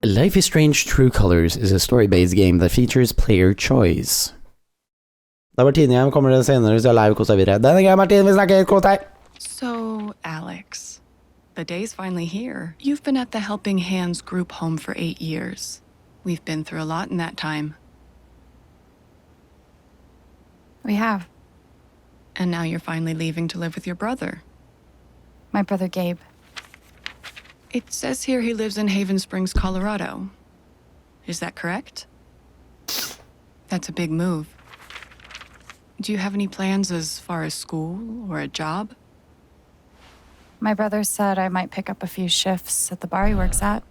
Life is Strange True Colors is a story-based game that features player choice. Det var tiden jeg kommer det senere, så jeg live kost deg videre. Denne greia, Martin, vi snakker helt kost deg. So, Alex, the day's finally here. You've been at the Helping Hands group home for 8 years. We've been through a lot in that time. We have. And now you're finally leaving to live with your brother. My brother Gabe. It says here he lives in Haven Springs, Colorado. Is that correct? That's a big move. Do you have any plans as far as school or a job? My brother said I might pick up a few shifts at the bar he works at.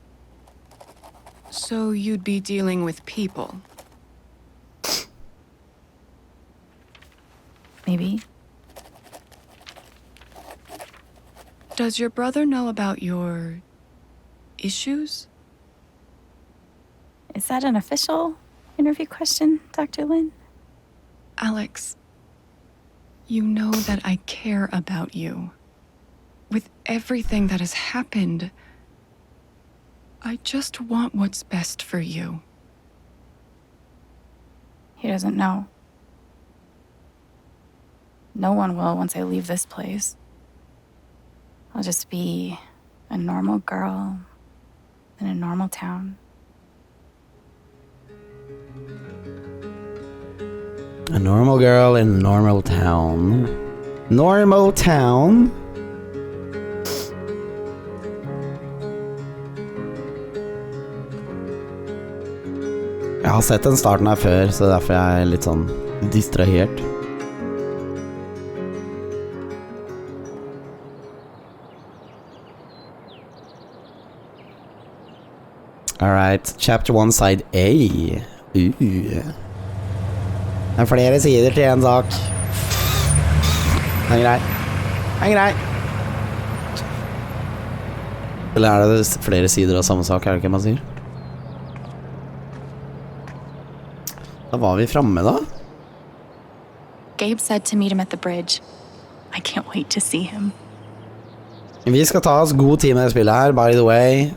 So you'd be dealing with people? Maybe. Does your brother know about your issues? Is that an official interview question, Dr. Lin? Alex, you know that I care about you. With everything that has happened, I just want what's best for you. He doesn't know. No one will once I leave this place. I'll just be a normal girl in a normal town. A normal girl in a normal town. Normal town? Jeg har sett den starten her før, så derfor er jeg litt sånn distrahert. Alright, chapter 1, side A. Det er flere sider til en sak. Den er grei. Den er grei. Eller er det flere sider av samme sak, er det ikke man sier? Da var vi framme da. Gabe said to meet him at the bridge. I can't wait to see him. Vi skal ta oss god tid med det spillet her, by the way.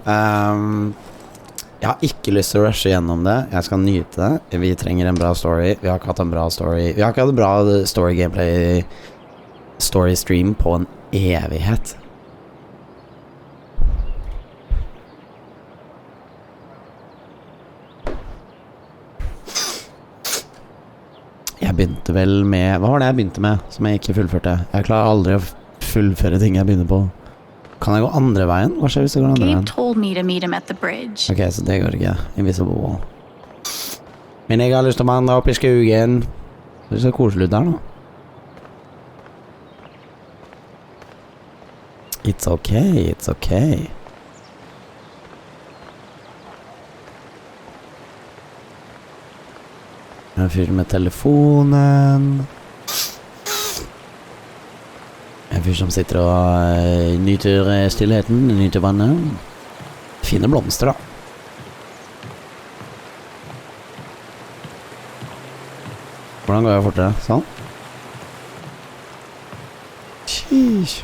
Jeg har ikke lyst til å rushe gjennom det. Jeg skal nyte det. Vi trenger en bra story. Vi har ikke hatt en bra story. Vi har ikke hatt en bra story gameplay story stream på en evighet. Jeg begynte vel med... Hva var det jeg begynte med som jeg ikke fullførte? Jeg klarer aldri å fullføre ting jeg begynner på. Kan jeg gå andre veien? Hva skjer hvis jeg går andre veien? Gabe told me to meet him at the bridge. Ok, så det går ikke. Invisible wall. Men jeg har lyst til å vandre opp i skogen. Det er så koselig ut der nå. It's okay, it's okay. Jeg fyrer med telefonen. En fyr som sitter og nyter stillheten, nyter vannet. Fine blomster da. Hvordan går jeg fortere? Sånn? Sheesh.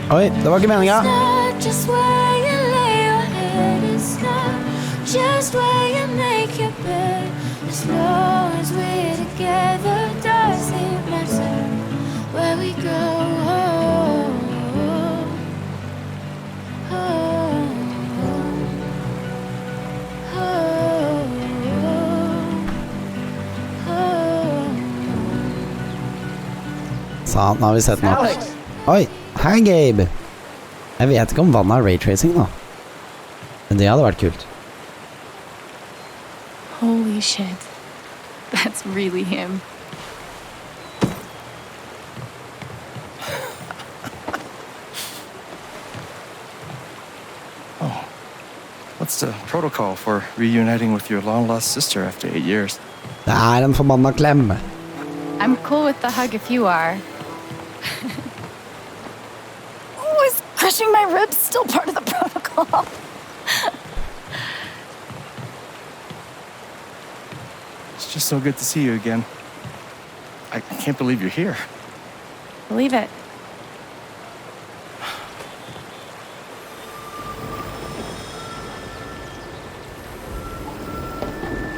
Oi, det var ikke meningen. Just where you lay your head, it's not just where you make your bed. Sant, nå har vi sett nok. Oi, hei Gabe. Jeg vet ikke om vannet er raytracing da. Men det hadde vært kult. Holy shit. That's really him. What's the protocol for reuniting with your long-lost sister after 8 years? Det er en forbanna klem. I'm cool with the hug if you are. Oh, is crushing my ribs still part of the protocol? It's just so good to see you again. I can't believe you're here. Believe it.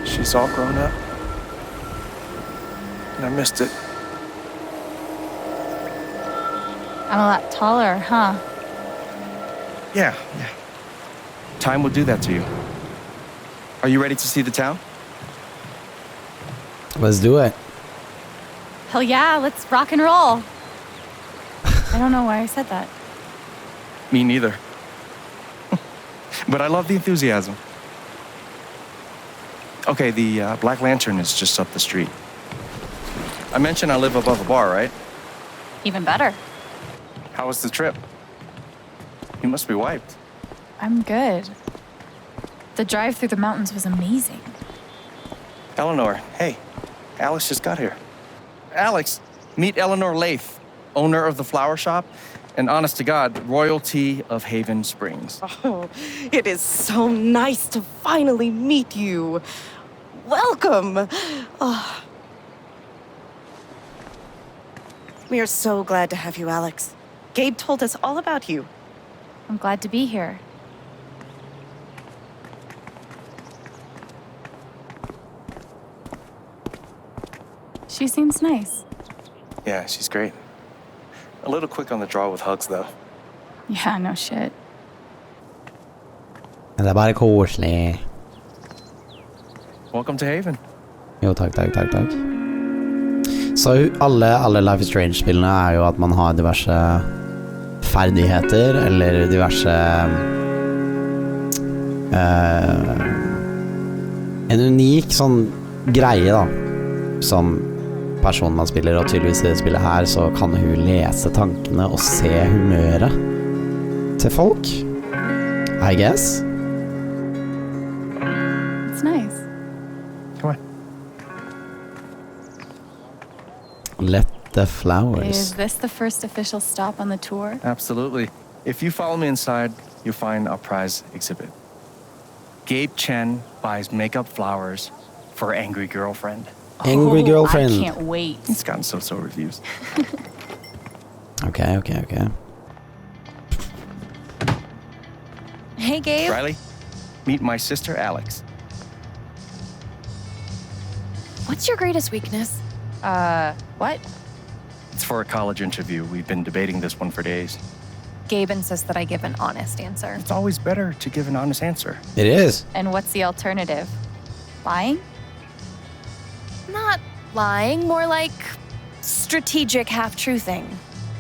She's all grown up. And I missed it. I'm a lot taller, huh? Yeah. Time will do that to you. Are you ready to see the town? Let's do it. Hell yeah, let's rock and roll. I don't know why I said that. Me neither. But I love the enthusiasm. Okay, the Black Lantern is just up the street. I mentioned I live above a bar, right? Even better. How was the trip? You must be wiped. I'm good. The drive through the mountains was amazing. Eleanor, hey, Alex just got here. Alex, meet Eleanor Lath, owner of the flower shop, and honest to God, royalty of Haven Springs. Oh, it is so nice to finally meet you. Welcome. Oh. We are so glad to have you, Alex. Gabe told us all about you. I'm glad to be here. She seems nice. Yeah, she's great. A little quick on the draw with hugs, though. Yeah, no shit. Men det er bare koselig. Welcome to Haven. Jo, takk. Så alle Life is Strange-spillene er jo at man har diverse ferdigheter, eller diverse en unik sånn greie da, som personen man spiller, og tydeligvis i det spillet her, så kan hun lese tankene og se humøret til folk, I guess. It's nice. Come on. Let the flowers. Is this the first official stop on the tour? Absolutely. If you follow me inside, you'll find our prize exhibit. Gabe Chen buys makeup flowers for angry girlfriend. Angry girlfriend. I can't wait. It's gotten so reviews. Okay. Hey, Gabe. Riley, meet my sister Alex. What's your greatest weakness? What? It's for a college interview. We've been debating this one for days. Gabe insists that I give an honest answer. It's always better to give an honest answer. It is. And what's the alternative? Lying? Not lying, more like strategic half-truthing.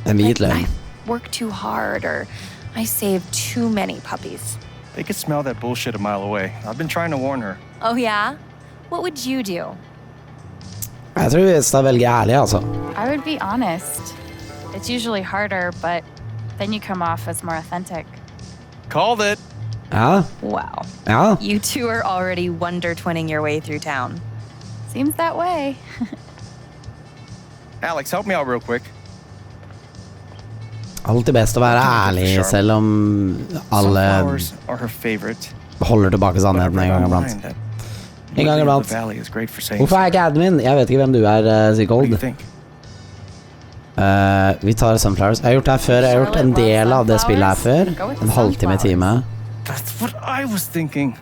En Like, hvit løgn. I work too hard or I save too many puppies. They could smell that bullshit a mile away. I've been trying to warn her. Oh, yeah? What would you do? Jeg tror vi skal velge ærlig, altså. I would be honest. It's usually harder, but then you come off as more authentic. Called it! Ja. Wow. Ja. You two are already wonder-twinning your way through town. Seems that way. Alex, help me out real quick. Alltid best å være ærlig, selv om alle Sunflowers are her favorite. holder tilbake But I sannheten read en gang online iblant. that En gang living in iblant. the valley is great for saying Hvorfor er jeg ikke admin? Jeg vet ikke hvem du er, What do you Sigold. think? Vi tar Sunflowers. Jeg har gjort det her før. Jeg har gjort en del av det spillet her før. En halvtime, time. That's what I was thinking.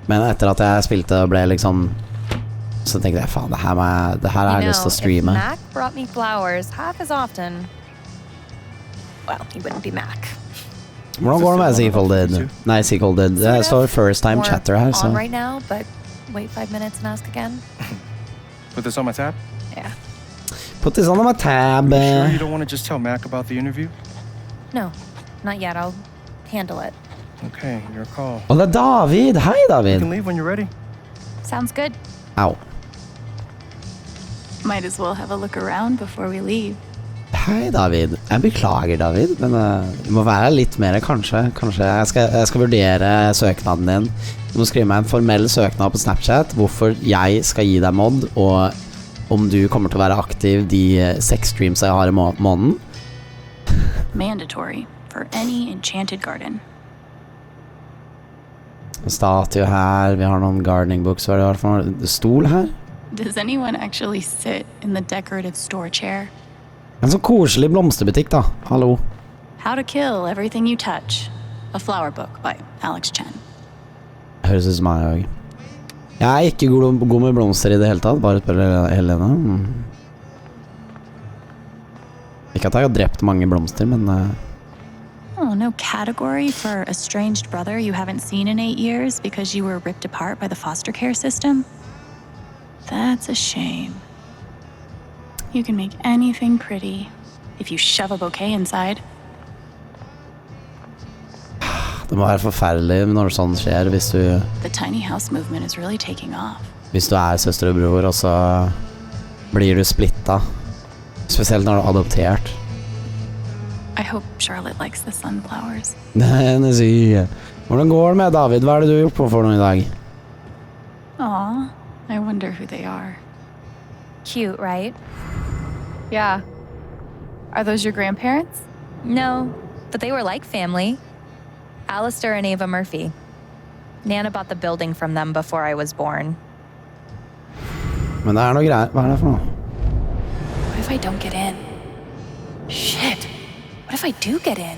Men etter at jeg spilte og ble liksom, så tenkte jeg, faen, det her har jeg lyst til å if streame. Mac brought me flowers half as often, well, he wouldn't be Mac. Hvordan går det med Seafolded? Nei, Seafolded. Det står first time Or chatter her, on så. right now, but wait 5 minutes and ask again. Put this on my tab? Yeah. Put this on my tab. You sure you don't want to just tell Mac about the interview? No, not yet. I'll handle it. Okay, your call. Og det er David. Hei, You David. can leave when you're ready. Sounds good. Au. Might as well have a look around before we leave. Hei, David. Jeg beklager, David, men det må være litt mer, kanskje. Kanskje jeg skal vurdere søknaden din. Du må skrive meg en formell søknad på Snapchat, hvorfor jeg skal gi deg mod, og om du kommer til å være aktiv de 6 streams jeg har i måneden. Mandatory for any enchanted garden. Statue her, vi har noen gardening books, hva er det i hvert fall? Stol her? Does anyone actually sit in the decorative store chair? En sånn koselig blomsterbutikk da, hallo. How to Kill Everything You Touch. A flower book by Alex Chen. Høres ut som meg også. Jeg er ikke god med blomster i det hele tatt, bare spør Helene. Ikke at jeg har drept mange blomster, men... Oh, no category for estranged brother you haven't seen in 8 years because you were ripped apart by the foster care system? That's a shame. You can make anything pretty if you shove a bouquet inside. Det må være forferdelig når sånn skjer hvis du... The tiny house movement is really taking off. Hvis du er søster og bror, og så blir du splittet. Spesielt når du er adoptert. I hope Charlotte likes the sunflowers. Nei, hvordan går det med, David? Hva er det du har gjort på for noe i dag? Aw, I wonder who they are. Cute, right? Yeah. Are those your grandparents? No, but they were like family. Alistair and Ava Murphy. Nana bought the building from them before I was born. Men det er noe greier. Hva er det for noe? What if I don't get in? Shit. What if I do get in?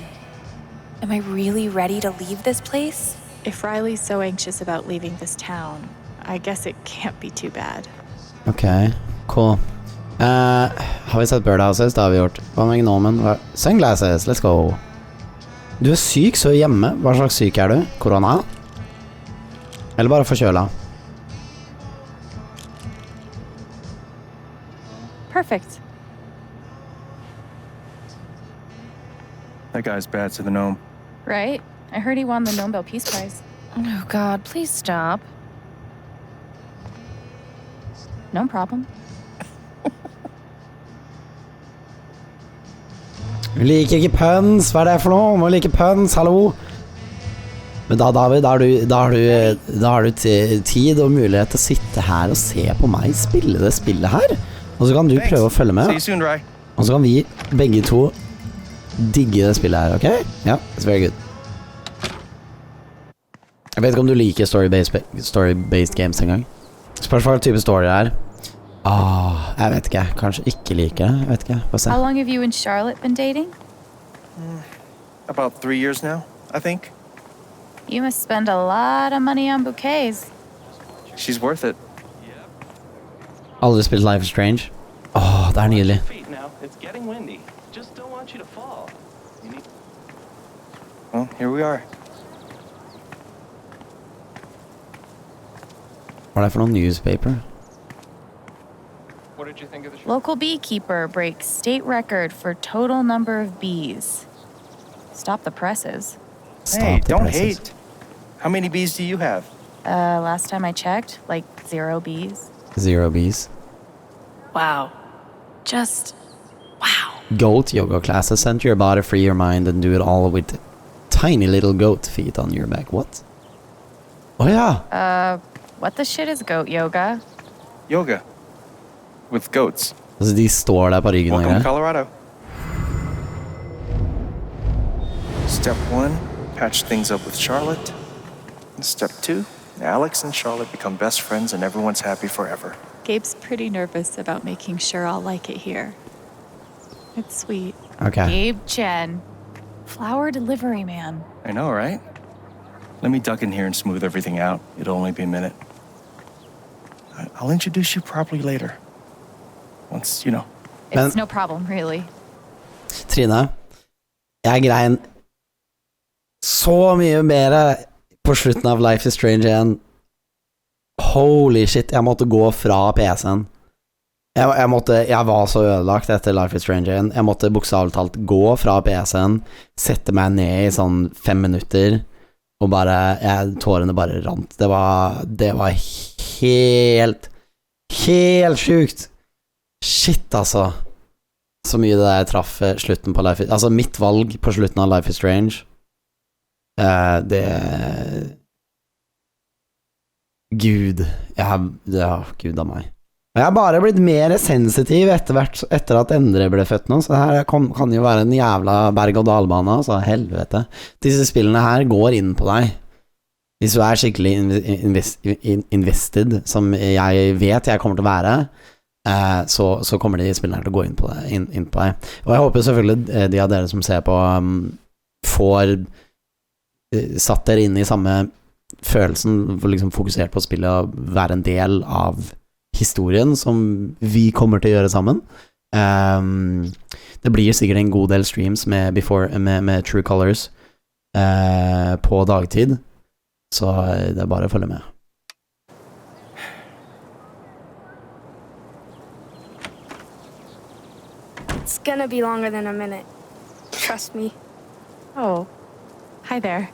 Am I really ready to leave this place? If Riley's so anxious about leaving this town, I guess it can't be too bad. Ok, cool. Har vi sett birdhouses? Det har vi gjort. Hva med gnomen? Sunglasses, let's go. Du er syk, så hjemme. Hva slags syk er du? Korona? Eller bare forkjøla? Perfect. That guy's bad to the gnome. Right? I heard he won the Nobel Peace Prize. Oh God, please stop. No problem. Vi liker ikke pøns. Hva er det for noe? Må like pøns, hallo? Men da, David, da har du tid og mulighet til å sitte her og se på meg spille det spillet her. Og så kan du prøve å følge med. See you soon, Rai. Og så kan vi begge to digge det spillet her, ok? Ja, it's very good. Jeg vet ikke om du liker story-based games en gang. Spørsmål hva type story det er. Jeg vet ikke. Kanskje ikke liker det. Jeg vet ikke. Få se. How long have you and Charlotte been dating? About 3 years now, I think. You must spend a lot of money on bouquets. She's worth it. Aldri spilt Life is Strange. Det er nydelig. Feet now. It's getting windy. Just don't want you to fall. You need... Well, here we are. Hva er det for noen newspaper? What did you think of the show? Local beekeeper breaks state record for total number of bees. Stop the presses. Hey, Stop the don't presses. hate. How many bees do you have? Last time I checked, like 0 bees. 0 bees. Wow. Just wow. Goat yoga classes. Center your body, free your mind, and do it all with tiny little goat feet on your back. What? Ja. What the shit is goat yoga? Yoga. With goats. Altså, de står der på ryggen og Welcome to greier. Colorado. Step 1, patch things up with Charlotte. And step 2, Alex and Charlotte become best friends and everyone's happy forever. Gabe's pretty nervous about making sure I'll like it here. It's sweet. Ok. Gabe Chen. Flower delivery man. I know, right? Let me duck in here and smooth everything out. It'll only be a minute. I'll introduce you properly later. Once, you know. It's no problem, really. Trine, jeg grein så mye mer på slutten av Life is Strange enn holy shit, jeg måtte gå fra PC-en. Jeg var så ødelagt etter Life is Strange 1. Jeg måtte bokstavelig talt gå fra PC-en, sette meg ned i sånn 5 minutter, og tårene bare rant. Det var helt sjukt. Shit, altså. Så mye det der traff slutten på Life is... Altså, mitt valg på slutten av Life is Strange, Gud. Gud av meg. Jeg har bare blitt mer sensitiv etter at Endre ble født nå, så det her kan jo være en jævla berg-og-dal-bane, altså helvete. Disse spillene her går inn på deg. Hvis du skikkelig invested, som jeg vet jeg kommer til å være, så kommer de spillene her til å gå inn på deg. Og jeg håper selvfølgelig de av dere som ser på, får satt dere inn i samme følelsen, liksom fokusert på å spille og være en del av historien som vi kommer til å gjøre sammen. Det blir sikkert en god del streams med True Colors på dagtid, så det bare å følge med. It's gonna be longer than a minute. Trust me. Oh, hi there.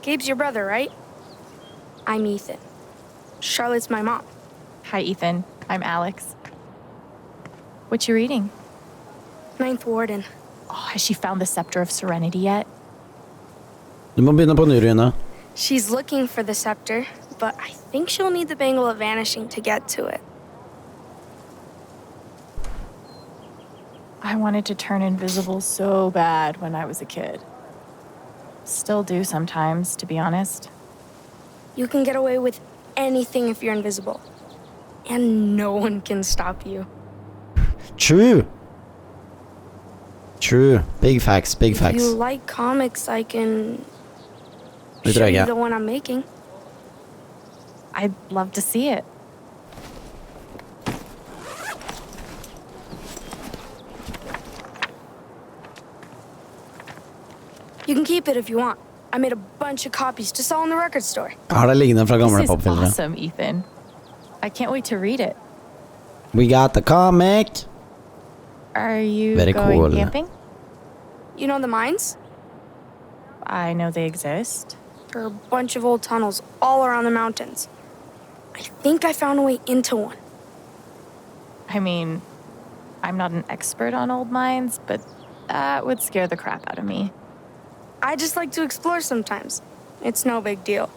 Gabe's your brother, right? I'm Ethan. Charlotte's my mom. Hi, Ethan. I'm Alex. What you reading? Ninth Warden. Oh, has she found the Scepter of Serenity yet? Du må begynne på nyryene. She's looking for the scepter, but I think she'll need the Bangle of Vanishing to get to it. I wanted to turn invisible so bad when I was a kid. Still do sometimes, to be honest. You can get away with anything if you're invisible. And no one can stop you. True. Big facts. If you like comics, I can show you the one I'm making. I'd love to see it. You can keep it if you want. I made a bunch of copies to sell in the record store. Har det liggende fra gamle This is popfilmer. awesome, Ethan. I can't wait to read it. We got the comic. Are you Very going cool. camping? You know the mines? I know they exist. There are a bunch of old tunnels all around the mountains. I think I found a way into one. I mean, I'm not an expert on old mines, but that would scare the crap out of me. I just like to explore sometimes. It's no big deal.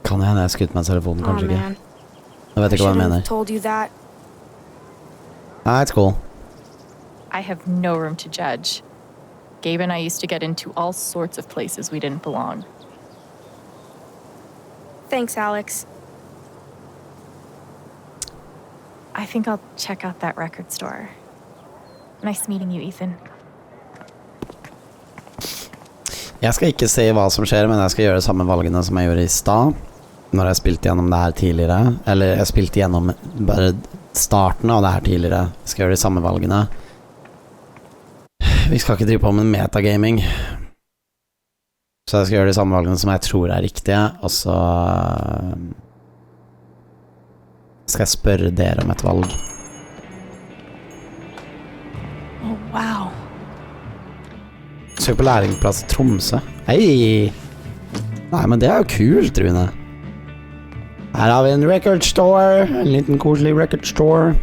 Kan jeg skutt meg telefonen, Oh kanskje ikke? man, Jeg vet I ikke hva jeg shouldn't have mener. told you that. It's cool. I have no room to judge. Gabe and I used to get into all sorts of places we didn't belong. Thanks, Alex. I think I'll check out that record store. Nice meeting you, Ethan. Jeg skal ikke se hva som skjer, men jeg skal gjøre de samme valgene som jeg gjorde i stad, når jeg spilte gjennom det her tidligere, eller jeg spilte gjennom bare starten av det her tidligere. Jeg skal gjøre de samme valgene. Vi skal ikke drive på med metagaming, så jeg skal gjøre de samme valgene som jeg tror er riktige, og så skal jeg spørre dere om et valg. Oh, wow. Søk på læringsplass i Tromsø. Hei! Nei, men det er jo kult, Rune. Her har vi en record store, en liten koselig record store.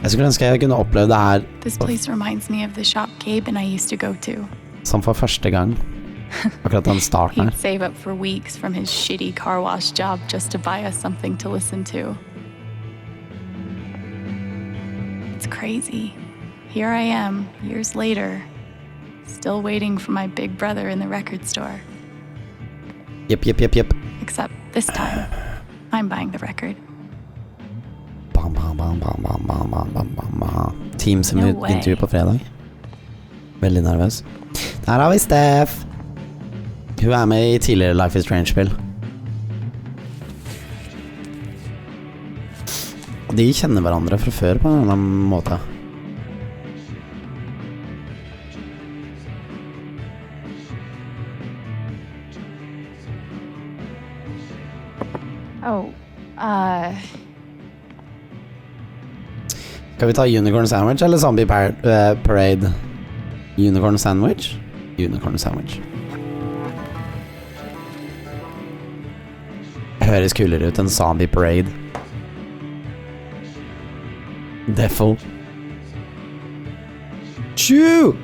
Jeg skulle ønske jeg kunne oppleve det her This place reminds me of the shop Gabe and I used to go to. som for første gang. Akkurat den starten He'd her. save up for weeks from his shitty car wash job just to buy us something to listen to. It's crazy. Here I am, years later, still waiting for my big brother in the record store. Jepp. Except this time, I'm buying the record. Bam. Teams No way. intervju på fredag. Veldig nervøs. Der har vi Steff. Hun er med i tidligere Life is Strange-spill. De kjenner hverandre fra før på en eller annen måte. Oh, Skal vi ta unicorn sandwich eller zombie parade? Unicorn sandwich? Unicorn sandwich. Høres kulere ut enn zombie parade. Defo. Choo!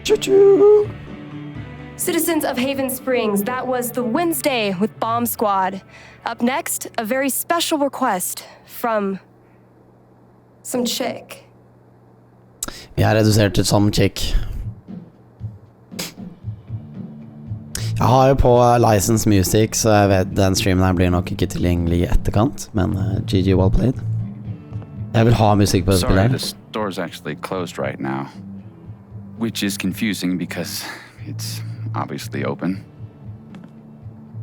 Choo-choo! Citizens of Haven Springs, that was the Wednesday with Bomb Squad. Up next, a very special request from some chick. Vi er redusert til some chick. Jeg har jo på License Music, så jeg vet den streamen her blir nok ikke tilgjengelig I etterkant, men GG well played. Jeg vil ha musikk på det spillet. Sorry, the store's actually closed right now. Which is confusing because it's obviously open.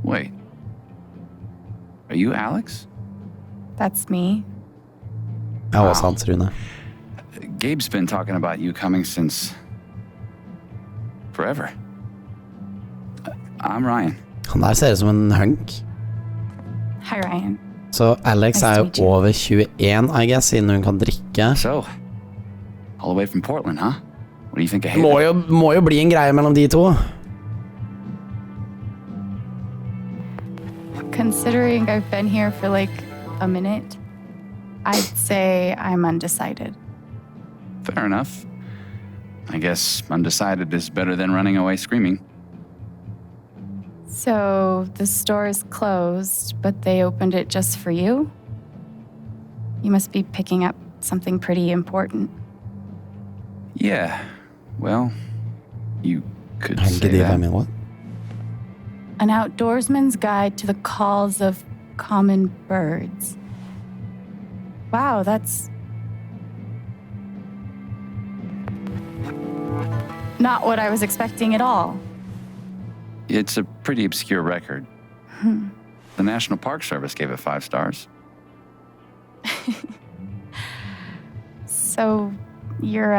Wait. Are you Alex? That's me. Jeg var sant, Rune. Gabe's been talking about you coming since forever. I'm Ryan. Han der ser ut som en hunk. Hi, Ryan. Så Alex Nice er to jo meet you. over 21, I guess, siden hun kan drikke. So, all the way from Portland, huh? What do you think of Haven? Må jo bli en greie mellom de to. Considering I've been here for like a minute, I'd say I'm undecided. Fair enough. I guess undecided is better than running away screaming. So the store is closed, but they opened it just for you? You must be picking up something pretty important. Yeah, well, you could Han say gidder that. I mean, what? An outdoorsman's guide to the calls of common birds. Wow, that's not what I was expecting at all. It's a pretty obscure record. The National Park Service gave it 5 stars. So you're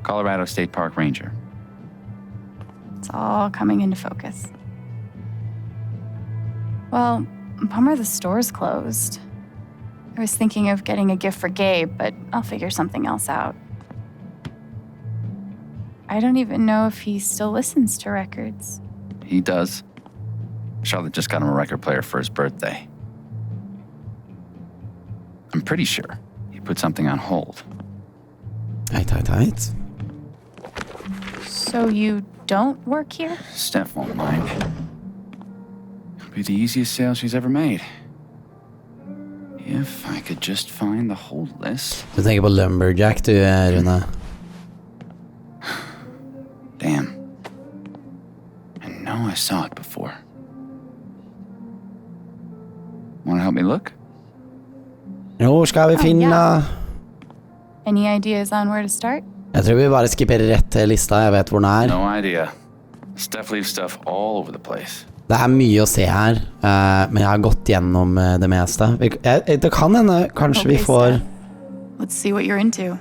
Colorado State Park Ranger. it's all coming into focus. Well, bummer the store's closed. I was thinking of getting a gift for Gabe, but I'll figure something else out. I don't even know if he still listens to records. He does. Charlotte just got him a record player for his birthday. I'm pretty sure he put something on hold. Tight. So you don't work here? Steph won't mind. It'll be the easiest sale she's ever made. If I could just find the hold list. Du tenker på Lumberjack, du, Rune. Damn. I know I saw it before. Want to help me look? Nå skal vi finne... ja. Any ideas on where to start? Jeg tror vi bare skipper rett til lista, jeg vet hvor den er. No idea. Steph leaves stuff all over the place. Det er mye å se her, men jeg har gått gjennom det meste. Det kan hende, kanskje vi Okay, får... Steph. Let's see what you're into.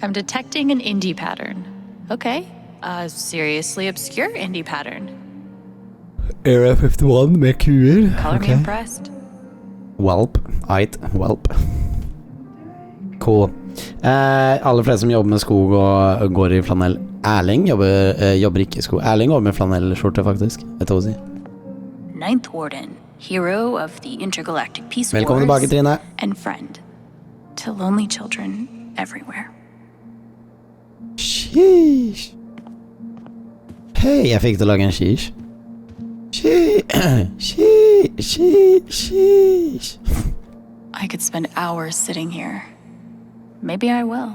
I'm detecting an indie pattern. Okay, a seriously obscure indie pattern. Area 51 med kuer. Color me impressed. Welp. Welp. Cool. Alle flere som jobber med skog og går I flanell. Erling jobber ikke I skog. Erling går med flanellskjorte, faktisk. Vet du hva å si? Ninth Warden, hero of the Intergalactic Peace Velkommen Wars, tilbake, Trine. and friend to lonely children everywhere. Sheesh. Hei, jeg fikk til å lage en sheesh. Sheesh. I could spend hours sitting here. Maybe I will.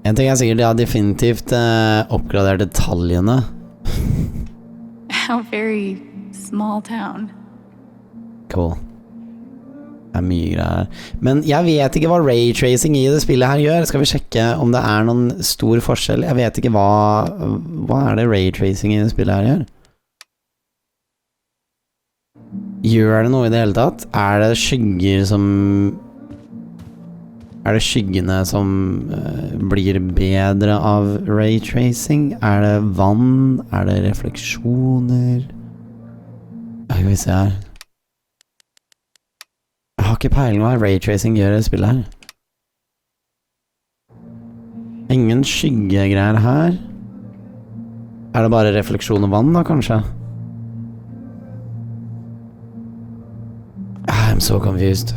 En ting sikkert, de har definitivt oppgradert detaljene. How very small town. Cool. Det mye greier. Men jeg vet ikke hva raytracing I det spillet her gjør. Skal vi sjekke om det noen stor forskjell? Jeg vet ikke hva det raytracing I det spillet her gjør. Gjør det noe I det hele tatt? Det skygger som... det skyggene som blir bedre av raytracing? Det vann? Det refleksjoner? Skal vi se her. Jeg har ikke peiling hva raytracing gjør i spillet her. Ingen skyggegreier her. Er det bare refleksjon og vann da, kanskje? I'm so confused.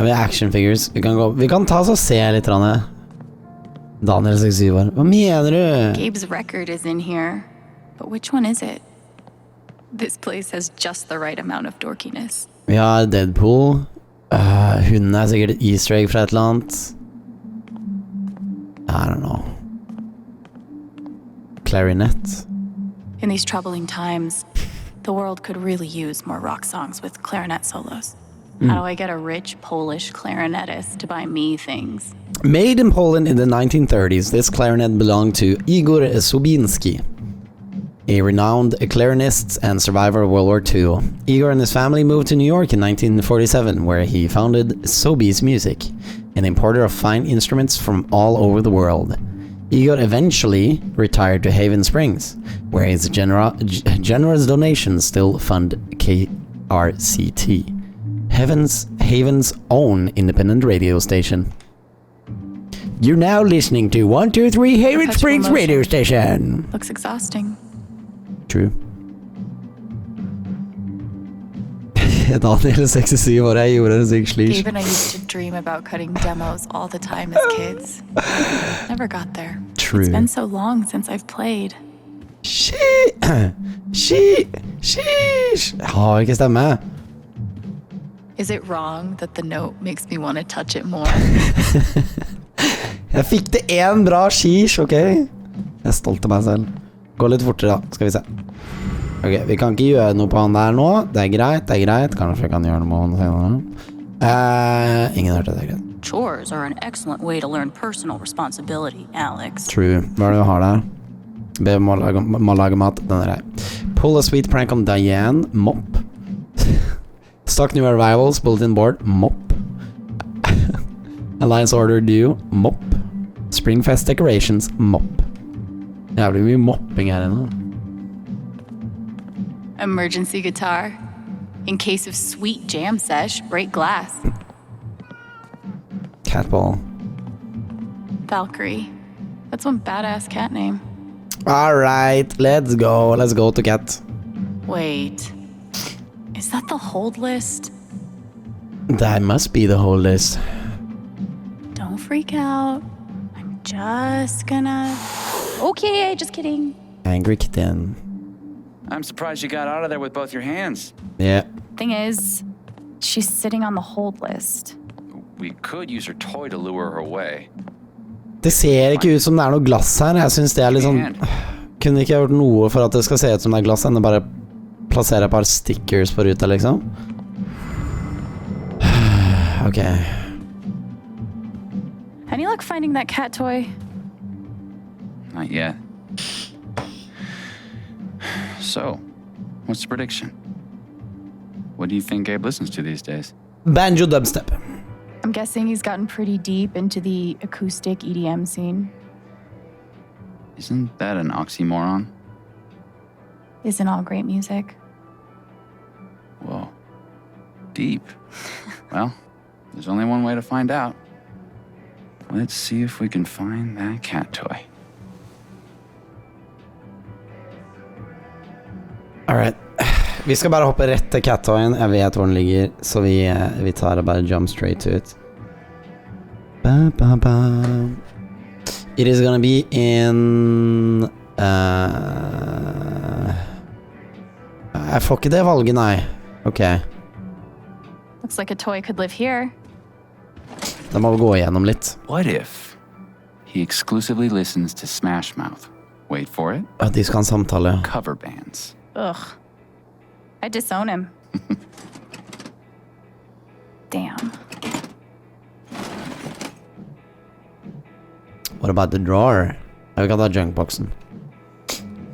Vi har action figures. Vi kan ta oss og se litt. Daniel 67 år. Hva mener du? Gabe's record is in here, but which one is it? This place has just the right amount of dorkiness. Vi har Deadpool. Hunden er sikkert et easter egg fra et eller annet. I don't know. Clarinet. In these troubling times, the world could really use more rock songs with clarinet solos. How do I get a rich Polish clarinetist to buy me things? Made in Poland in the 1930s, this clarinet belonged to Igor Sobinski, a renowned clarinist and survivor of World War II. Igor and his family moved to New York in 1947, where he founded Sobeys Music, an importer of fine instruments from all over the world. Igor eventually retired to Haven Springs, where his generous donations still fund KRCT, Haven's own independent radio station. You're now listening to 123 Haven Springs radio station. Looks exhausting. True. Daniel 67 år, jeg gjorde en syk slish. Gabe and I used to dream about cutting demos all the time as kids. Never got there. True. It's been so long since I've played. Sheesh. Jeg har ikke stemme. Is it wrong that the note makes me want to touch it more? Jeg fikk det en bra sheesh, ok? Jeg er stolt av meg selv. Gå litt fortere da, skal vi se. Ok, vi kan ikke gjøre noe på han der nå. Det er greit. Kanskje vi kan gjøre noe på han senere. Ingen hørte det, er greit. Chores are an excellent way to learn personal responsibility, Alex. True. Hva er det vi har der? Be om å lage mat. Den er grei. Pull a sweet prank on Diane. Mop. Stock new arrivals. Bulletin board. Mop. Alliance order due. Mop. Springfest decorations. Mop. Jævlig mye mopping her inne. Emergency guitar. In case of sweet jam sesh, break glass. Catball. Valkyrie. That's one badass cat name. Alright, let's go to cat. Wait. Is that the hold list? That must be the whole list. Don't freak out. I'm just gonna... Okay, just kidding. Angry kitten. I'm surprised you got out of there with both your hands. Yeah. Thing is, she's sitting on the hold list. We could use her toy to lure her away. Det ser ikke ut som det er noe glass her. Jeg synes det er litt sånn... Kunne ikke gjort noe for at det skal se ut som det er glass, enn å bare plassere et par stickers på ruta, liksom. Ok. Any luck finding that cat toy? Not yet. So, what's the prediction? What do you think Gabe listens to these days? Banjo dubstep. I'm guessing he's gotten pretty deep into the acoustic EDM scene. Isn't that an oxymoron? Isn't all great music? Whoa. Deep. Well, there's only one way to find out. Let's see if we can find that cat toy. Alright. Vi skal bare hoppe rett til cat-toyen. Jeg vet hvor den ligger, så vi tar og bare jump straight to it. Ba, ba, ba. It is gonna be in... Jeg får ikke det valget, nei. Ok. Looks like a toy could live here. Da må vi gå igjennom litt. What if he exclusively listens to Smash Mouth? Wait for it. De skal ha en samtale. Cover bands. Ugh. I disown him. Damn. What about the drawer? Jeg vil ikke ha junkboxen.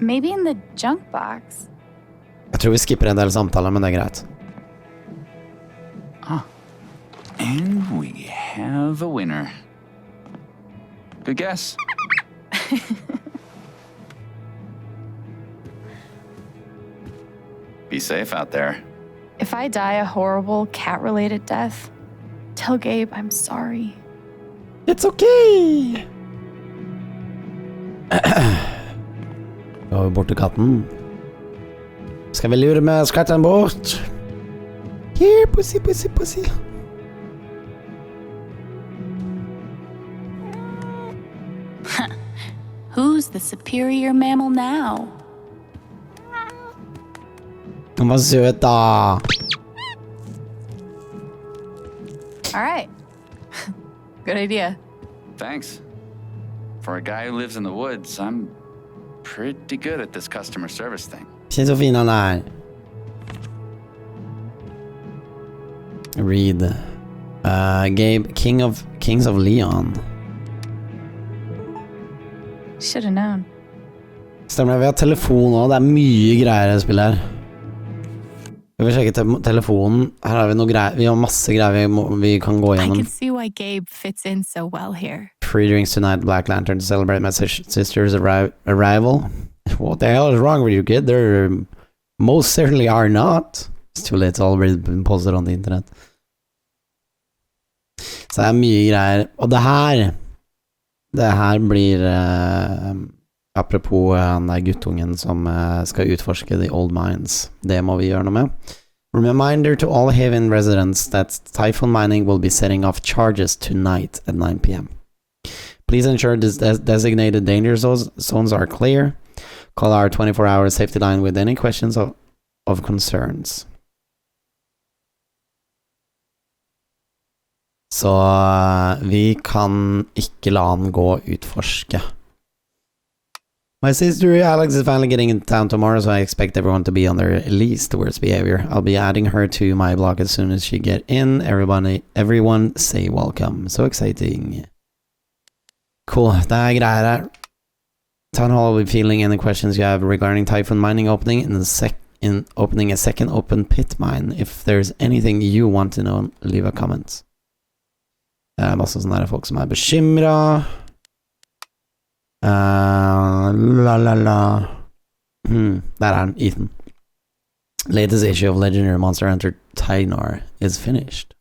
Maybe in the junk box. Jeg tror vi skipper en del samtaler, men det er greit. And we have a winner. Good guess. Be safe out there. If I die a horrible cat-related death, tell Gabe I'm sorry. It's okay! Gå bort til katten. Skal vi lure med skatten bort? Here, pussy, pussy, pussy. Who's the superior mammal now? Den var søt da. All right. Good idea. Thanks. For a guy who lives in the woods, I'm pretty good at this customer service thing. Se så fin han er. Read. Gabe, Kings of Leon. Should have known. Stemmer det, vi har telefon også, det er mye greier i spillet her. Vi vil sjekke telefonen, her har vi noe greier, vi har masse greier vi kan gå I gjennom. can see why Gabe fits in so well here. Free drinks tonight, Black Lantern to celebrate my sister's arrival. What the hell is wrong with you, kid? There most certainly are not. It's too late, it's already been posted on the internet. Så det er mye greier, og det her blir apropos han der guttungen som skal utforske the old mines. Det må vi gjøre noe med. Reminder to all Haven residents that Typhoon Mining will be setting off charges tonight at 9 p.m. Please ensure designated danger zones are clear. Call our 24-hour safety line with any questions of concerns. Så vi kan ikke la han gå utforske. My sister Alex is finally getting into town tomorrow, so I expect everyone to be on their least worst behavior. I'll be adding her to my blog as soon as she get in. Everyone say welcome. So exciting. Cool, det er greier her. Town Hall will be fielding any questions you have regarding Typhoon Mining opening in opening a second open pit mine. If there's anything you want to know, leave a comment. Det er masse sånne folk som er bekymret. Der er han, Ethan. Latest issue of Legendary Monster Hunter Tynor is finished.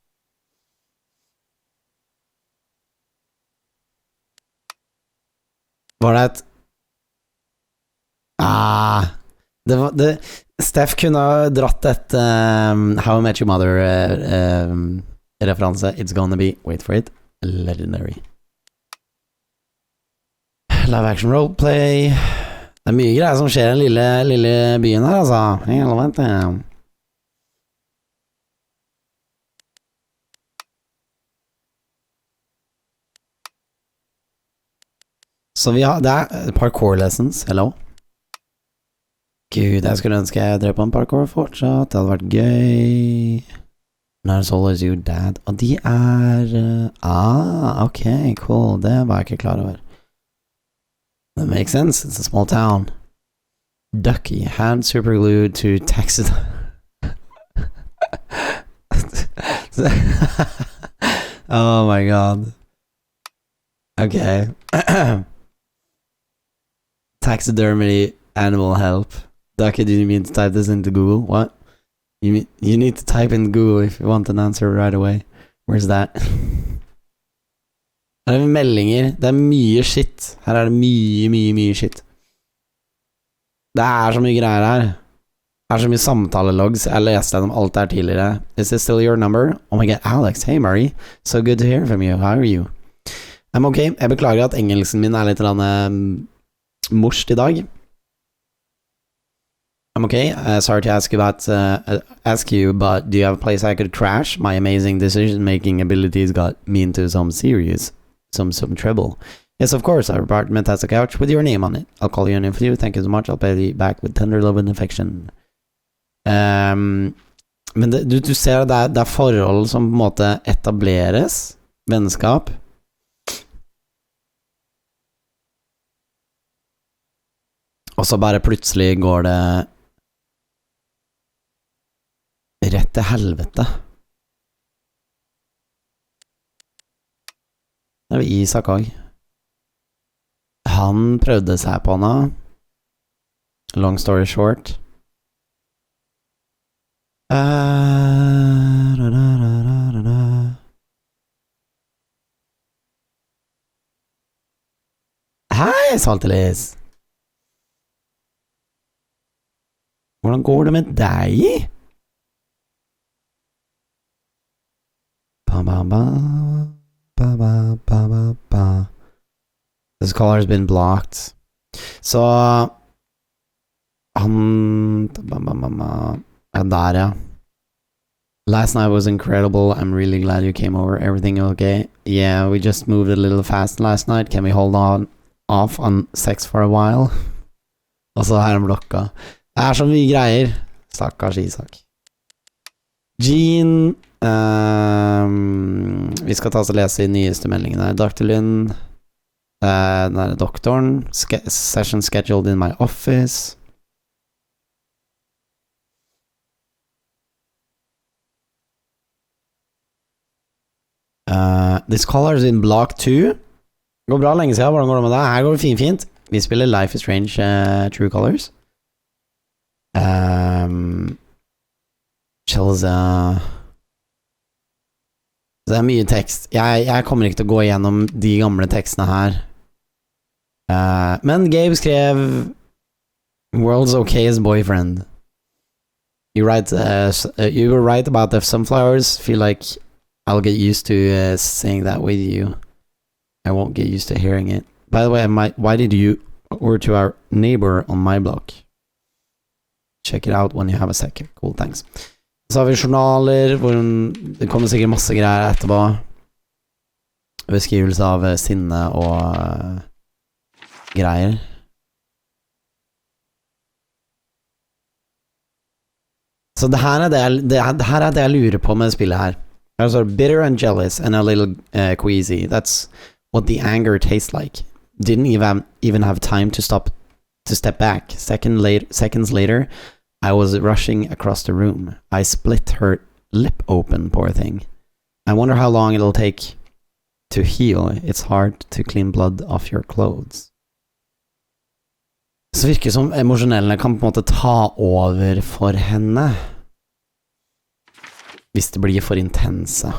Var det et Steph kunne ha dratt et How I Met Your Mother referanse. It's gonna be, wait for it, legendary. Live action roleplay. Det er mye greier som skjer i den lille byen her, altså. Helvete. Så vi har, det er parkour lessons, hello. Gud, jeg skulle ønske jeg drev på en parkour fortsatt, det hadde vært gøy. Not as old as you, dad. Og de er ok, cool, det var jeg ikke klar over. That makes sense, it's a small town. Ducky, hand superglued to taxi. Oh my god. Okay. Taxidermy, animal help. Ducky, do you mean to type this into Google? What? You need to type in Google if you want an answer right away. Where's that? Her er det meldinger. Det er mye shit. Her er det mye shit. Det er så mye greier her. Det er så mye samtalelogs. Jeg leste gjennom alt der tidligere. Is this still your number? Oh my god, Alex. Hey Murray. So good to hear from you. How are you? I'm okay. Jeg beklager at engelsken min er litt morst i dag. I'm okay. Sorry to ask you, but do you have a place I could crash? My amazing decision-making abilities got me into some trouble. Yes, of course. Our apartment has a couch with your name on it. I'll call you in for you. Thank you so much. I'll pay you back with tender love and affection. Men du ser det er forhold som på en måte etableres. Vennskap. Og så bare plutselig går det rett til helvete. Det er jo Isak også. Han prøvde seg på henne. Long story short. Hei, Saltelis. Hvordan går det med deg? Ba, ba, ba, ba, ba, ba, ba, ba. This caller has been blocked. Så han ja, der, ja. Last night was incredible. I'm really glad you came over. Everything okay? Yeah, we just moved a little fast last night. Can we hold off on sex for a while? Og så er han blokka. Det er så mye greier. Stakkars Isak. Jean vi skal ta oss og lese de nyeste meldingene. Dr. Lynn den er doktoren. Session scheduled in my office. This caller is in block 2. Det går bra lenge siden. Hvordan går det med deg? Her går det fint. Vi spiller Life is Strange True Colors. Chelsea. Det er mye tekst. Jeg kommer ikke til å gå igjennom de gamle tekstene her. Men Gabe skrev World's okayest boyfriend. You were right about the sunflowers. Feel like I'll get used to saying that with you. I won't get used to hearing it. By the way, why did you over to our neighbor on my block? Check it out when you have a sec. Cool, thanks. Så har vi journaler, hvor det kommer sikkert masse greier etterpå. Beskrivelse av sinne og greier. Så det her er det jeg lurer på med spillet her. Also, bitter and jealous and a little queasy. That's what the anger tastes like. Didn't even have time to step back. Seconds later, I was rushing across the room. I split her lip open, poor thing. I wonder how long it'll take to heal. It's hard to clean blood off your clothes. Så virker det som emosjonellene kan på en måte ta over for henne. Hvis det blir for intense.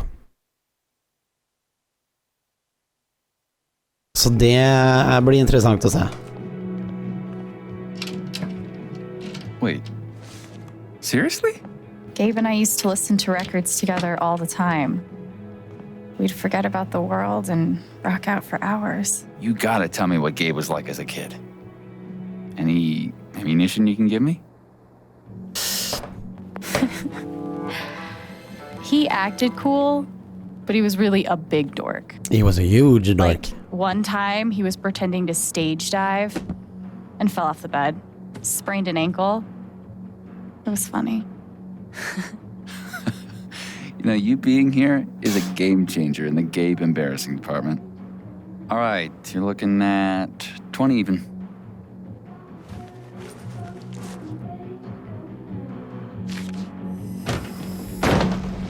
Så det blir interessant å se. Wait. Seriously? Gabe and I used to listen to records together all the time. We'd forget about the world and rock out for hours. You gotta tell me what Gabe was like as a kid. Any ammunition you can give me? He acted cool, but he was really a big dork. He was a huge dork. Like, one time, he was pretending to stage dive and fell off the bed, sprained an ankle. It was funny. You know, you being here is a game changer in the Gabe embarrassing department. All right, you're looking at 20 even.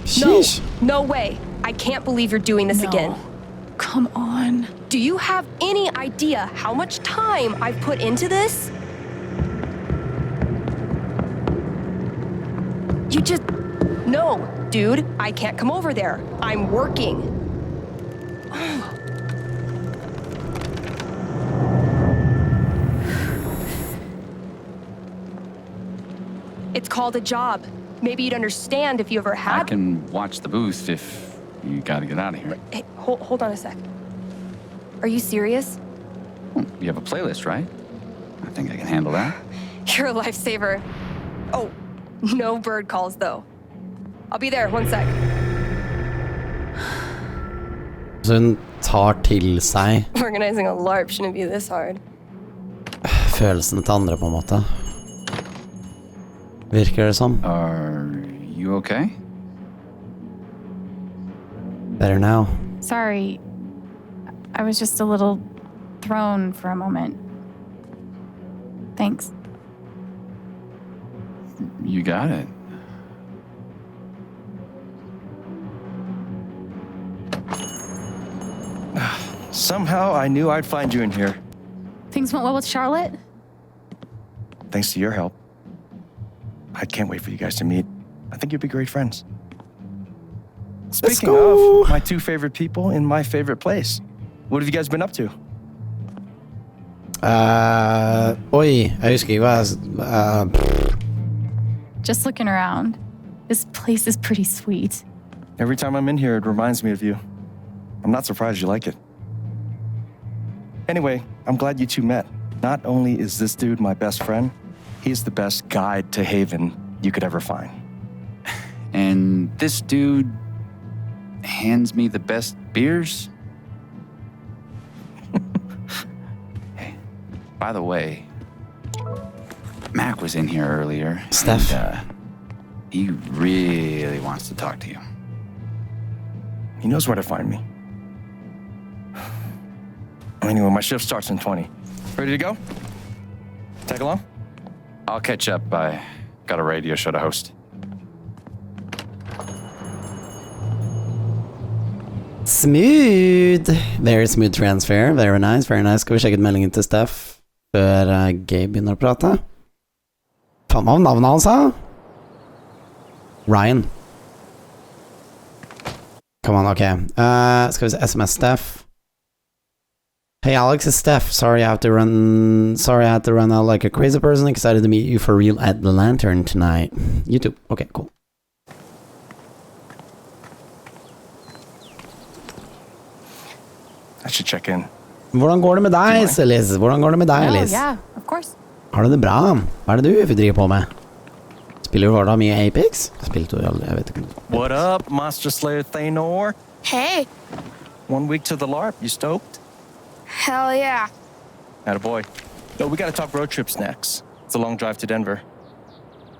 Sheesh. No way. I can't believe you're doing this again. Come on. Do you have any idea how much time I've put into this? You just... No, dude, I can't come over there. I'm working. It's called a job. Maybe you'd understand if you ever had... I can watch the booth if you gotta get out of here. Hey, hold on a sec. Are you serious? Well, you have a playlist, right? I think I can handle that. You're a lifesaver. Oh, no bird calls, though. I'll be there, one sec. Så hun tar til seg Organizing a LARP shouldn't be this hard. følelsene til andre på en måte. Virker det som? Are you okay? Better now. Sorry. I was just a little thrown for a moment. Thanks. You got it. Somehow I knew I'd find you in here. Things went well with Charlotte? Thanks to your help. I can't wait for you guys to meet. I think you'd be great friends. Speaking go. of my two favorite people in my favorite place, what have you guys been up to? Oi, jeg husker ikke hva jeg... Just looking around. This place is pretty sweet. Every time I'm in here, it reminds me of you. I'm not surprised you like it. Anyway, I'm glad you two met. Not only is this dude my best friend, he's the best guide to Haven you could ever find. And this dude hands me the best beers? Hey, by the way, Mac was in here earlier. Steph. And, he really wants to talk to you. He knows where to find me. Anyway, my shift starts in 20. Ready to go? Tag along? I'll catch up. I got a radio show to host. Smooth! Very smooth transfer. Very nice, very nice. Skal vi sjekke ut meldingen til Steph før Gabe begynner å prate? Faen meg navnet han sa? Ryan. Come on, okay. Skal vi se, SMS Steph. Hey Alex, it's Steph. Sorry I had to run out like a crazy person. Excited to meet you for real at the Lantern tonight. YouTube. Okay, cool. I should check in. Hvordan går det med deg, Liz? Hvordan går det med deg, Oh, Liz? yeah, of course. Har du det bra? Hva er det du driver på med? Spiller du fortsatt mye Apex? Spilte du aldri, jeg vet ikke. What up, Monster Slayer Thanor? Hey, 1 week to the LARP. You stoked? hell yeah. Attaboy. No, we gotta talk road trips next. It's a long drive to Denver.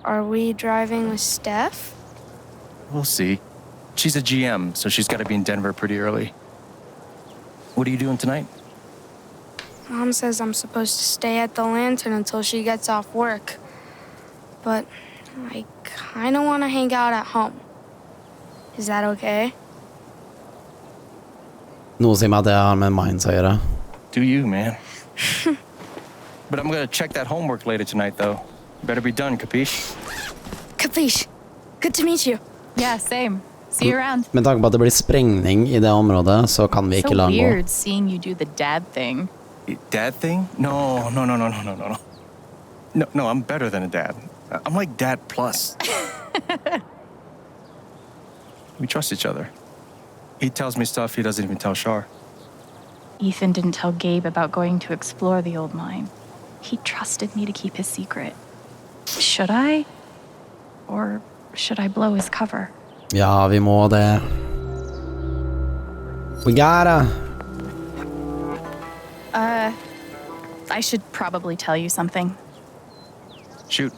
Are we driving with Steph? We'll see. She's a GM, so she's gotta be in Denver pretty early. What are you doing tonight? Mom says I'm supposed to stay at the Lantern until she gets off work. But I kind of want to hang out at home. Is that okay? Noe sier meg at det har med Minds å gjøre. Do you, man? But I'm gonna check that homework later tonight, though. Better be done, capiche? Capiche. Good to meet you. Yeah, same. See you around. Med tanke på at det blir sprengning I det området, så kan vi ikke So la den gå. weird seeing you do the dad thing. Dad thing? No. No, I'm better than a dad. I'm like dad plus. We trust each other. He tells me stuff he doesn't even tell Shar. Ethan didn't tell Gabe about going to explore the old mine. He trusted me to keep his secret. Should I? Or should I blow his cover? Ja, vi må det. We gotta. I should probably tell you something. Shoot.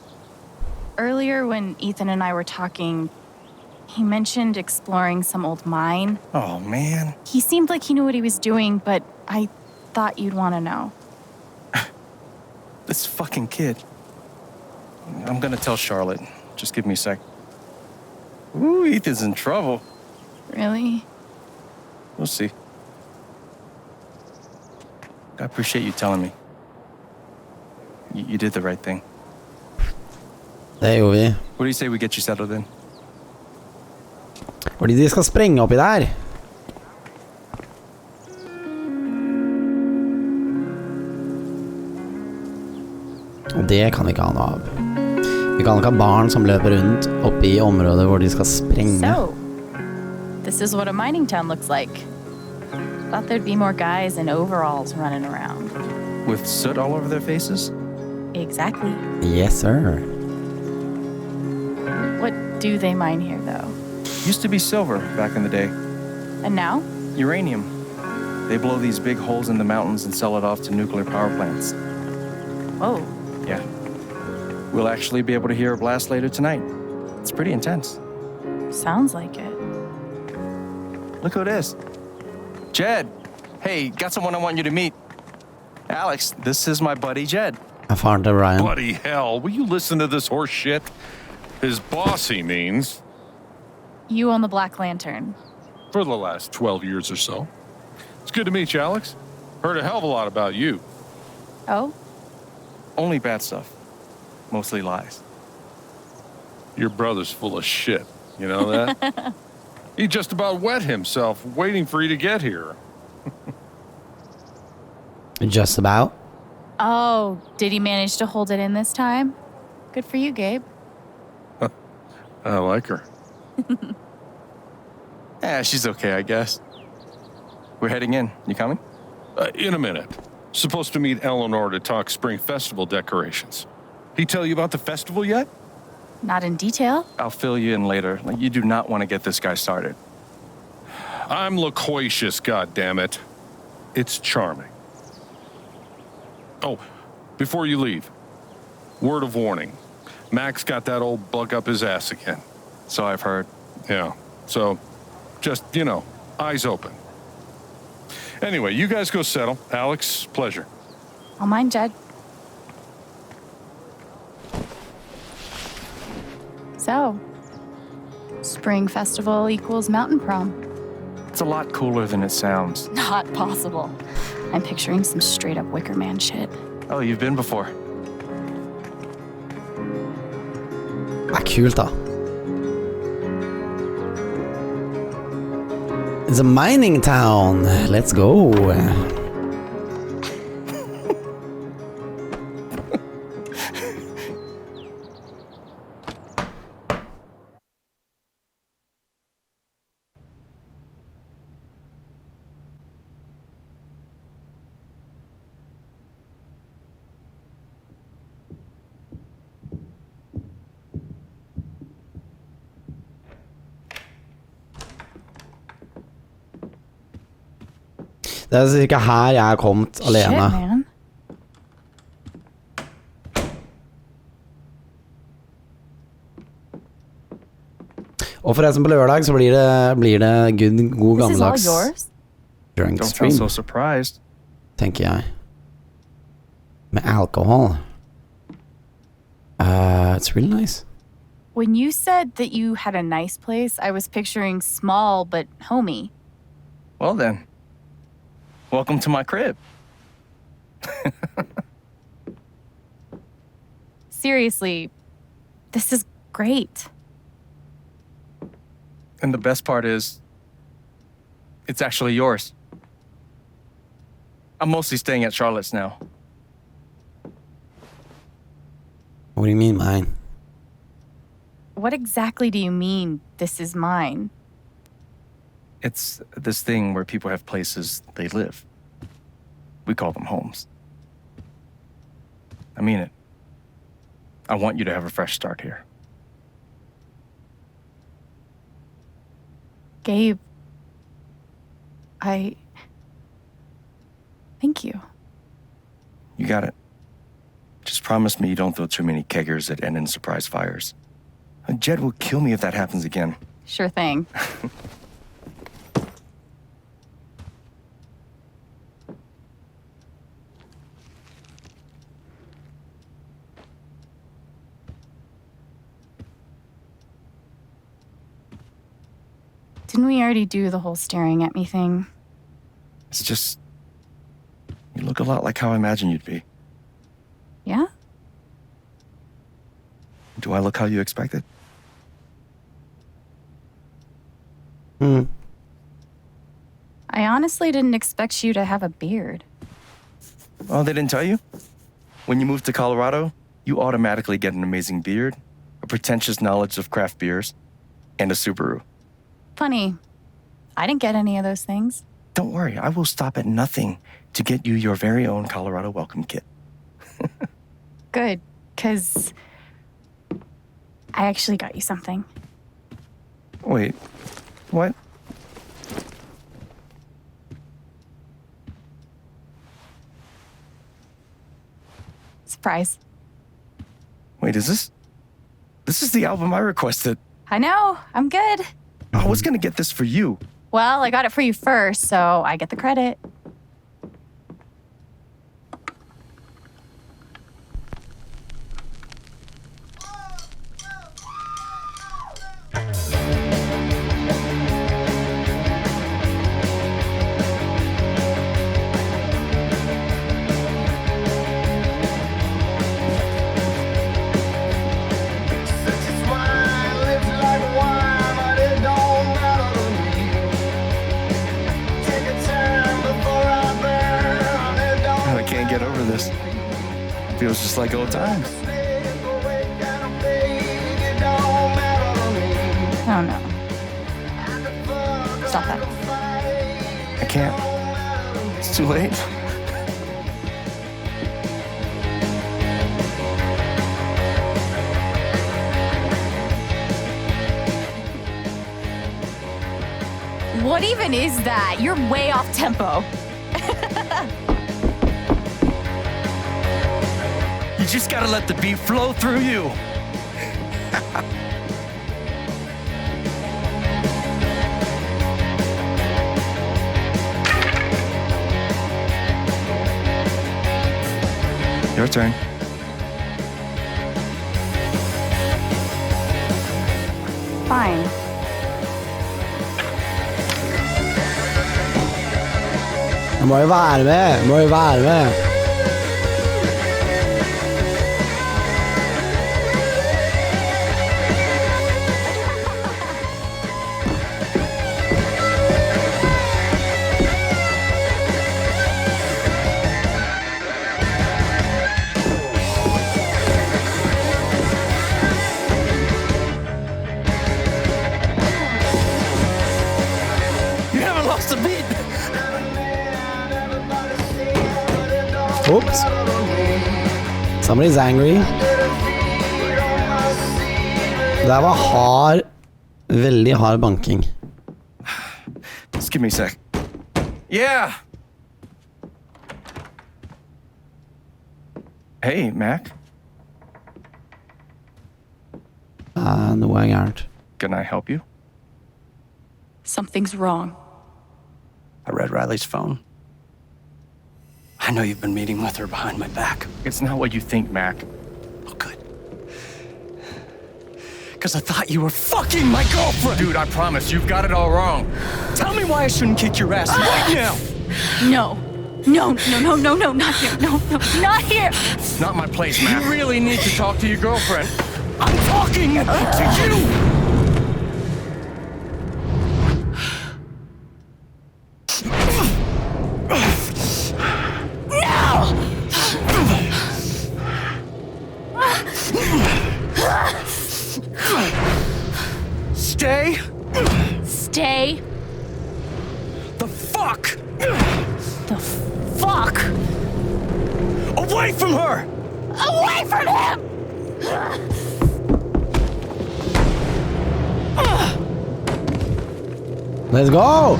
Earlier when Ethan and I were talking, he mentioned exploring some old mine. Oh, man. He seemed like he knew what he was doing, but I thought you'd want to know. This fucking kid. I'm gonna tell Charlotte. Just give me a sec. Ooh, Ethan's in trouble. Really? We'll see. I appreciate you telling me. You did the right thing. Det gjorde vi. What do you say we get you settled in? Fordi de skal sprenge oppi der. Og det kan vi ikke ha noe av. Vi kan ikke ha barn som løper rundt oppi området hvor de skal sprenge. So, this is what a mining town looks like. Thought there'd be more guys in overalls running around. With soot all over their faces? Exactly. Yes, sir. What do they mine here, though? Used to be silver back in the day. And now? Uranium. They blow these big holes in the mountains and sell it off to nuclear power plants. Whoa. Yeah. We'll actually be able to hear a blast later tonight. It's pretty intense. Sounds like it. Look who it is. Jed. Hey, got someone I want you to meet. Alex, this is my buddy Jed. I found Ryan. Bloody hell, will you listen to this horse shit? His boss, he means. You own the Black Lantern. For the last 12 years or so. It's good to meet you, Alex. Heard a hell of a lot about you. Oh? Only bad stuff. Mostly lies. Your brother's full of shit. You know that? He just about wet himself waiting for you to get here. Just about. Oh, did he manage to hold it in this time? Good for you, Gabe. I like her. Yeah, she's okay, I guess. We're heading in. You coming? In a minute. Supposed to meet Eleanor to talk Spring Festival decorations. He tell you about the festival yet? Not in detail. I'll fill you in later. Like, you do not want to get this guy started. I'm loquacious, goddammit. It's charming. Oh, before you leave, word of warning. Max got that old bug up his ass again. So I've heard. Yeah, so just, eyes open. Anyway, you guys go settle. Alex, pleasure. I'll mind Jed. So, Spring Festival equals Mountain Prom. It's a lot cooler than it sounds. Not possible. I'm picturing some straight up Wicker Man shit. Oh, you've been before. Kult da. It's a mining town. Let's go. Det er cirka her jeg har kommet alene. Shit, man. Og forresten på lørdag så blir det god gammeldags drunk Don't stream. sound so surprised. Tenker jeg. Med alkohol. It's really nice. When you said that you had a nice place, I was picturing small but homey. Well then, welcome to my crib. Seriously, this is great. And the best part is, it's actually yours. I'm mostly staying at Charlotte's now. What do you mean mine? What exactly do you mean, this is mine? It's this thing where people have places they live. We call them homes. I mean it. I want you to have a fresh start here. Gabe, thank you. You got it. Just promise me you don't throw too many keggers that end in surprise fires. Jed will kill me if that happens again. Sure thing. Didn't we already do the whole staring at me thing? It's just, you look a lot like how I imagined you'd be. Yeah? Do I look how you expected? Hmm. I honestly didn't expect you to have a beard. Oh, they didn't tell you? When you move to Colorado, you automatically get an amazing beard, a pretentious knowledge of craft beers, and a Subaru. Funny. I didn't get any of those things. Don't worry, I will stop at nothing to get you your very own Colorado welcome kit. Good, because I actually got you something. Wait, what? Surprise. Wait, is this? This is the album I requested. I know, I'm good. I was gonna get this for you. Well, I got it for you first, so I get the credit. Such is why Feels just like old times. Oh no. Stop that. I can't. It's too late. What even is that? You're way off tempo. You just gotta let the beat flow through you. Your turn. Fine. Jeg må jo være med. Må jo være med. You haven't lost a beat. Oops. Somebody's angry. Det her var hard, veldig hard banking. Just give me a sec. Yeah. Hey, Mac. Noe er gærent. Can I help you? Something's wrong. I read Riley's phone. I know you've been meeting with her behind my back. It's not what you think, Mac. Oh, good. Because I thought you were fucking my girlfriend! Dude, I promise, you've got it all wrong. Tell me why I shouldn't kick your ass right now! No. No, no, no, no, no, not here. No, no, not here. It's not my place, Mac. You really need to talk to your girlfriend. I'm talking to you! Stay. Stay. The fuck The fuck away from her! away from him! Let's go!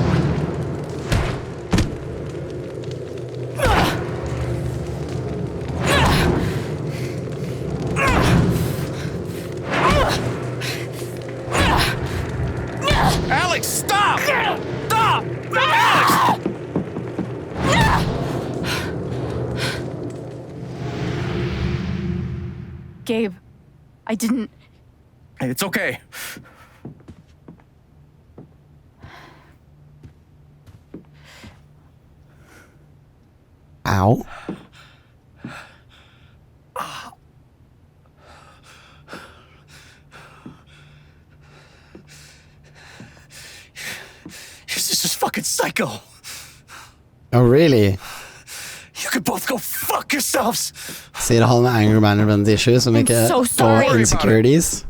Alex, stop! Stop! Alex! Gabe, I didn't. Hey, it's okay. Ow. This is fucking psycho. Oh, really? You could both go fuck yourselves. Sier han med anger management issues som ikke so får sorry. insecurities.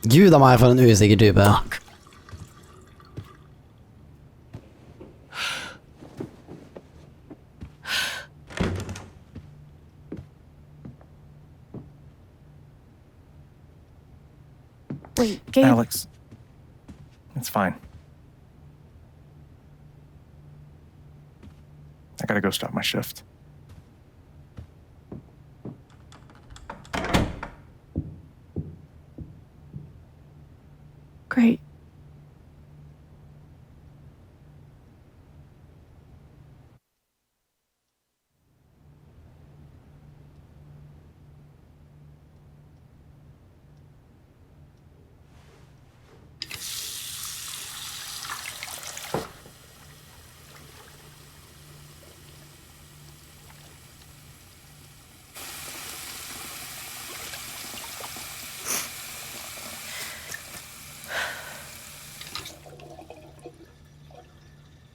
Gud av meg for en usikker type. Fuck. Wait, Gabe. Alex, it's fine. I gotta go start my shift. Great.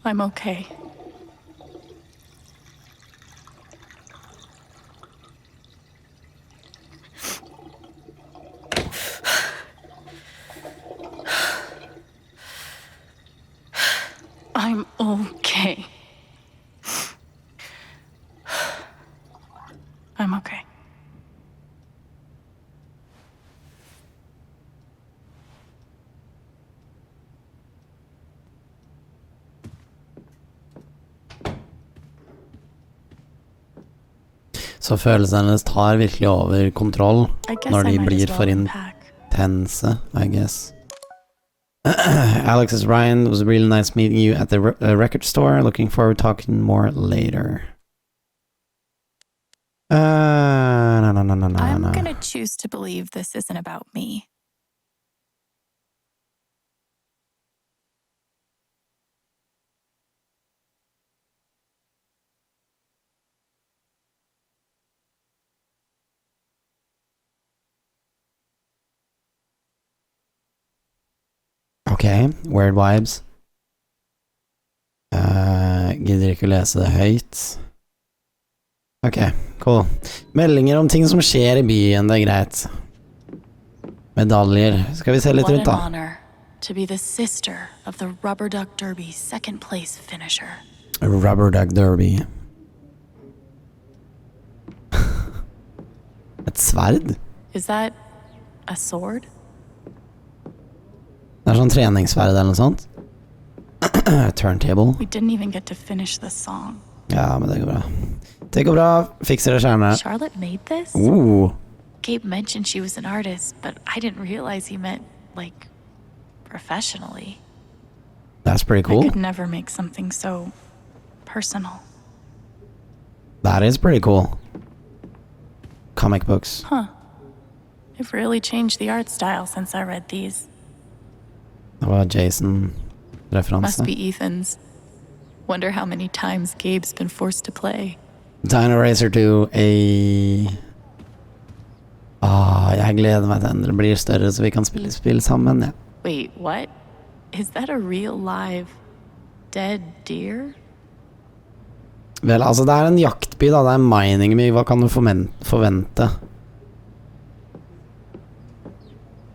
I'm okay. I'm okay. I'm okay. Så følelsene hennes tar virkelig over kontroll når de blir for intense, I guess. Alex is Ryan. It was really nice meeting you at the record store. Looking forward to talking more later. No. I'm gonna choose to believe this isn't about me. Ok, weird vibes. Gidder ikke å lese det høyt. Ok, cool. Meldinger om ting som skjer I byen, det greit. Medaljer. Skal vi se litt rundt da? What an honor to be the sister of the Rubber Duck Derby second place finisher. Rubber Duck Derby. Et sverd? Is that a sword? Det sånn treningssverd eller noe sånt. Turntable. We didn't even get to finish the song. Ja, men det går bra. Det går bra. Fikser det skjermene. Charlotte made this? Gabe mentioned she was an artist, but I didn't realize he meant, like, professionally. That's pretty cool. I could never make something so personal. That is pretty cool. Comic books. Huh. I've really changed the art style since I read these. Det var Jason-referanse. Must be Ethan's. Wonder how many times Gabe's been forced to play. Dino Racer 2 jeg gleder meg til det blir større så vi kan spille spill sammen, ja. Wait, what? Is that a real live dead deer? Vel, altså det en jaktby da, det miningby, hva kan du forvente?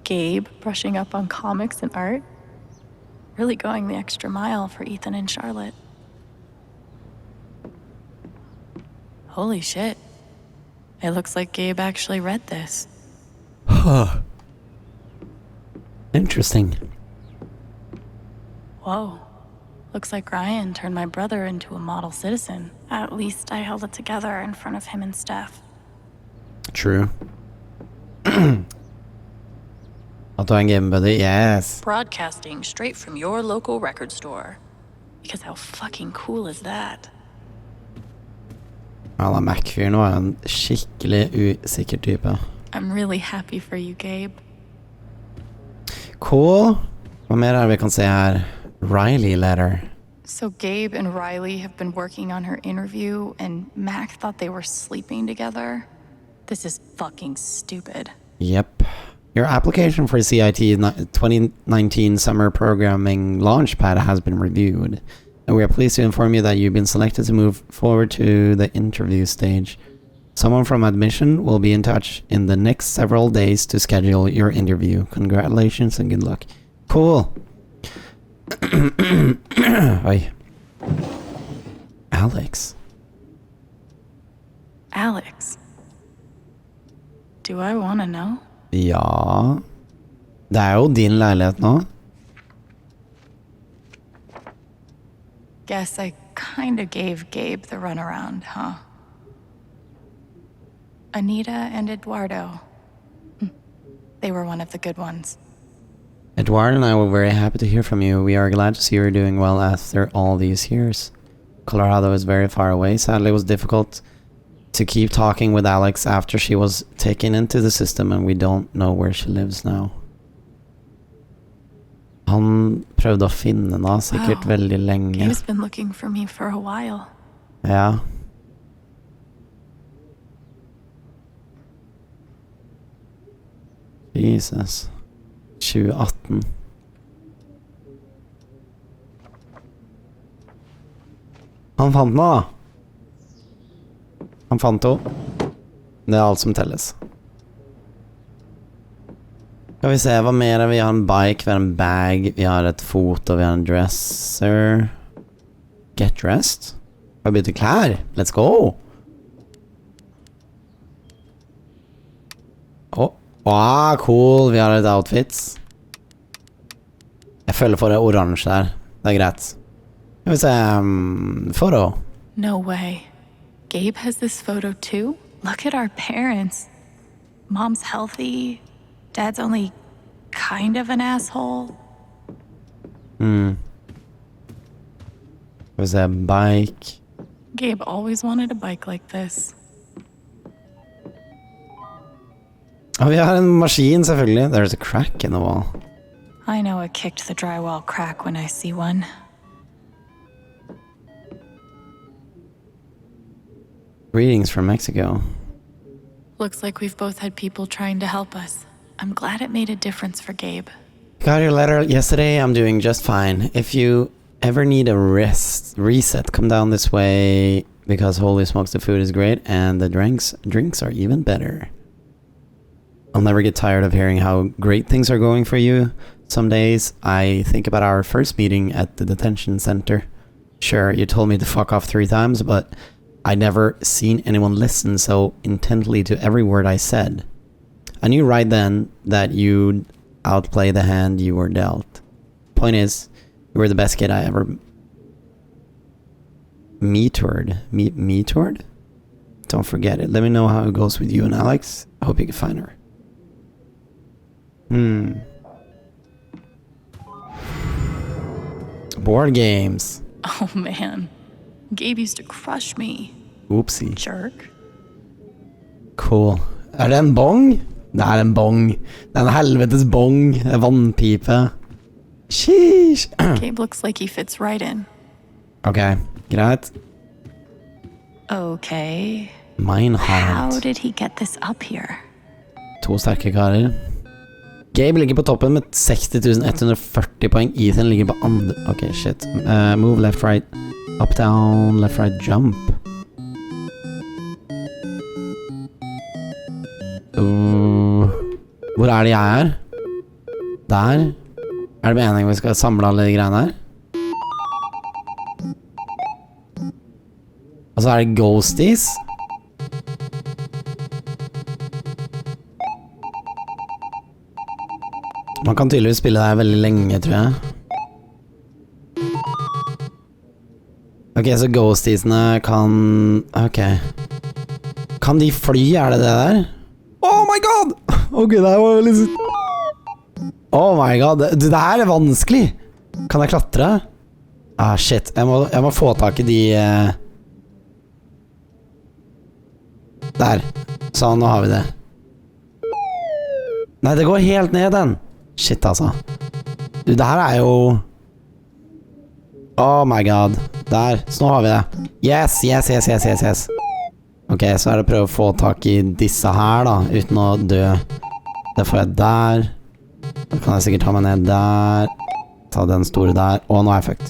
Gabe brushing up on comics and art? Really going the extra mile for Ethan and Charlotte. Holy shit. It looks like Gabe actually read this. Huh. Interesting. Whoa. Looks like Ryan turned my brother into a model citizen. At least I held it together in front of him and Steph. True. At du en game buddy, yes. Broadcasting straight from your local record store. Because how fucking cool is that? Ja, da Mac-fyren var en skikkelig usikker type. I'm really happy for you, Gabe. Cool. Hva mer vi kan se her? Riley letter. So Gabe and Riley have been working on her interview, and Mac thought they were sleeping together. This is fucking stupid. Yep. Your application for CIT 2019 Summer Programming Launchpad has been reviewed, and we are pleased to inform you that you've been selected to move forward to the interview stage. Someone from admission will be in touch in the next several days to schedule your interview. Congratulations and good luck. Cool. Oi. Alex. Alex. Do I want to know? Ja. Det jo din leilighet nå. Guess I kind of gave Gabe the runaround, huh? Anita and Eduardo. They were one of the good ones. Eduardo and I were very happy to hear from you. We are glad to see you're doing well after all these years. Colorado is very far away. Sadly, it was difficult to keep talking with Alex after she was taken into the system, and we don't know where she lives now. Han prøvde å finne henne sikkert veldig lenge. He's been looking for me for a while. Ja. Jesus. 2018. Han fant den da. Han fant henne. Det er alt som telles. Skal vi se, hva mer er vi? Har en bike, vi har en bag, vi har et foto, vi har en dresser. Get dressed? Skal vi bytte klær? Let's go! Cool, vi har et outfits. Jeg følger for det oransje der. Det er greit. Skal vi se, foto. No way. Gabe has this photo too? Look at our parents. Mom's healthy. Dad's only kind of an asshole. Skal vi se, bike. Gabe always wanted a bike like this. Vi har en maskin, selvfølgelig. There's a crack in the wall. I know it kicked the drywall crack when I see one. Greetings from Mexico. Looks like we've both had people trying to help us. I'm glad it made a difference for Gabe. Got your letter yesterday. I'm doing just fine. If you ever need a reset, come down this way because holy smokes, the food is great and the drinks are even better. I'll never get tired of hearing how great things are going for you. Some days I think about our first meeting at the detention center. Sure, you told me to fuck off 3 times, but I'd never seen anyone listen so intently to every word I said. I knew right then that you'd outplay the hand you were dealt. Point is, you were the best kid I ever metoured? Don't forget it. Let me know how it goes with you and Alex. I hope you can find her. Board games. Oh man. Gabe used to crush me. Oopsie. Jerk. Cool. Er det en bong? Det er en bong. Det er en helvetes bong. Det er vannpipe. Sheesh. Gabe looks like he fits right in. Ok, greit. Okay. Mine How heart. did he get this up here? 2 sterke karer. Gabe ligger på toppen med 60.140 poeng. Ethan ligger på andre... Ok, shit. Move left, right. Up, down, left, right, jump. Hvor er det jeg er? Der. Er det meningen vi skal samle alle de greiene her? Og så er det ghosties. Man kan tydeligvis spille der veldig lenge, tror jeg. Ok, så ghostiesene kan... Ok. Kan de fly, er det det der? Oh my god! Ok, det her var litt... Oh my god, det her er vanskelig! Kan jeg klatre? Ah, shit, jeg må få tak i de... Der. Sånn, nå har vi det. Nei, det går helt ned den. Shit, altså. Du, det her er jo... Oh my god. Der, så nå har vi det. Yes. Ok, så er det å prøve å få tak i disse her da, uten å dø. Det får jeg der. Da kan jeg sikkert ta meg ned der. Ta den store der. Nå er jeg fucked.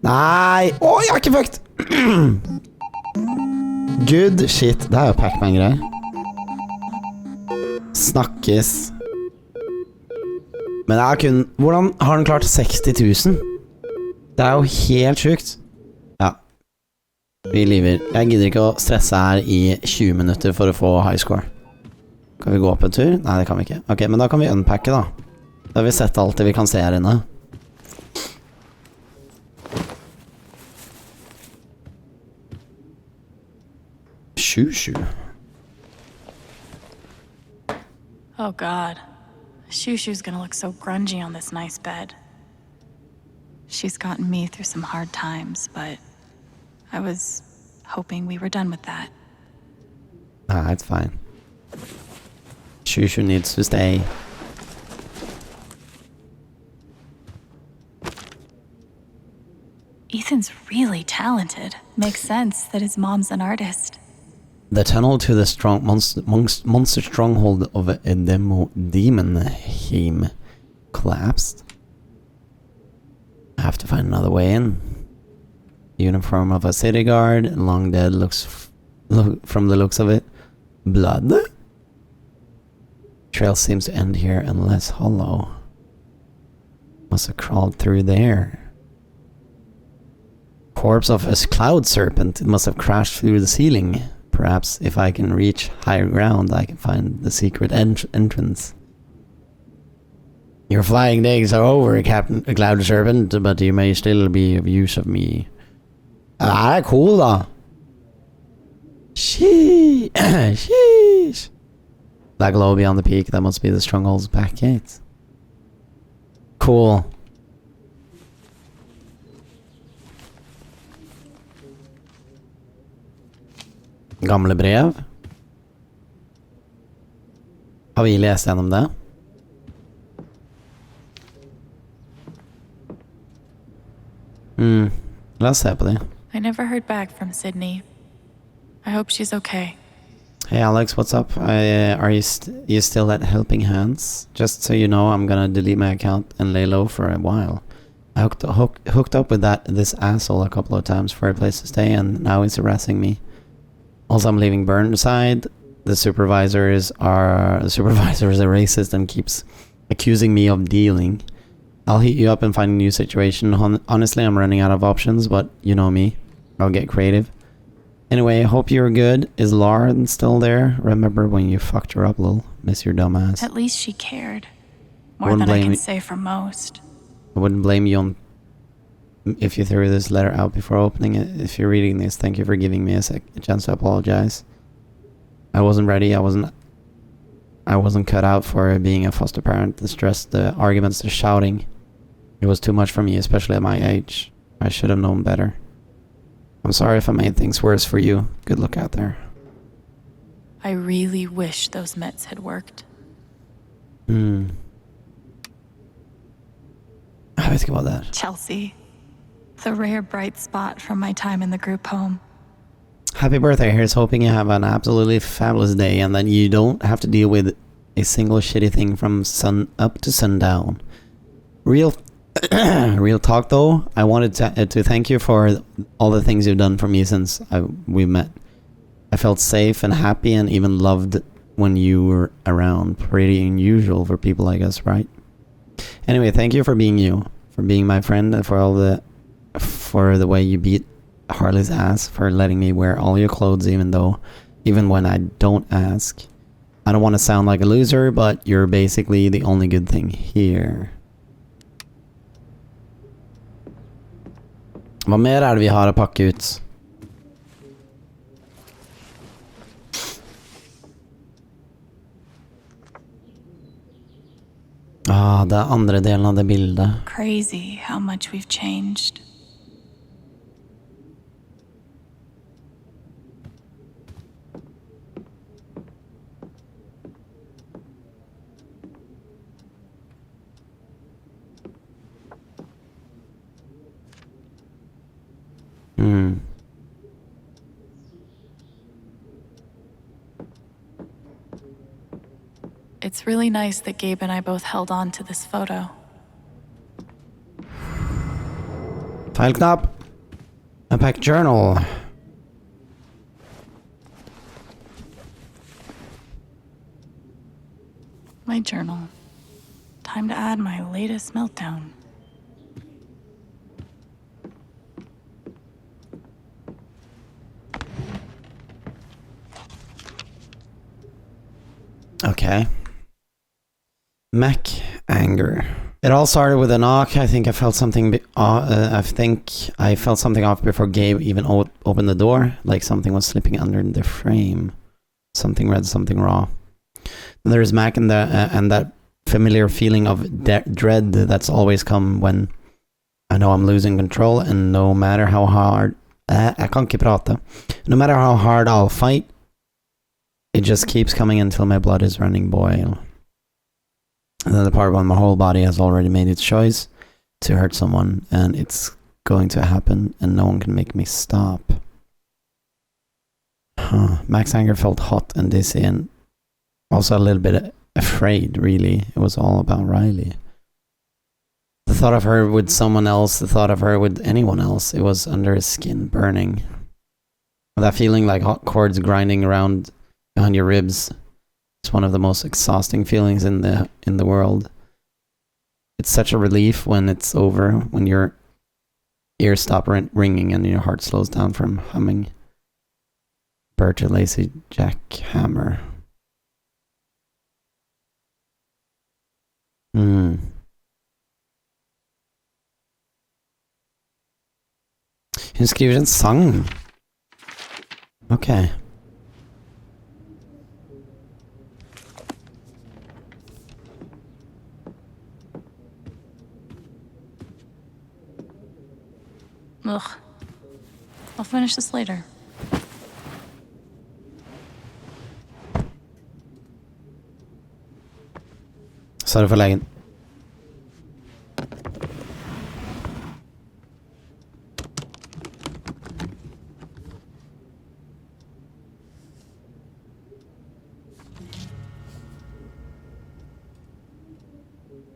Nei! Jeg er ikke fucked! Good shit. Det er jo Pac-Man-greier. Snakkes. Men det er kun... Hvordan har den klart 60.000? Det er jo helt sjukt. Ja. Vi lever. Jeg gidder ikke å stresse her i 20 minutter for å få high score. Kan vi gå opp en tur? Nei, det kan vi ikke. Ok, men da kan vi unpacke da. Da har vi sett alt det vi kan se her inne. Shoo. Oh god. Shushu's gonna look so grungy on this nice bed. She's gotten me through some hard times, but I was hoping we were done with that. Ah, it's fine. Shushu needs to stay. Ethan's really talented. Makes sense that his mom's an artist. The tunnel to the strong monster stronghold of a demon collapsed. I have to find another way in. Uniform of a city guard. Long dead from the looks of it. Blood? Trail seems to end here unless hollow. Must have crawled through there. Corpse of a cloud serpent. It must have crashed through the ceiling. Perhaps if I can reach higher ground, I can find the secret entrance. Your flying days are over, Captain Cloud Serpent, but you may still be of use of me. Ah, cool da. Sheesh. That glow beyond the peak, that must be the stronghold's back gate. Cool. Gamle brev. Har vi läst gjennom det? La oss se på det. I never heard back from Sydney. I hope she's okay. Hey Alex, what's up? Are you still at Helping Hands? Just so you know, I'm gonna delete my account and lay low for a while. I hooked up with this asshole a couple of times for a place to stay, and now he's harassing me. Also, I'm leaving Burnside. The supervisor is a racist and keeps accusing me of dealing. I'll hit you up and find a new situation. Honestly, I'm running out of options, but you know me. I'll get creative. Anyway, I hope you're good. Is Lauren still there? Remember when you fucked her up, lol? Miss your dumb ass. At least she cared. More than I can say for most. I wouldn't blame you on if you threw this letter out before opening it. If you're reading this, thank you for giving me a chance to apologize. I wasn't ready. I wasn't cut out for being a foster parent. The stress, the arguments, the shouting. It was too much for me, especially at my age. I should have known better. I'm sorry if I made things worse for you. Good luck out there. I really wish those meds had worked. I vet ikke hva det er. Chelsea. The rare bright spot from my time in the group home. Happy birthday. Here's hoping you have an absolutely fabulous day and that you don't have to deal with a single shitty thing from sun up to sundown. Real talk though, I wanted to thank you for all the things you've done for me since we met. I felt safe and happy and even loved when you were around. Pretty unusual for people like us, right? Anyway, thank you for being you, for being my friend, and for the way you beat Harley's ass, for letting me wear all your clothes even when I don't ask. I don't want to sound like a loser, but you're basically the only good thing here. Hva mer er det vi har å pakke ut? Det er andre delen av det bildet. Crazy how much we've changed. It's really nice that Gabe and I both held on to this photo. Feilknapp. Unpack journal. My journal. Time to add my latest meltdown. Okay. Mac anger. It all started with a knock. I think I felt something. I felt something off before Gabe even opened the door, like something was slipping under the frame. Something red, something raw. And there's Mac and that familiar feeling of dread that's always come when I know I'm losing control, and no matter how hard jeg kan ikke prate. No matter how hard I'll fight, it just keeps coming until my blood is running boil. And then the part when my whole body has already made its choice to hurt someone, and it's going to happen, and no one can make me stop. Mac's anger felt hot and dizzy, and also a little bit afraid, really. It was all about Riley. The thought of her with someone else, the thought of her with anyone else, it was under his skin, burning. That feeling like hot cords grinding around behind your ribs. It's one of the most exhausting feelings in the world. It's such a relief when it's over, when your ears stop ringing and your heart slows down from humming. Bird to Lazy Jack Hammer. Hun skriver en sang. Ok. Ugh. I'll finish this later. Sorry for legen.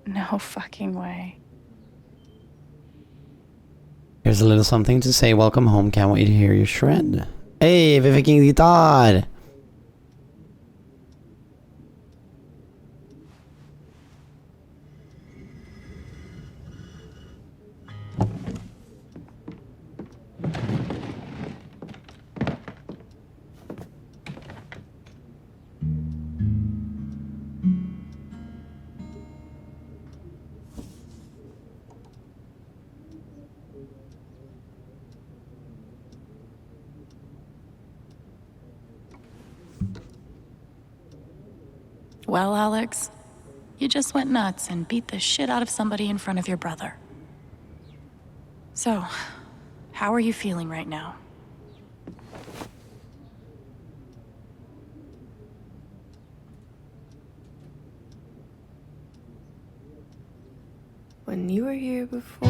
No fucking way. Here's a little something to say. Welcome home. Can't wait to hear you shred. Hey, vi fick en gitarr! Well, Alex, you just went nuts and beat the shit out of somebody in front of your brother. So, how are you feeling right now? When you were here before,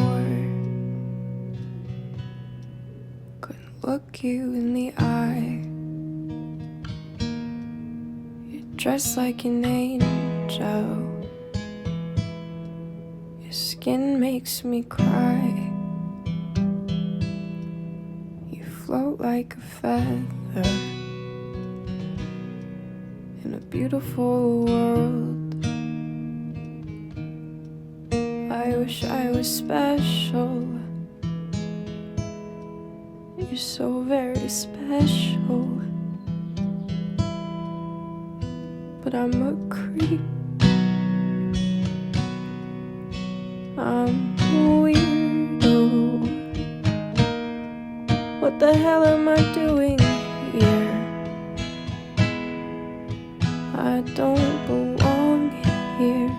couldn't look you in the eye. Dressed like an angel, your skin makes me cry. You float like a feather in a beautiful world. I wish I was special. You're so very special. But I'm a creep. I'm a weirdo. What the hell am I doing here? I don't belong here.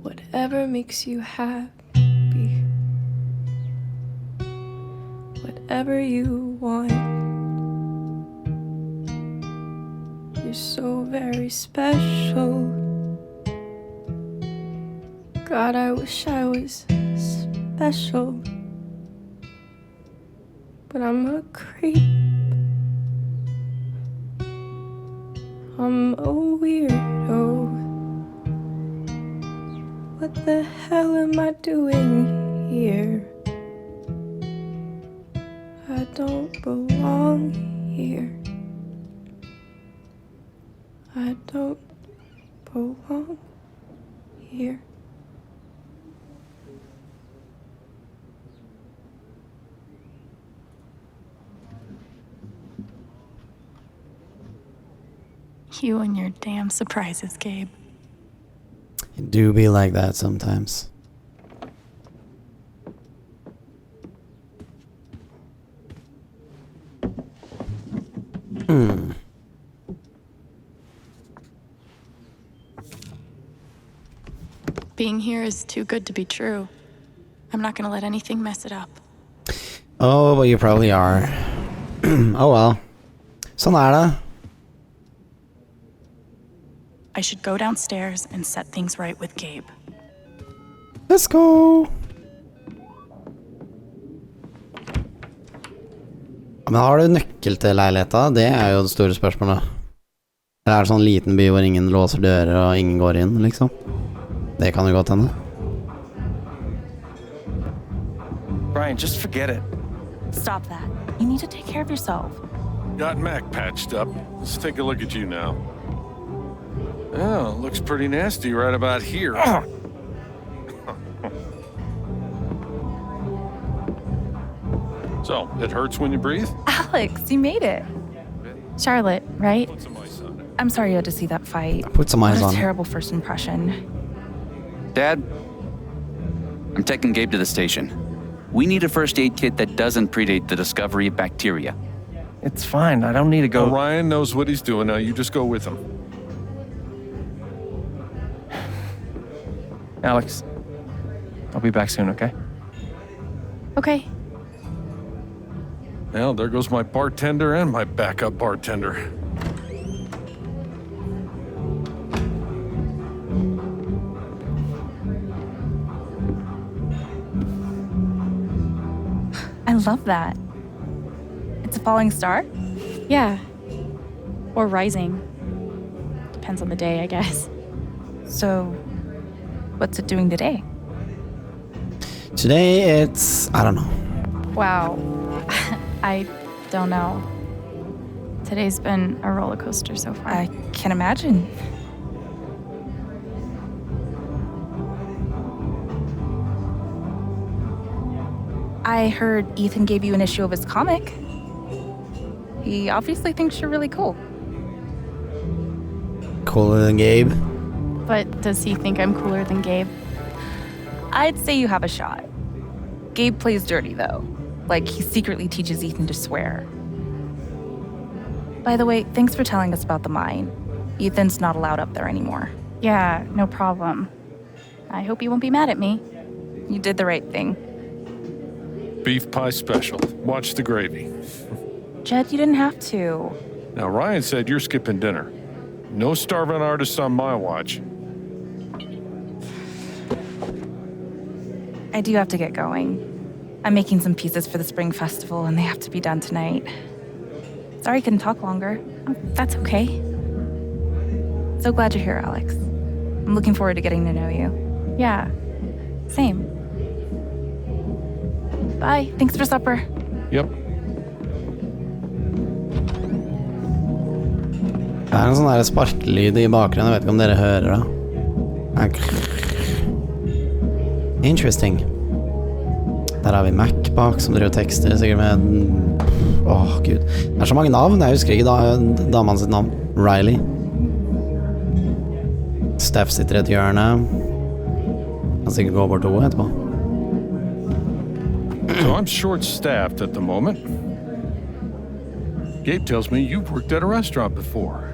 Whatever makes you happy, whatever you want. You're so very special. God, I wish I was special. But I'm a creep. I'm a weirdo. What the hell am I doing here? I don't belong here. I don't belong here. You and your damn surprises, Gabe. It do be like that sometimes. Being here is too good to be true. I'm not gonna let anything mess it up. Oh, but you probably are. Oh well. Sånn det. I should go downstairs and set things right with Gabe. Let's go. Men har du nøkkel til leiligheta? Det jo det store spørsmålet. Eller er det sånn liten by hvor ingen låser dører og ingen går inn, liksom? Det kan jo godt hende. Brian, just forget it. Stop that. You need to take care of yourself. Got Mac patched up. Let's take a look at you now. Oh, looks pretty nasty right about here. So, it hurts when you breathe? Alex, you made it. Charlotte, right? Put some ice on it. I'm sorry you had to see that fight. Put some eyes What on a it. terrible first impression. Dad, I'm taking Gabe to the station. We need a first aid kit that doesn't predate the discovery of bacteria. It's fine. I don't need to go. Ryan knows what he's doing now. You just go with him. Alex, I'll be back soon, okay? Okay. Well, there goes my bartender and my backup bartender. I love that. It's a falling star? Yeah. Or rising. Depends on the day, I guess. So, what's it doing today? Today it's... I don't know. Wow. I don't know. Today's been a roller coaster so far. I can't imagine. I heard Ethan gave you an issue of his comic. He obviously thinks you're really cool. Cooler than Gabe. But does he think I'm cooler than Gabe? I'd say you have a shot. Gabe plays dirty, though. Like, he secretly teaches Ethan to swear. By the way, thanks for telling us about the mine. Ethan's not allowed up there anymore. Yeah, no problem. I hope you won't be mad at me. You did the right thing. Beef pie special. Watch the gravy. Jed, you didn't have to. Now, Ryan said you're skipping dinner. No starving artists on my watch. I do have to get going. I'm making some pieces for the spring festival, and they have to be done tonight. Sorry I couldn't talk longer. Oh, that's okay. So glad you're here, Alex. I'm looking forward to getting to know you. Yeah, same. Bye. Thanks for supper. Yep. Det er en sånn der sparkelyd i bakgrunnen. Jeg vet ikke om dere hører det. Interesting. Der har vi Mac bak som driver tekster, sikkert med... Åh, Gud. Det er så mange navn. Jeg husker ikke damen sitt navn. Riley. Steph sitter i et hjørne. Han sikkert går bort til henne etterpå. So I'm short-staffed at the moment. Gabe tells me you've worked at a restaurant before.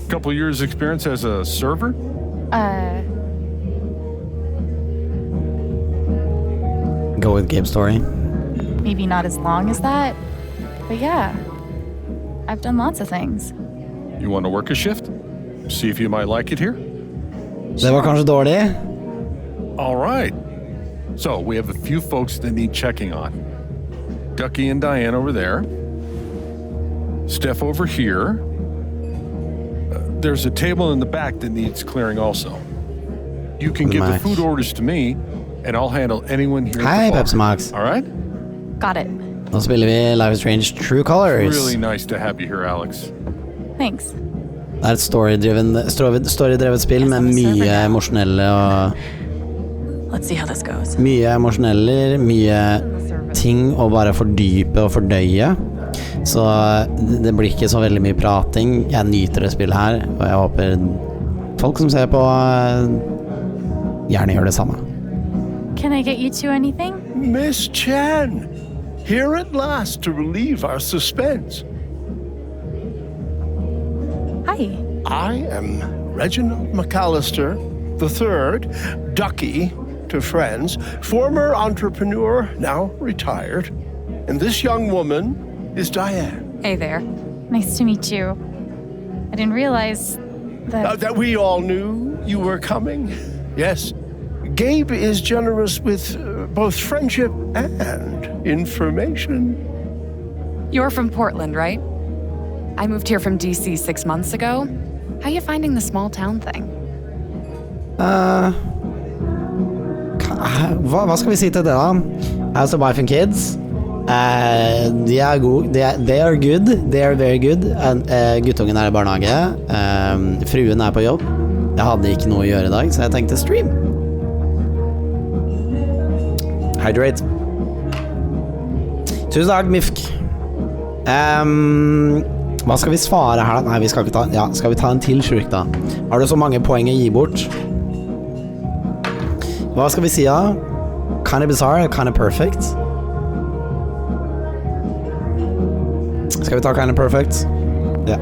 Couple years experience as a server? Go with Gabe's story. Maybe not as long as that, but yeah. I've done lots of things. You want to work a shift? See if you might like it here? Det var kanskje dårlig. All right. So we have a few folks that need checking on. Ducky and Diane over there. Steph over here. There's a table in the back that needs clearing also. You can give the food orders to me, and I'll handle anyone here. Hei, Pepsi Max. All right? Got it. Nå spiller vi Life is Strange True Colors. Really nice to have you here, Alex. Thanks. Det er et story-drevet spill med mye emosjonelle og... Let's see how this goes. Mye emosjoneller, mye ting å bare fordype og fordøye. Så det blir ikke så veldig mye prating. Jeg nyter det spillet her, og jeg håper folk som ser på gjerne gjør det samme. Can I get you two anything? Miss Chan, here at last to relieve our suspense. Hi. I am Reginald McAllister III, Ducky to friends, former entrepreneur, now retired. And this young woman is Diane. Hey there. Nice to meet you. I didn't realize that... That we all knew you were coming. Yes. Gabe is generous with both friendship and information. You're from Portland, right? I moved here from DC 6 months ago. How you finding the small town thing? Hva skal vi si til det da? How's the wife and kids? De er gode. They are good. They are very good. Guttungen er i barnehage. Fruen er på jobb. Jeg hadde ikke noe å gjøre i dag, så jeg tenkte stream. Hydrate. Tusen takk, Mifk. Hva skal vi svare her da? Nei, vi skal ikke ta... Ja, skal vi ta en til sjuk da? Har du så mange poeng å gi bort? Hva skal vi si da? Kinda bizarre, kinda perfect. Skal vi ta kinda perfect? Ja.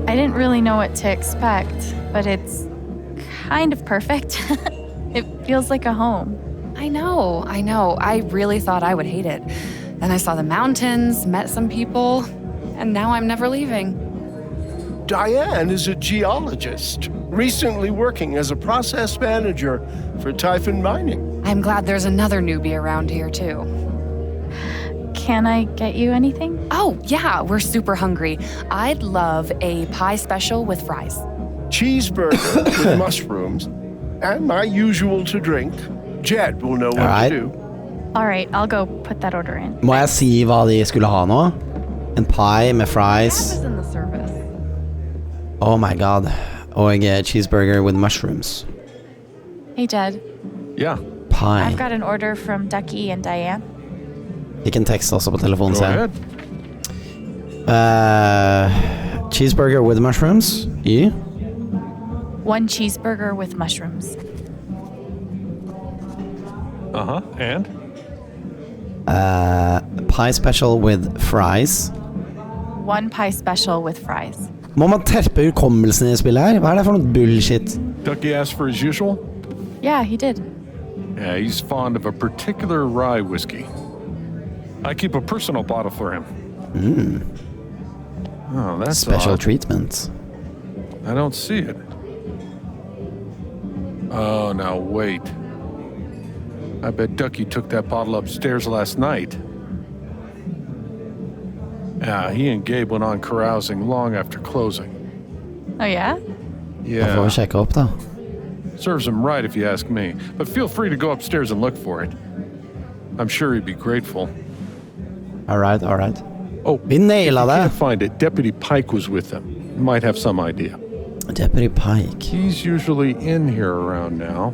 I didn't really know what to expect, but it's kind of perfect. It feels like a home. I know. I really thought I would hate it. Then I saw the mountains, met some people, and now I'm never leaving. Diane is a geologist, recently working as a process manager for Typhon Mining. I'm glad there's another newbie around here, too. Can I get you anything? Oh, yeah, we're super hungry. I'd love a pie special with fries. Cheeseburger with mushrooms, and my usual to drink. Jed will know what to do. All right, I'll go put that order in. Må jeg si hva de skulle ha nå? En pie med fries. In the service. Oh my god. Og cheeseburger with mushrooms. Hey, Jed. Yeah. Pie. I've got an order from Ducky and Diane. De kan tekste også på telefonen Go ahead. Cheeseburger with mushrooms. You? One cheeseburger with mushrooms. Uh-huh, and? Pie special with fries. One pie special with fries. Må man terpe hukommelsen i spillet her? Hva er det for noe bullshit? Ducky asked for his usual? Yeah, he did. Yeah, he's fond of a particular rye whiskey. I keep a personal bottle for him. Oh, that's Special odd. treatment. I don't see it. Oh, now wait. I bet Ducky took that bottle upstairs last night. Yeah, he and Gabe went on carousing long after closing. Oh, yeah? Da får vi sjekke opp da. Serves him right if you ask me, but feel free to go upstairs and look for it. I'm sure he'd be grateful. Alright. Oh, vi naila det. Can't find it. Deputy Pike was with them. Might have some idea. Deputy Pike. He's usually in here around now.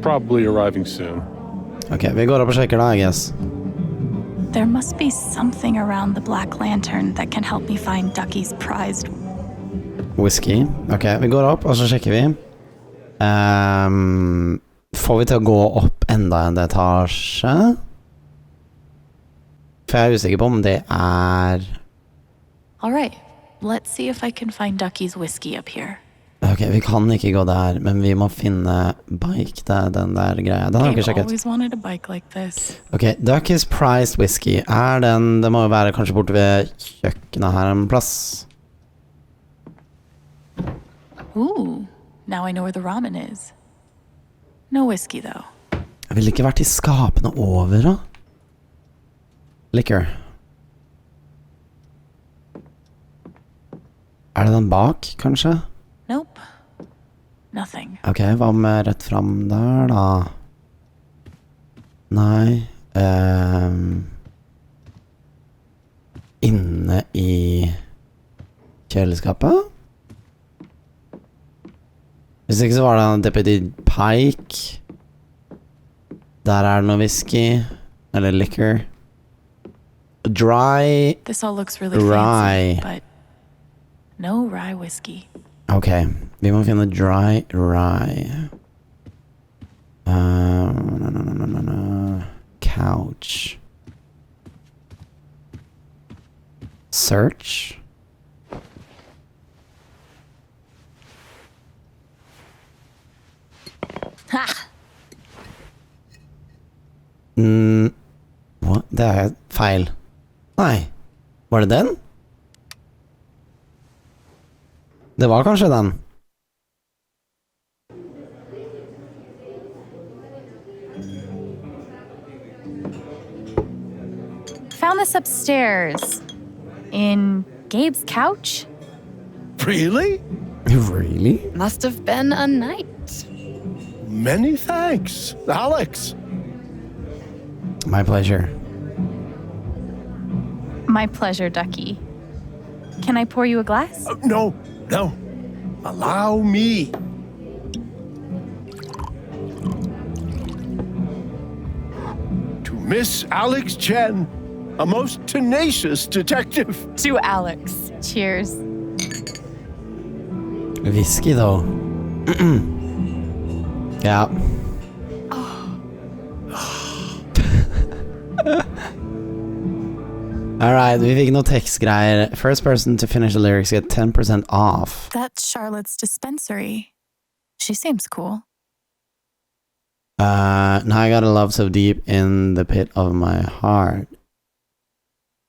Probably arriving soon. Ok, vi går opp og sjekker da, I guess. There must be something around the Black Lantern that can help me find Ducky's prized... Whisky. Ok, vi går opp, og så sjekker vi. Får vi til å gå opp enda en etasje? For jeg er usikker på om det er... All right, let's see if I can find Ducky's whiskey up here. Ok, vi kan ikke gå der, men vi må finne bike, det er den der greia. Den har vi ikke sjekket. Always wanted a bike like this. Ok, Ducky's Prized Whisky. Er den, det må jo være kanskje borte ved kjøkkenet her en plass. Ooh, now I know where the ramen is. No whiskey, though. Jeg ville ikke vært i skapene over, da. Liquor. Er det den bak, kanskje? Nope. Nothing. Ok, hva med rett fram der, da? Nei. Inne i kjøleskapet? Hvis ikke så var det en Deputy Pike. Der er det noe whisky. Eller liquor. Dry. This all looks really rye. fancy, but no rye whiskey. Ok, vi må finne dry rye. No. Couch. Search. Ha! What? Det er feil. Nei. Var det den? Det var kanskje den. Found this upstairs. in Gabe's couch. Really? Really? Must have been a night. Many thanks, Alex. My pleasure. My pleasure, Ducky. Can I pour you a glass? No. Allow me. To Miss Alex Chen, a most tenacious detective. To Alex. Cheers. Whiskey, though. Ja. Alright, vi fikk noe tekstgreier. First person to finish the lyrics get 10% off. That's Charlotte's dispensary. She seems cool. Now I got a love so deep in the pit of my heart.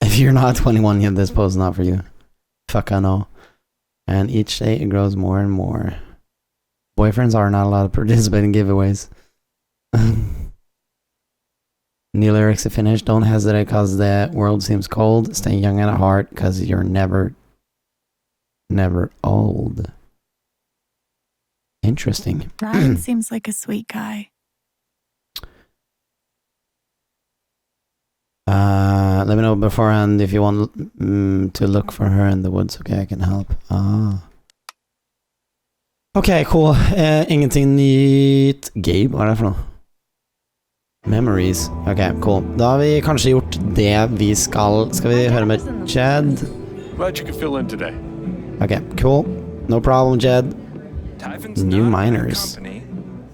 If you're not 21 yet, this post is not for you. Fuck, I know. And each day it grows more and more. Boyfriends are not allowed to participate in giveaways. New lyrics to finish. Don't hesitate cause the world seems cold. Stay young at heart cause you're never old. Interesting. Ryan seems like a sweet guy. Let me know beforehand if you want to look for her in the woods. Okay, I can help. Ok, cool. Ingenting nytt. Gabe, hva er det for noe? Memories. Ok, cool. Da har vi kanskje gjort det vi skal. Skal vi høre med Jed? Glad you could fill in today. Ok, cool. No problem, Jed. Typhon's New not a big miners. company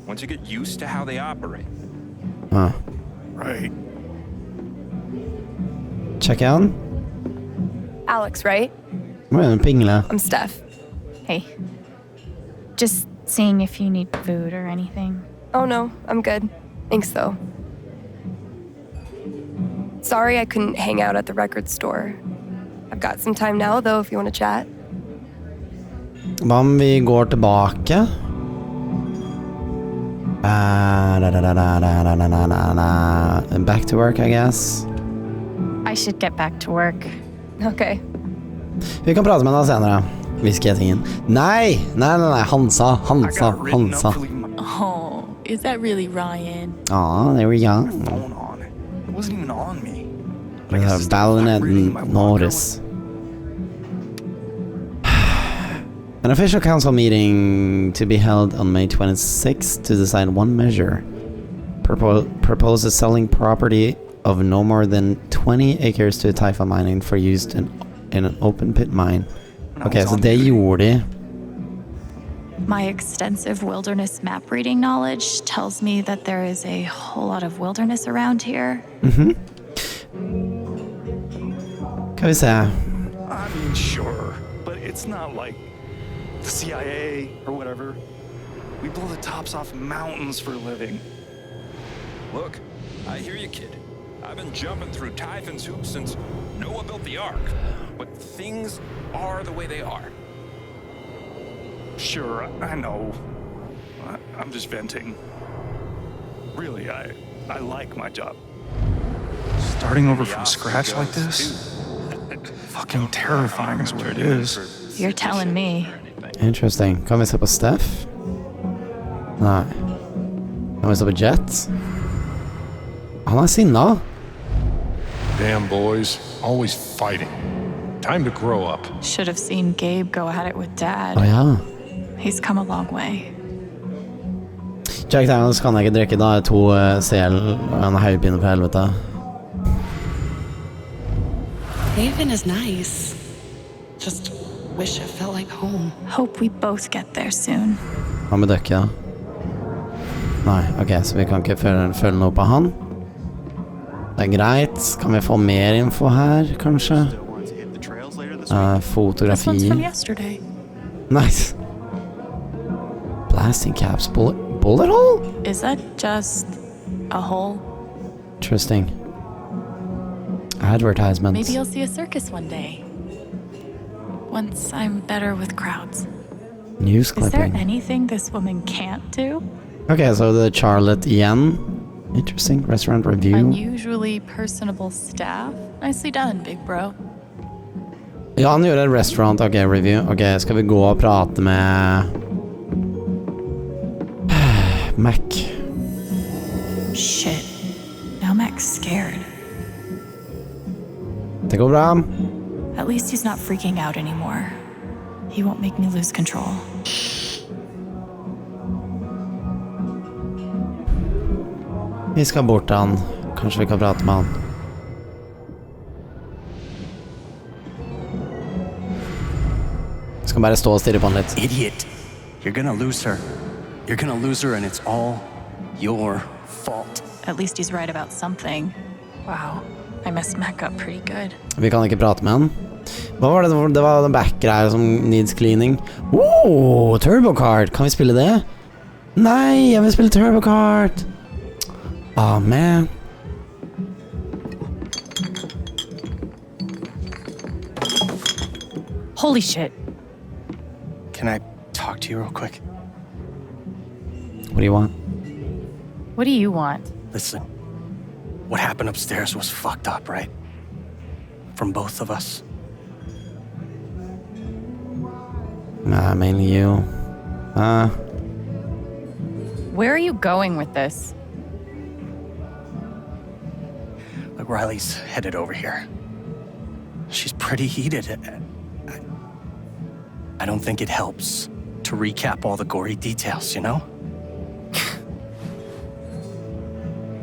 once you get used to how they operate. Right. Check out. Alex, right? Pingle. I'm Steph. Hey. Just seeing if you need food or anything. Oh no, I'm good. Thanks though. Sorry I couldn't hang out at the record store. I've got some time now though if you want to chat. Hva om vi går tilbake? Back to work, I guess. I should get back to work. Okay. Vi kan prate med henne senere. Hvisker jeg tingen. Nei, Hansa. Oh, is that really Ryan? Aw, there we go. It wasn't even on me. Ballanet Norris. An official council meeting to be held on May 26th to decide one measure. Proposes selling property of no more than 20 acres to Taifa Mining for use in an open pit mine. Ok, så det gjorde de. My extensive wilderness map reading knowledge tells me that there is a whole lot of wilderness around here. Skal vi se. I mean, sure, but it's not like the CIA or whatever. We blow the tops off mountains for a living. Look, I hear you, kid. I've been jumping through Typhon's hoops since Noah built the Ark. But things are the way they are. Sure, I know. I'm just venting. Really, I like my job. Starting over from scratch like this? Fucking terrifying is what it is. You're telling me. Interesting. Kan vi se på Steph? Nei. Kan vi se på Jet? Han er sinna. Damn boys, always fighting. Time to grow up. Should have seen Gabe go at it with Dad. Ja. He's come a long way. Jack Daniels kan jeg ikke drikke, da er 2 CL og en haugpinne for helvete. Haven is nice. Just wish it felt like home. Hope we both get there soon. Hva med Ducky, da? Nei, ok, så vi kan ikke følge noe på han. Det er greit. Kan vi få mer info her, kanskje? Fotografi. This one's from yesterday. Nice. Blasting caps. Bullet hole? Is that just a hole? Interesting. Advertisements. Maybe you'll see a circus one day. Once I'm better with crowds. News Is there clipping. anything this woman can't do? Okay, so the Charlotte igjen. Interesting. Restaurant review. Unusually personable staff. Nicely done, big bro. Ja, han gjorde en restaurant, review. Ok, skal vi gå og prate med Mac? Shit. Now Mac's scared. Det går bra. At least he's not freaking out anymore. He won't make me lose control. Vi skal bort til han. Kanskje vi kan prate med han. Skal bare stå og stirre på han litt. Idiot. You're gonna lose her. You're gonna lose her and it's all your fault. At least he's right about something. Wow. I messed Mac up pretty good. Vi kan ikke prate med han. Hva var det? Det var den back-greia som needs cleaning. Turbo Kart. Kan vi spille det? Nei, jeg vil spille Turbo Kart. Oh, man. Holy shit. Can I talk to you real quick? What do you want? What do you want? Listen, what happened upstairs was fucked up, right? From both of us. Nah, mainly you. Where are you going with this? Look, Riley's headed over here. She's pretty heated. I don't think it helps to recap all the gory details, you know?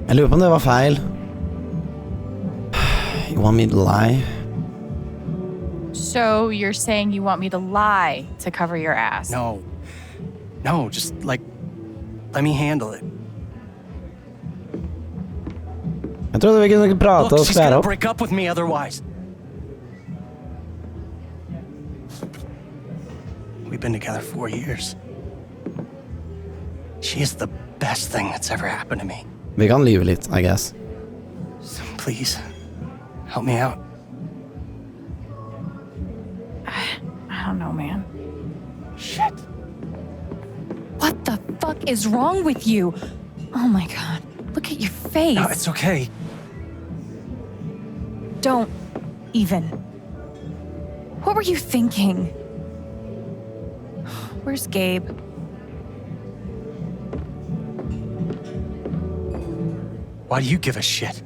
Jeg lurer på om det var feil. You want me to lie? So you're saying you want me to lie to cover your ass? No. No, just, like, let me handle it. Jeg trodde vi kunne prate Look, og she's skvære gonna opp. break up with me otherwise. We've been together 4 years. She is the best thing that's ever happened to me. Vi kan lyve litt, I guess. So please, help me out. I don't know, man. Shit. What the fuck is wrong with you? Oh my god. Look at your face. No, it's okay. Don't even. What were you thinking? Where's Gabe? Why do you give a shit?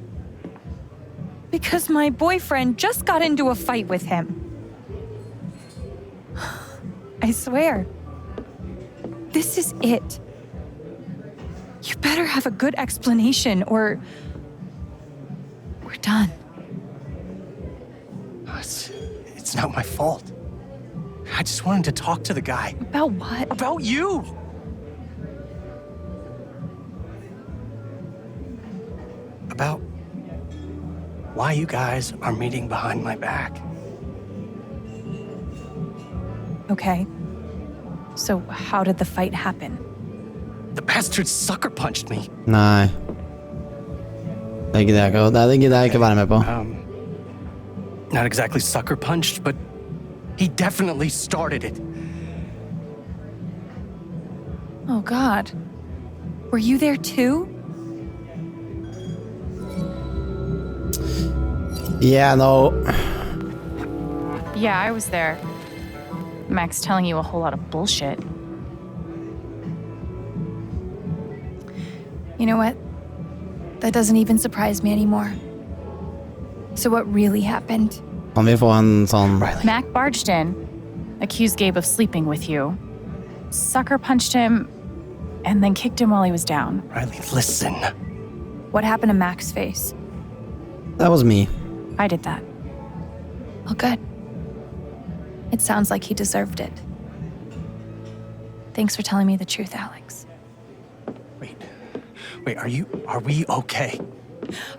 Because my boyfriend just got into a fight with him. I swear. This is it. You better have a good explanation or we're done. It's not my fault. I just wanted to talk to the guy. About what? About you! About why you guys are meeting behind my back. Okay. So how did the fight happen? The bastard sucker punched me. Nei. Det gidder jeg ikke være med på. Not exactly sucker punched, but he definitely started it. Oh god. Were you there too? Yeah, no. Yeah, I was there. Mac's telling you a whole lot of bullshit. You know what? That doesn't even surprise me anymore. So what really happened? Kan vi få en sånn... Mac barged in, accused Gabe of sleeping with you, sucker punched him, and then kicked him while he was down. Riley, listen. What happened to Mac's face? That was me. I did that. Oh, good. It sounds like he deserved it. Thanks for telling me the truth, Alex. Wait, are we okay?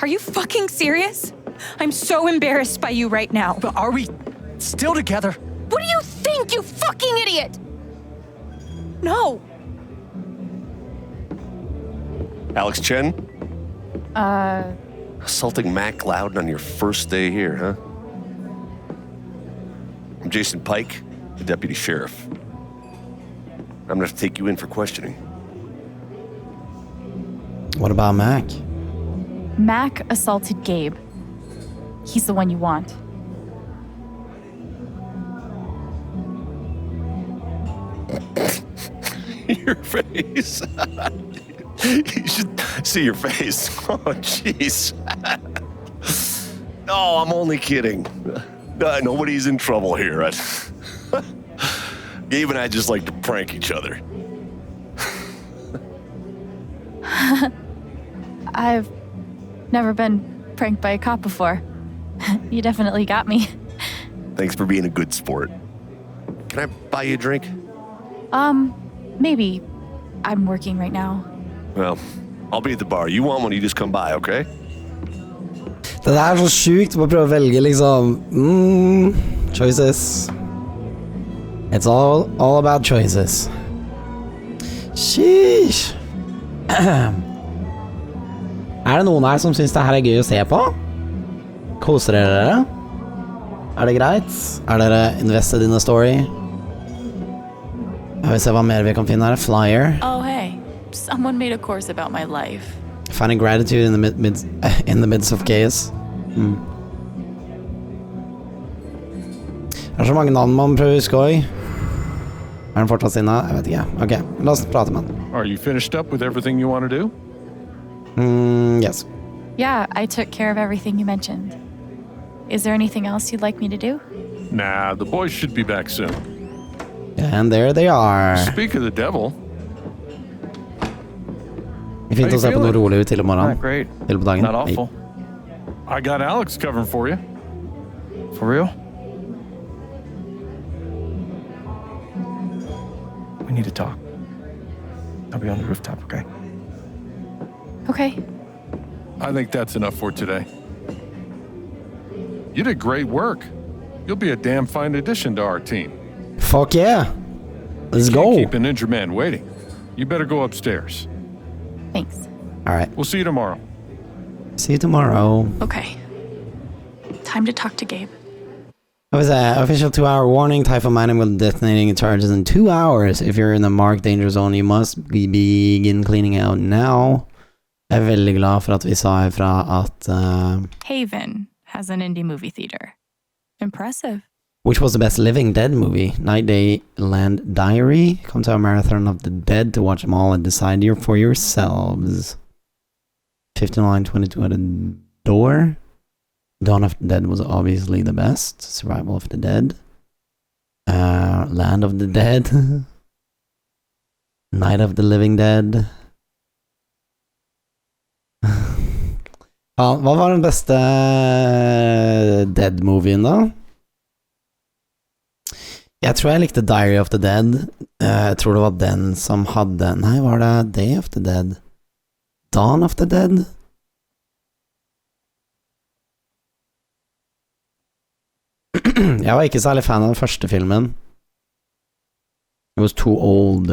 Are you fucking serious? I'm so embarrassed by you right now. But are we still together? What do you think, you fucking idiot? No. Alex Chen? Assaulting Mac Loudon on your first day here, huh? I'm Jason Pike, the deputy sheriff. I'm gonna have to take you in for questioning. What about Mac? Mac assaulted Gabe. He's the one you want. your face. You should see your face. Oh, jeez. No, I'm only kidding. Nobody's in trouble here. Gabe and I just like to prank each other. I've never been pranked by a cop before. You definitely got me. Thanks for being a good sport. Can I buy you a drink? Maybe. I'm working right now. Well, I'll be at the bar. You want one, you just come by, okay? Det er så sjukt å prøve å velge liksom choices. It's all about choices. Sheesh. Er det noen her som synes det her er gøy å se på? Koser dere? Er det greit? Er dere invested in a story? Jeg vil se hva mer vi kan finne her. Flyer. Oh, hey. Someone made a course about my life. Finding gratitude in the midst of chaos. Det er så mange navn man prøver å huske også. Er den fortsatt sinne? Jeg vet ikke. Ok, la oss prate med den. Are you finished up with everything you want to do? Yes. Yeah, I took care of everything you mentioned. Is there anything else you'd like me to do? Nah, the boys should be back soon. And there they are. Speak of the devil. Det er fint å se på noe rolig ut til om morgenen. Not great. Til på dagen. Not awful. I got Alex covering for you. For real? We need to talk. I'll be on the rooftop, okay? Okay. I think that's enough for today. You did great work. You'll be a damn fine addition to our team. Fuck yeah. Let's go. Keep an injured man waiting. You better go upstairs. Thanks. All right. We'll see you tomorrow. See you tomorrow. Okay. Time to talk to Gabe. What was that? Official 2-hour warning. Typhoon mining will detonating charges in 2 hours. If you're in the marked danger zone, you must begin cleaning out now. Jeg er veldig glad for at vi sa herfra at Haven has an indie movie theater. Impressive. which was the best Living Dead movie? Night Day Land Diary? Come to a marathon of the dead to watch them all and decide for yourselves. 59.22 at the door. Dawn of the Dead was obviously the best. Survival of the Dead. Land of the Dead. Night of the Living Dead. Hva var den beste Dead-movien da? Jeg tror jeg likte Diary of the Dead. Jeg tror det var den som hadde... Nei, var det Day of the Dead? Dawn of the Dead? Jeg var ikke særlig fan av den første filmen. It was too old.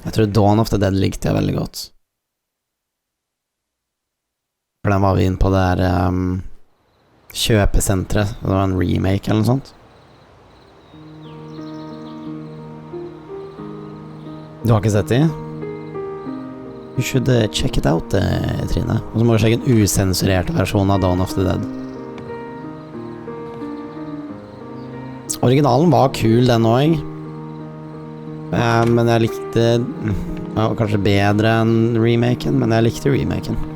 Jeg tror Dawn of the Dead likte jeg veldig godt. For den var vi inn på det der kjøpesentret. Det var en remake eller noe sånt. Du har ikke sett de? You should check it out, Trine. Og så må du sjekke en usensurert versjon av Dawn of the Dead. Originalen var kul, den også. Men jeg likte kanskje bedre enn remaken, men jeg likte remaken.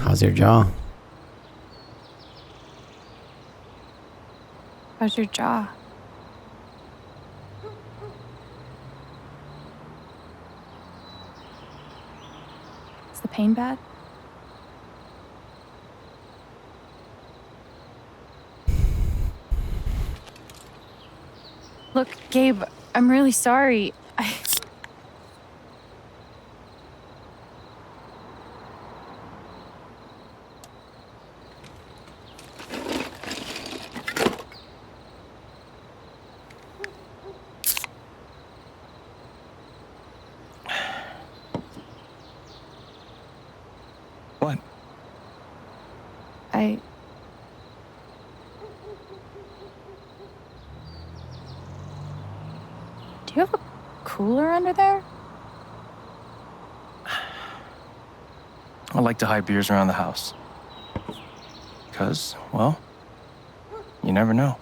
How's your jaw? How's your jaw? Is the pain bad? Look, Gabe, I'm really sorry. What? cooler under there? I like to hide beers around the house. Because, well, you never know.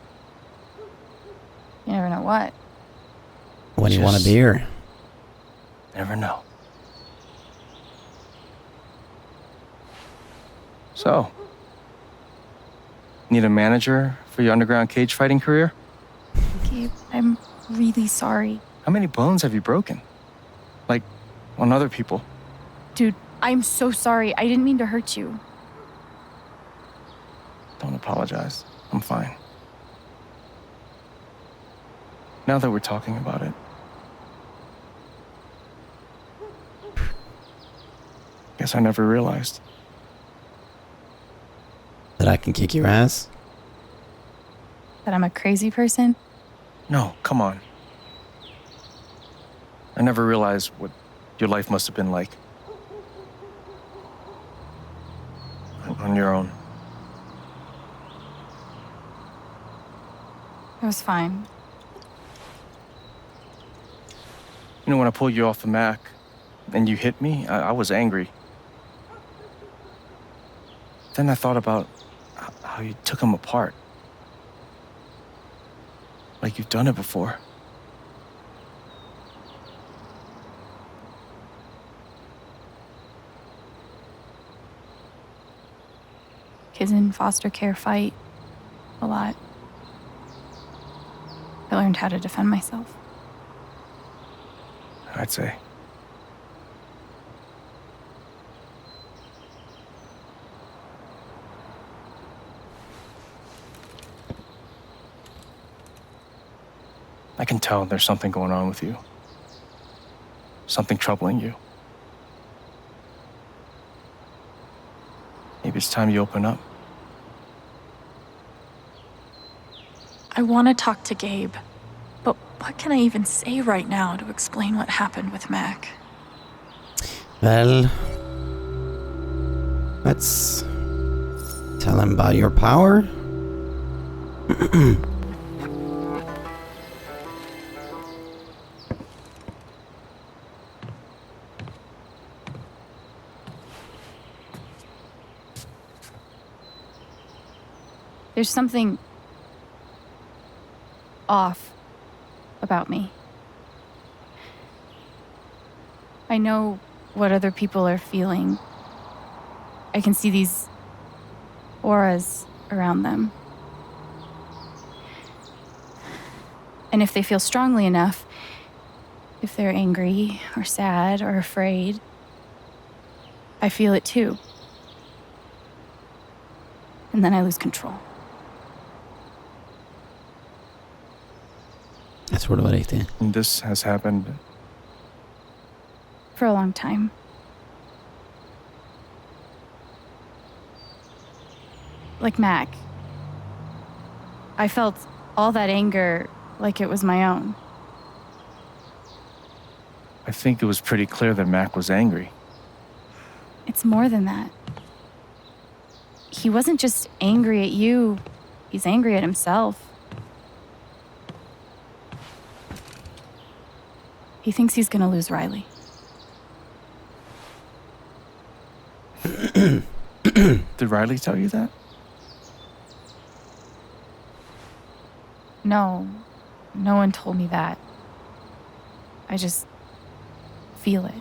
You never know what. When you want a Just beer. Never know. So, need a manager for your underground cage fighting career? Gabe, I'm really sorry. How many bones have you broken? Like, on other people? Dude, I'm so sorry. I didn't mean to hurt you. Don't apologize. I'm fine. Now that we're talking about it, guess I never realized. That I can kick your ass? That I'm a crazy person? No, come on. I never realized what your life must have been like. On your own. It was fine. You know, when I pulled you off the Mac and you hit me, I was angry. Then I thought about how you took him apart. Like you've done it before. Kids in foster care fight a lot. I learned how to defend myself. I'd say. I can tell there's something going on with you. Something troubling you. Maybe it's time you open up. I want to talk to Gabe, but what can I even say right now to explain what happened with Mac? Well, let's tell him about your power. There's something off about me. I know what other people are feeling. I can see these auras around them. And if they feel strongly enough, if they're angry or sad or afraid, I feel it too. And then I lose control. Jag tror det var riktigt. And this has happened For a long time. Like Mac. I felt all that anger like it was my own. I think it was pretty clear that Mac was angry. It's more than that. He wasn't just angry at you, he's angry at himself. He thinks he's gonna lose Riley. Did Riley tell you that? No, no one told me that. I just feel it.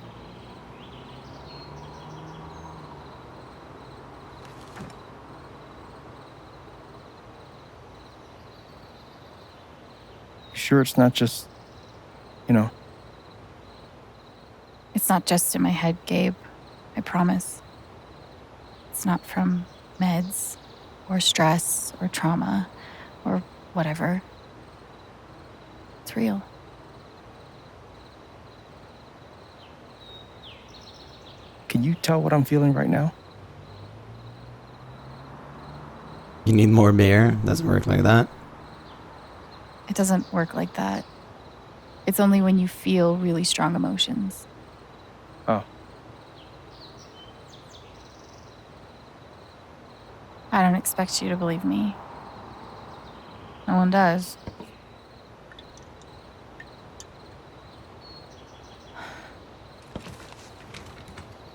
You sure it's not just, you know? It's not just in my head, Gabe. I promise. It's not from meds or stress or trauma or whatever. It's real. Can you tell what I'm feeling right now? You need more beer? Doesn't work like that. It doesn't work like that. It's only when you feel really strong emotions. Oh. I don't expect you to believe me. No one does.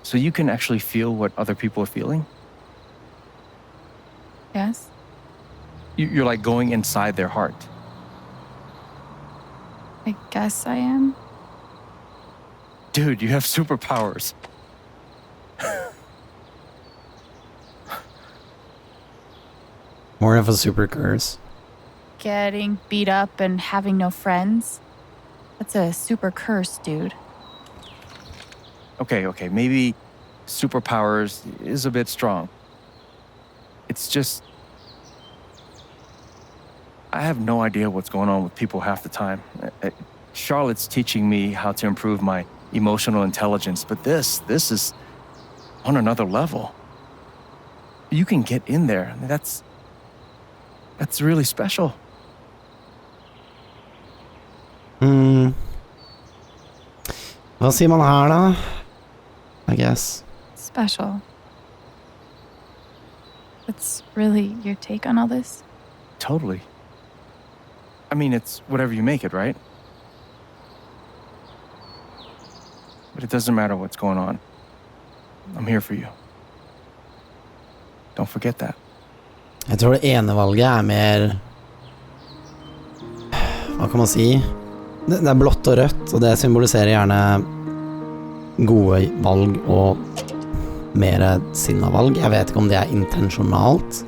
so you can actually feel what other people are feeling. Yes? You're like going inside their heart. I guess I am. Dude, you have superpowers. More of a super curse. Getting beat up and having no friends. That's a super curse, dude. Okay, maybe superpowers is a bit strong. It's just, I have no idea what's going on with people half the time. Charlotte's teaching me how to improve my emotional intelligence, but this is on another level. You can get in there. That's really special. Hva sier man her da? I guess. Special. That's really your take on all this? Totally. I mean, it's whatever you make it, right? But it doesn't matter what's going on. I'm here for you. Don't forget that. Jeg tror det ene valget er mer... Hva kan man si? Det er blått og rødt, og det symboliserer gjerne gode valg og mer sinna valg. Jeg vet ikke om det er intensjonalt.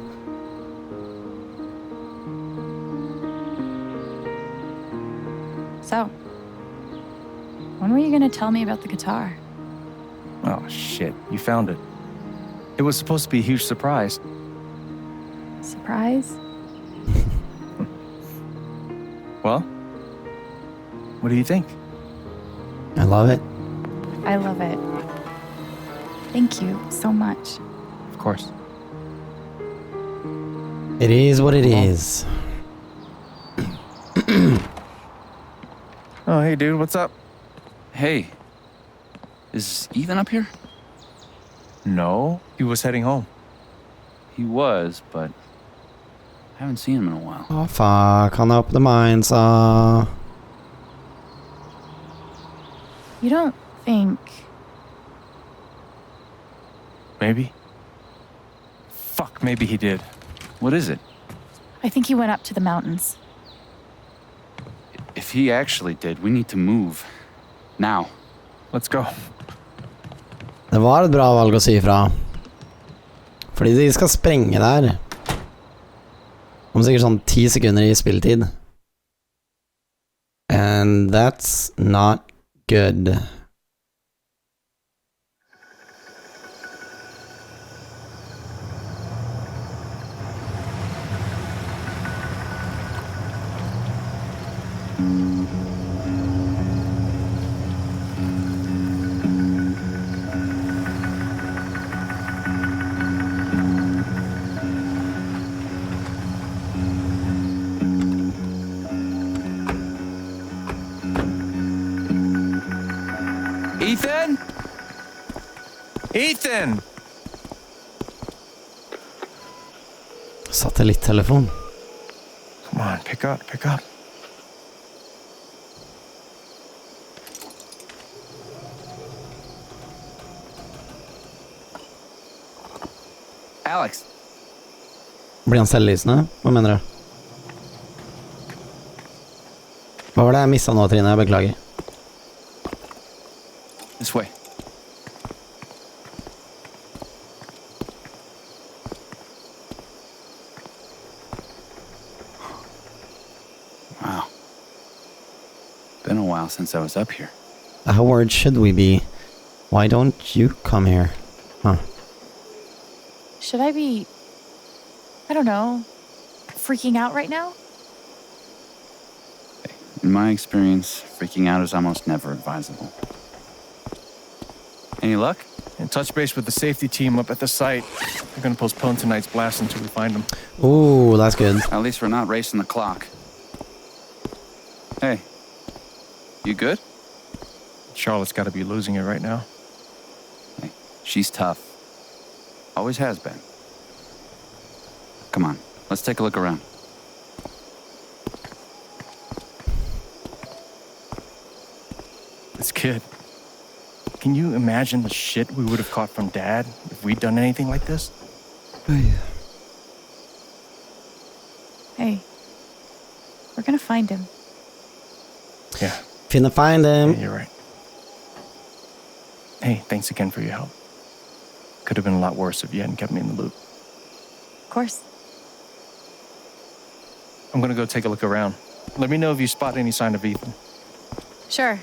So, when were you gonna tell me about the guitar? Oh, shit. You found it. It was supposed to be a huge surprise. Surprise? Well, what do you think? I love it. I love it. Thank you so much. Of course. It is what it is. Oh, hey, dude, what's up? Hey, is Ethan up here? No, he was heading home. He was, but I haven't seen him in a while. Oh, fuck. Han er oppe til mine, så... You don't think... Maybe. Fuck, maybe he did. What is it? I think he went up to the mountains. If he actually did, we need to move. Now. Let's go. Det var et bra valg å si ifra. Fordi de skal sprenge der. Om sikkert sånn 10 sekunder i spilletid. And that's not good. Ethan? Ethan! Satellittelefon. Come on, pick up, pick up. Alex. Blir han selvlysende? Hva mener du? Hva var det jeg misset nå, Trine? Jeg beklager. This way. Wow. Been a while since I was up here. How worried should we be? Why don't you come here? Huh. Should I be... I don't know... freaking out right now? In my experience, freaking out is almost never advisable. Any luck? And touch base with the safety team up at the site. They're gonna postpone tonight's blast until we find them. Ooh, that's good. At least we're not racing the clock. Hey, you good? Charlotte's gotta be losing it right now. Hey, she's tough. Always has been. Come on, let's take a look around. This kid. Can you imagine the shit we would have caught from Dad if we'd done anything like this? Hey, we're gonna find him. Yeah. Finna find him. Yeah, you're right. Hey, thanks again for your help. Could have been a lot worse if you hadn't kept me in the loop. Of course. I'm gonna go take a look around. Let me know if you spot any sign of Ethan. Sure.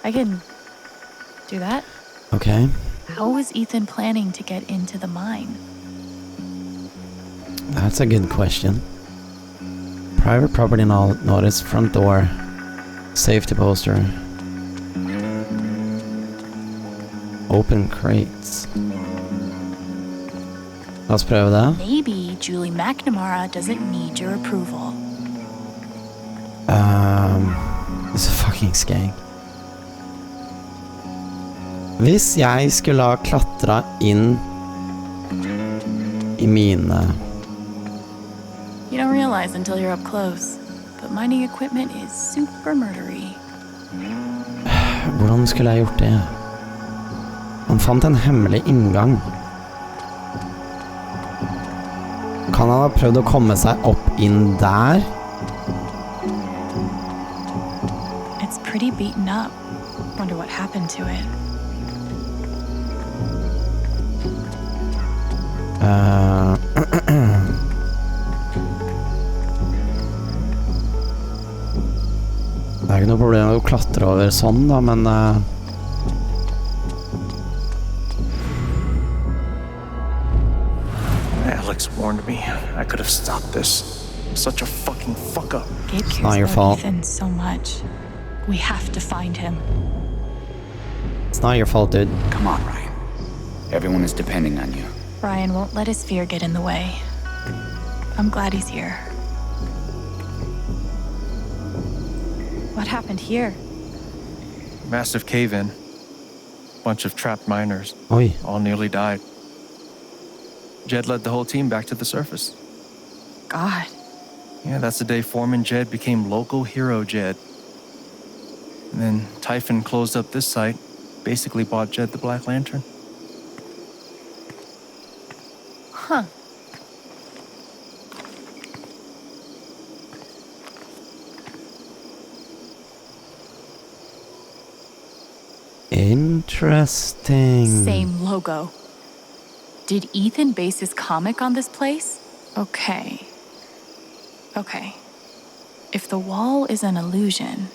I can do that. Okay. How was Ethan planning to get into the mine? That's a good question. Private property notice, front door, safety poster, open crates. Let's prøve det. Maybe Julie McNamara doesn't need your approval. It's a fucking skank. Hvis jeg skulle ha klatret inn i mine... You don't realize until you're up close, but mining equipment is super murdery. Hvordan skulle jeg gjort det? Han fant en hemmelig inngang. Kan han ha prøvd å komme seg opp inn der? It's pretty beaten up. Wonder what happened to it. Det er ikke noe problem å klatre over sånn da, men Alex warned me. I could have stopped this. Such a fucking fuck up. Gabe cares not your about fault. Ethan so much. We have to find him. It's not your fault, dude. Come on, Ryan. Everyone is depending on you. Brian won't let his fear get in the way. I'm glad he's here. What happened here? Massive cave-in. Bunch of trapped miners. Oi. All nearly died. Jed led the whole team back to the surface. God. Yeah, that's the day Foreman Jed became local hero Jed. And then Typhon closed up this site, basically bought Jed the Black Lantern. Huh. Interesting. Same logo. Did Ethan base his comic on this place? Okay. Okay. If the wall is an illusion...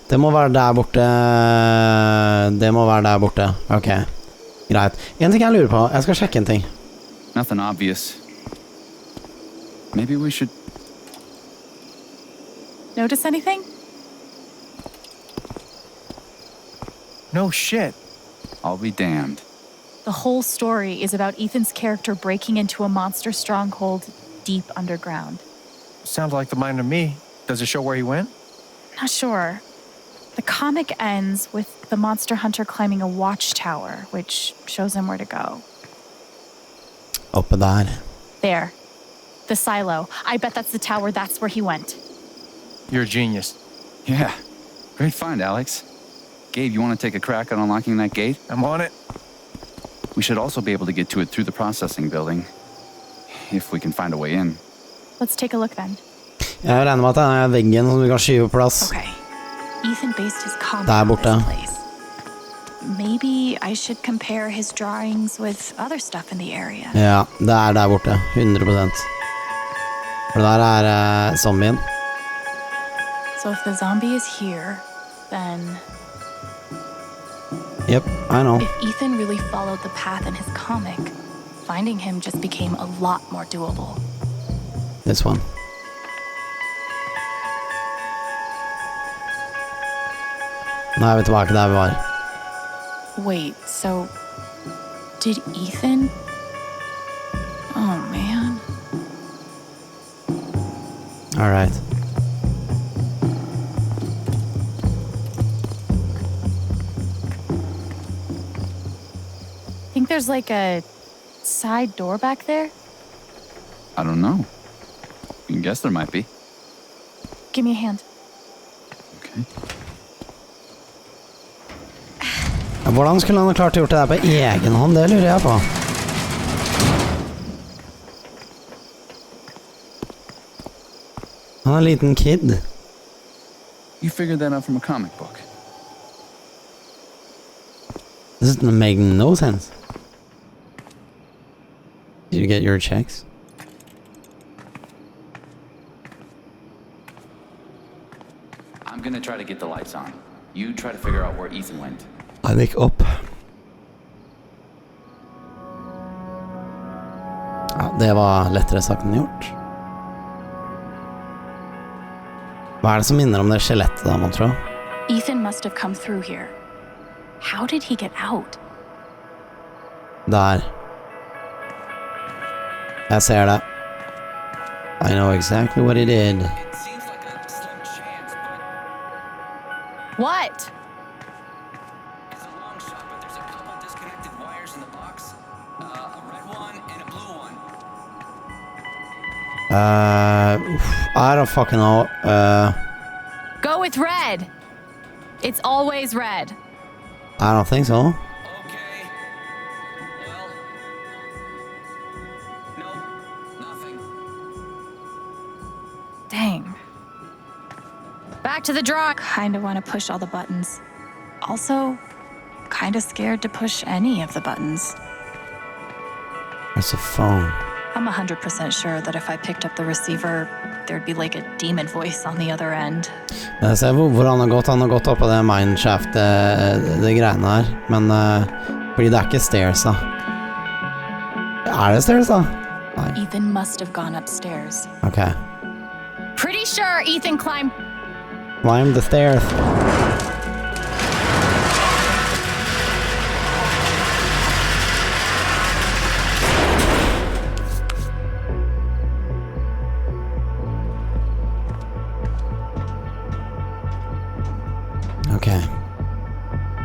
Det må være der borte. Det må være der borte. Ok. Greit. En ting jeg lurer på. Jeg skal sjekke en ting. Nothing obvious. Maybe we should... Notice anything? No shit. I'll be damned. The whole story is about Ethan's character breaking into a monster stronghold deep underground. Sounds like the miner to me. Does it show where he went? Not sure. The comic ends with the monster hunter climbing a watchtower, which shows him where to go. Oppe der. There. The silo. I bet that's the tower. That's where he went. You're a genius. Yeah. Great find, Alex. Gabe, you want to take a crack at unlocking that gate? I'm on it. We should also be able to get to it through the processing building. If we can find a way in. Let's take a look then. Jeg regner med at det er veggen som du kan skyve på plass. Okay. Ethan based his comic Der on borte. this place. Maybe I should compare his drawings with other stuff in the area. Ja, det er der borte. 100%. For der er zombien. So if the zombie is here, then... Yep, I know. If Ethan really followed the path in his comic, finding him just became a lot more doable. This one. Nå er vi tilbake der vi var. Wait, so... Did Ethan... Oh, man. All right. Think there's like a side door back there? I don't know. can guess there might be. Give me a hand. Hvordan skulle han ha klart å gjort det der på egen hånd? Det lurer jeg på. Han er en liten kid. You figured that out from a comic book. This doesn't make no sense. Did you get your checks? I'm gonna try to get the lights on. You try to figure out where Ethan went. Han gikk opp. Ja, det var lettere sagt enn gjort. Hva er det som minner om det skjelettet da, man tror? Ethan must have come through here. How did he get out? Der. Jeg ser det. I know exactly what he did. What? I don't fucking know. Go with red. It's always red. I don't think so. Dang. Back to the draw. Kinda want to push all the buttons. Also, kinda scared to push any of the buttons. It's a phone. I'm 100% sure that if I picked up the receiver, there'd be like a demon voice on the other end. Jeg ser hvor han har gått opp på det mineshaft, det greiene her. Men, fordi det er ikke stairs da. Er det stairs da? Nei. Ethan must have gone upstairs. Okay. Pretty sure Ethan climbed. Climb the stairs. Okay.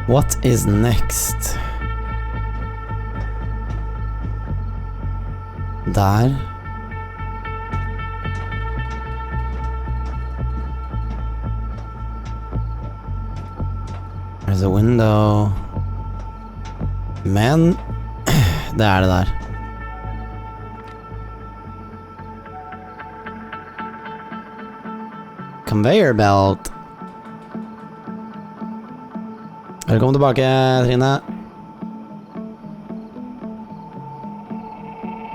What is next? Der. There's a window. Men det er det der. Conveyor belt. Velkommen tilbake, Trine.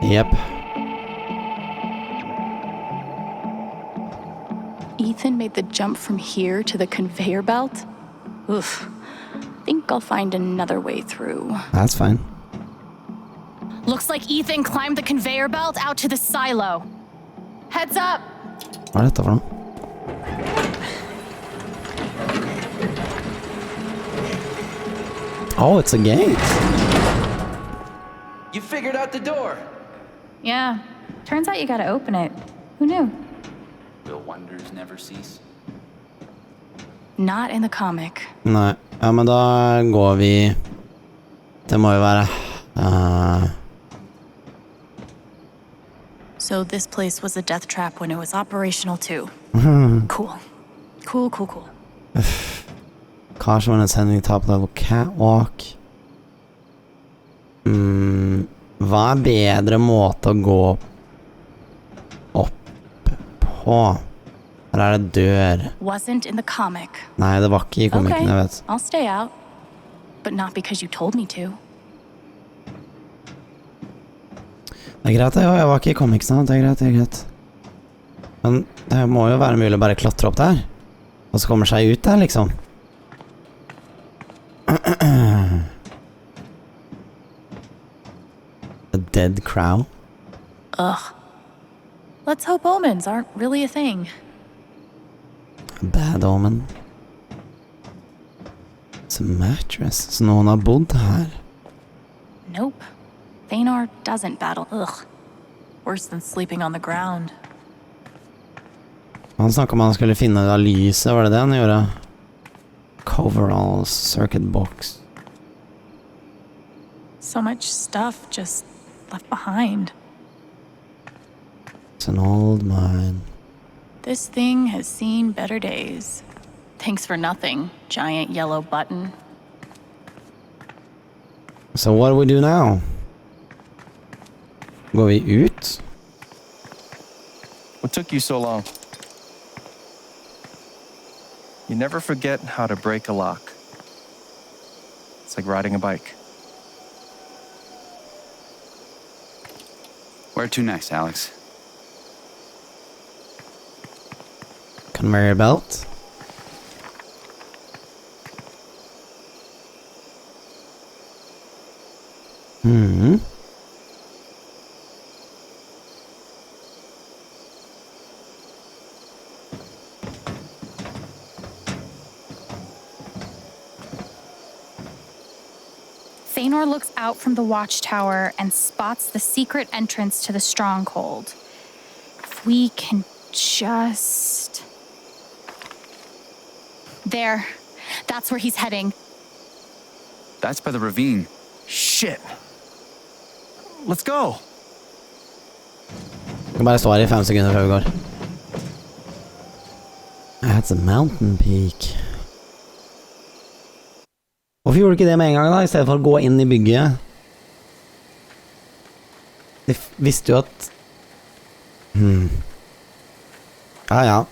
Yep. Ethan made the jump from here to the conveyor belt? Oof. Think I'll find another way through. That's fine. Looks like Ethan climbed the conveyor belt out to the silo. Heads up! Hva er dette for noe? Oh, it's a gate. You figured out the door. Yeah. Turns out you gotta open it. Who knew? Will wonders never cease? Not in the comic. Nei. Ja, men da går vi. Det må jo være. So this place was a death trap when it was operational too. Cool. Cool. Caution when ascending top level catwalk. Hva er bedre måte å gå opp på? Her er det dør. Wasn't in the comic. Nei, det var ikke i komikken, jeg vet. I'll stay out. But not because you told me to. Det er greit, jeg var ikke i komiksen, det er greit. Men det må jo være mulig å bare klatre opp der. Og så kommer seg ut der, liksom. A dead crow. Ugh. Let's hope omens aren't really a thing. A bad omen. It's a mattress. Så noen har bodd her. Nope. Thanar doesn't battle. Ugh. Worse than sleeping on the ground. Han snakket om han skulle finne av lyset, var det han gjorde? Coveralls, circuit box. So much stuff just left behind. It's an old mine. This thing has seen better days. Thanks for nothing, giant yellow button. So what do we do now? Går vi ut? What took you so long? You never forget how to break a lock. It's like riding a bike. Where to next, Alex? Conveyor belt. Hmm. Thanor looks out from the watchtower and spots the secret entrance to the stronghold. If we can just... There. That's where he's heading. That's by the ravine. Shit. Let's go. Jeg kan bare stå her i 5 sekunder før vi går. That's a mountain peak. Hvorfor gjorde du ikke det med en gang da, i stedet for å gå inn i bygget? De visste jo at... Ja, ja.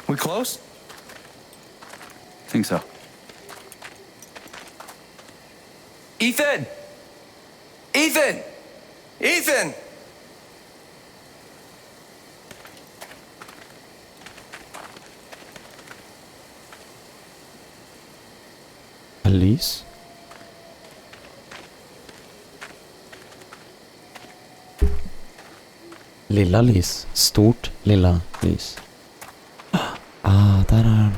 We close? Think so. Ethan! Ethan! Ethan! Lys. Lilla lys. Stort lilla lys. Ah, der er han.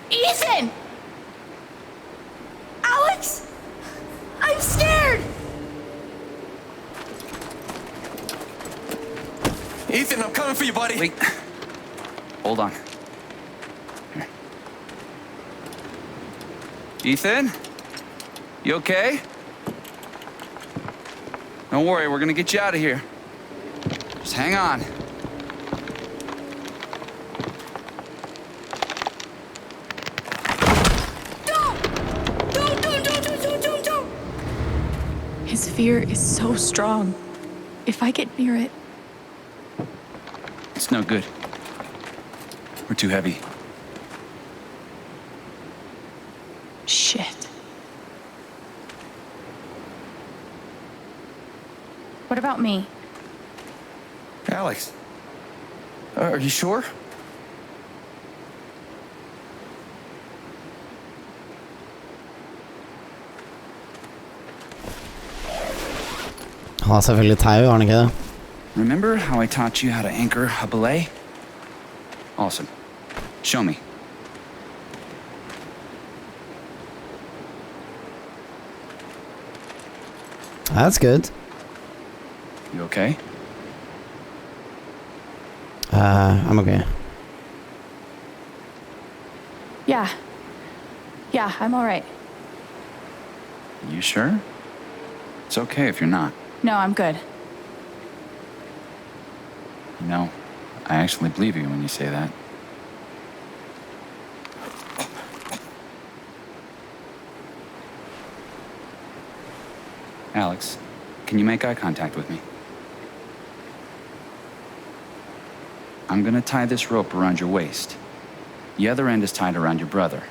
Ethan! Alex! I'm scared! Ethan, I'm coming for you, buddy. Wait. Hold on. Here. Ethan? You okay? Don't worry, we're gonna get you out of here. Just hang on. His fear is so strong. If I get near it... It's no good. We're too heavy. Shit. What about me? Alex. Are you sure? Han har selvfølgelig tau, har han ikke det? Remember how I taught you how to anchor a belay? Awesome. Show me. That's good. You okay? I'm okay. Yeah. Yeah, I'm all right. You sure? It's okay if you're not. No, I'm good. You know, I actually believe you when you say that. Alex, can you make eye contact with me? I'm gonna tie this rope around your waist. The other end is tied around your brother.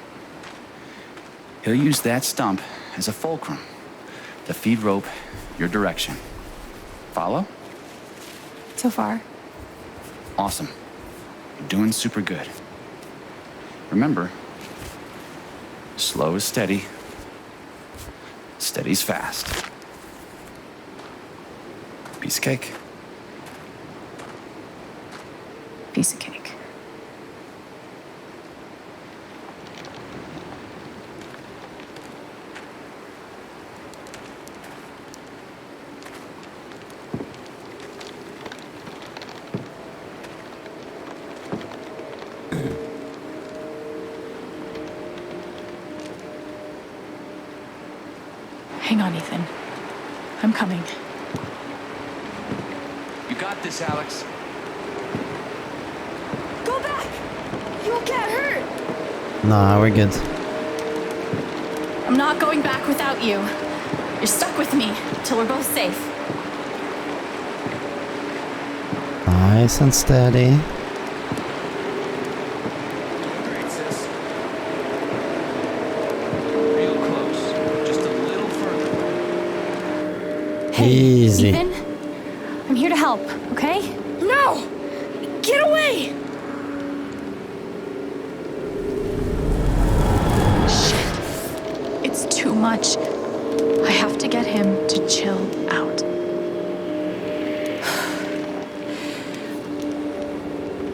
He'll use that stump as a fulcrum to feed rope your direction. Follow? So far. Awesome. You're doing super good. Remember, slow is steady. Steady's fast. Piece of cake. Piece of cake. Hang on, Ethan. I'm coming. You got this, Alex. Go back! You'll get hurt! Nah, we're good. I'm not going back without you. You're stuck with me till we're both safe. Nice and steady. Great, sis. Real close. Just a little further. Hey, Easy. Ethan? I'm here to help, okay? No! Get away! Shit. It's too much. I have to get him to chill out.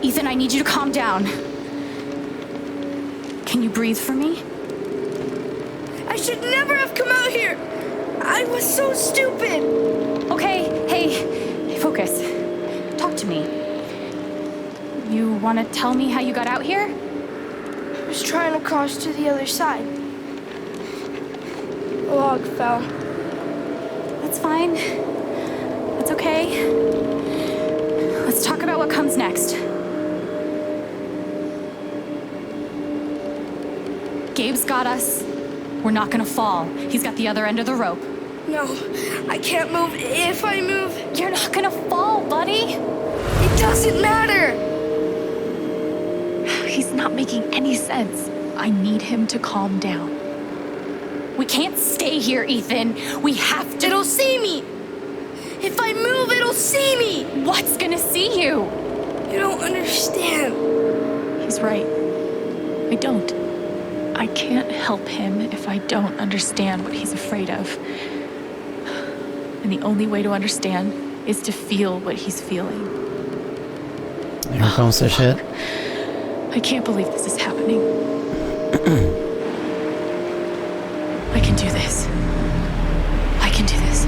Ethan, I need you to calm down. Can you breathe for me? I should never have come out here! I was so stupid! Okay, hey, focus. Talk to me. You want to tell me how you got out here? I was trying to cross to the other side. A log fell. That's fine. That's okay. Let's talk about what comes next. Gabe's got us. We're not gonna fall. He's got the other end of the rope. No, I can't move. If I move... You're not gonna fall, buddy. It doesn't matter! He's not making any sense. I need him to calm down. We can't stay here, Ethan. We have to... It'll see me! If I move, it'll see me! What's gonna see you? You don't understand. He's right. I don't. I can't help him if I don't understand what he's afraid of. And the only way to understand is to feel what he's feeling. Here comes the shit. I can't believe this is happening. I can do this. I can do this.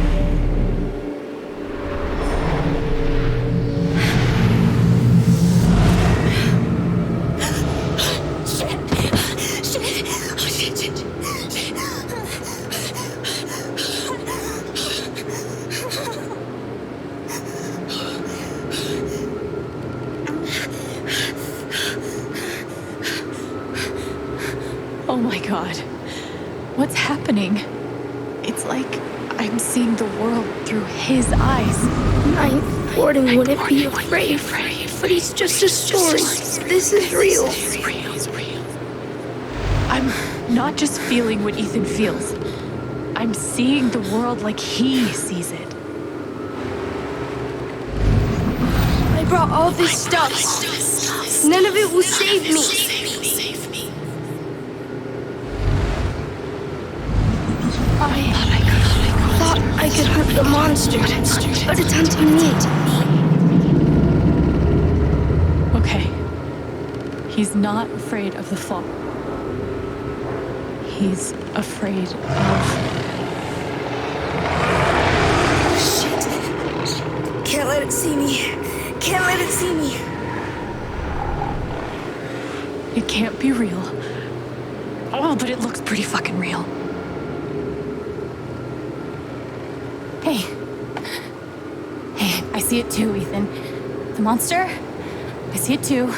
Oh my God. What's happening? It's like I'm seeing the world through his eyes. Ninth Warden wouldn't be afraid, but he's just a story. This is real. I'm not just feeling what Ethan feels. I'm seeing the world like he sees it. I brought all this stuff. None of it will save me. I thought I could hurt the monster, but it's hunting me. Okay. He's not afraid of the fall. He's afraid of... Shit. Can't let it see me. Can't let it see me. It can't be real. Oh, but it looks pretty fucking real. Hey. Hey, I see it too, Ethan. The monster, I see it too.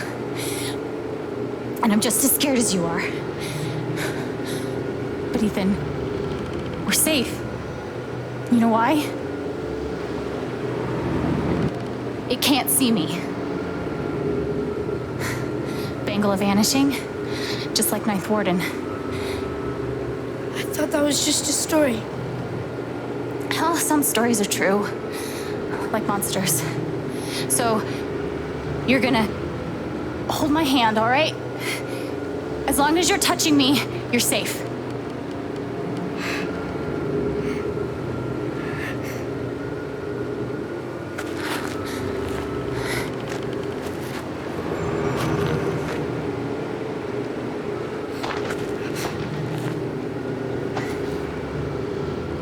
And I'm just as scared as you are. But Ethan, we're safe. You know why? It can't see me. Bangle vanishing, just like Ninth Warden. I thought that was just a story. Well, some stories are true, like monsters. So, you're gonna hold my hand, all right? As long as you're touching me, you're safe.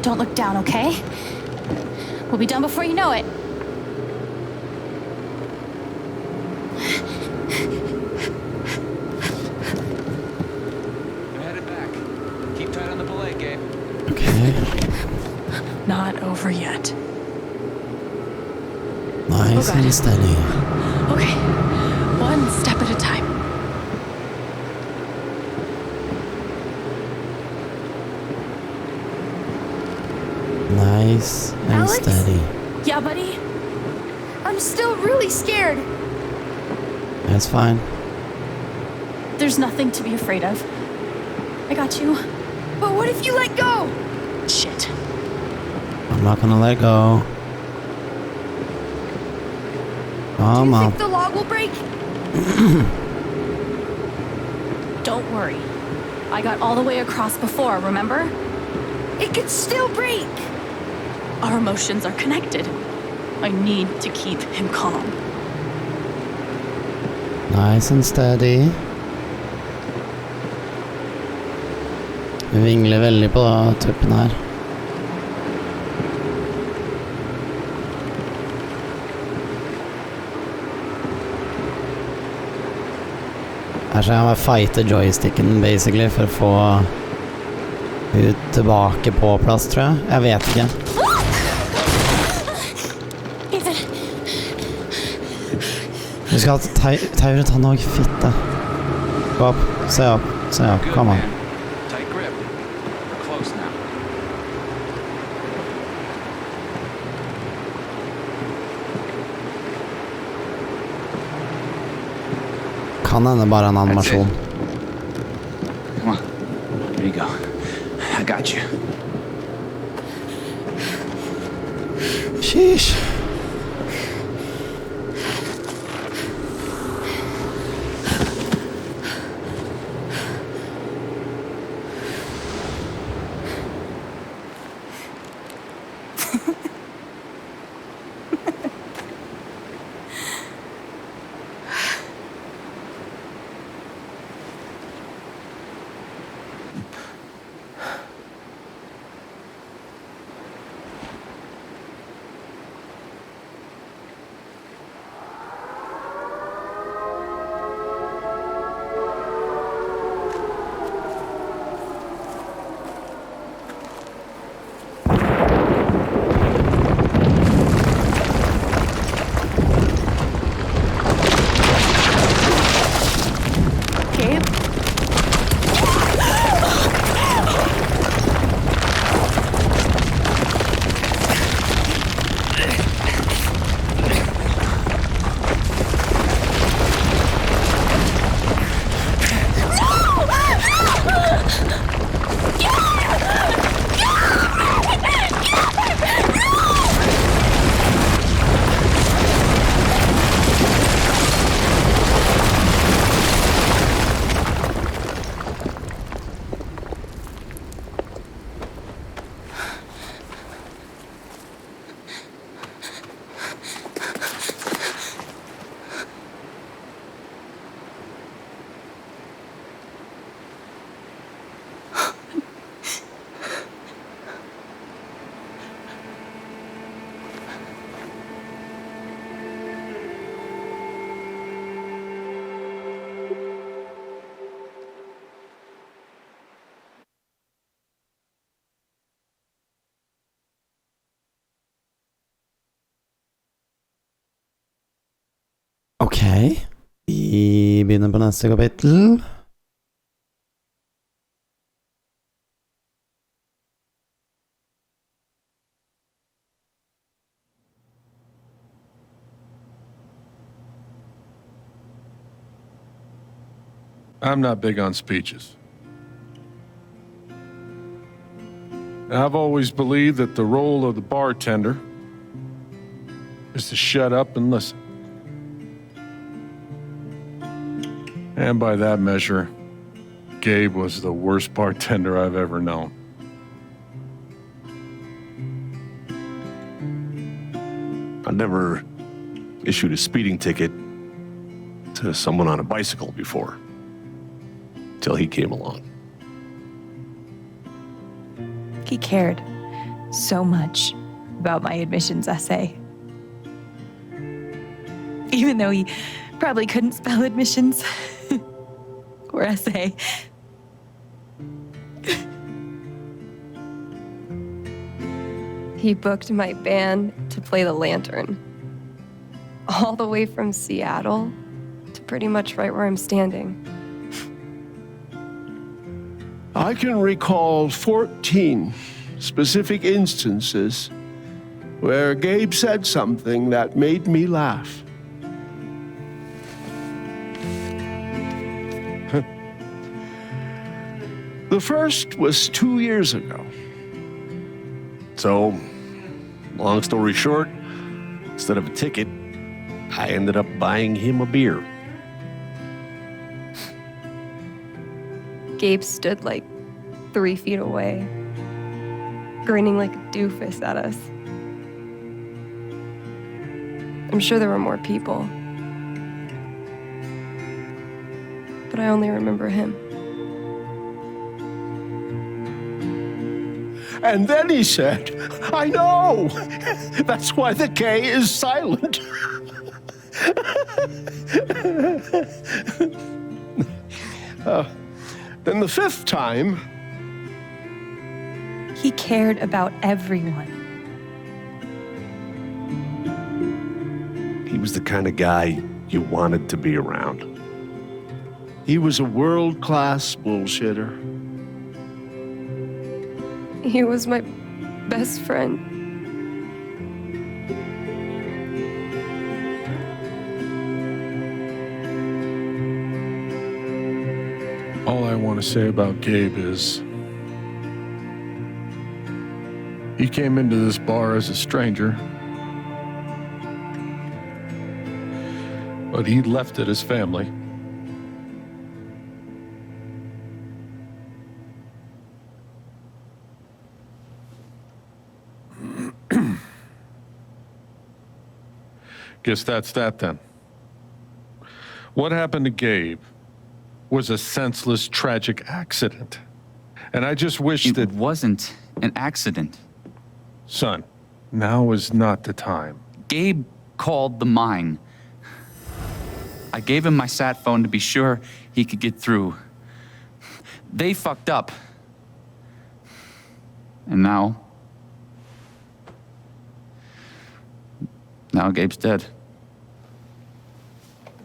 Don't look down, okay? We'll be done before you know it. We're headed back. Keep tight on the belay, Gabe. Okay. Not over yet. Nice and steady. Okay, one step at a time. Nice and Alex? steady. Yeah, buddy? I'm still really scared. That's fine. There's nothing to be afraid of. I got you. But what if you let go? Shit. I'm not gonna let go. Come on. Think the log will break? Don't worry. I got all the way across before, remember? It could still break. Our emotions are connected. I need to keep him calm. Nice and steady. Vi vingler veldig på tuppen her. Her skal jeg bare fighte joysticken basically for å få ut tilbake på plass, tror jeg. Jeg vet ikke. Du skal ha tauret han også, fitte. Gå opp, se opp, kom an. Tight grip. We're close now. Kan hende bare en animasjon. Come on. There you go. I got you. Sheesh. Ok, vi begynner på neste kapittel. I'm not big on speeches. I've always believed that the role of the bartender is to shut up and listen. And by that measure, Gabe was the worst bartender I've ever known. I never issued a speeding ticket to someone on a bicycle before, till he came along. He cared so much about my admissions essay. Even though he probably couldn't spell admissions or essay. He booked my band to play the lantern. All the way from Seattle to pretty much right where I'm standing. I can recall 14 specific instances where Gabe said something that made me laugh. The first was 2 years ago. So, long story short, instead of a ticket, I ended up buying him a beer. Gabe stood like 3 feet away, grinning like a doofus at us. I'm sure there were more people, but I only remember him. And then he said, I know! That's why the K is silent. Then the fifth time, He cared about everyone. He was the kind of guy you wanted to be around. he was a world-class bullshitter. He was my best friend. All I want to say about Gabe is he came into this bar as a stranger, but he left it as family. Guess that's that then. What happened to Gabe was a senseless, tragic accident. And I just wish that... It wasn't an accident. Son, now is not the time. Gabe called the mine. I gave him my sat phone to be sure he could get through. They fucked up. And now Gabe's dead.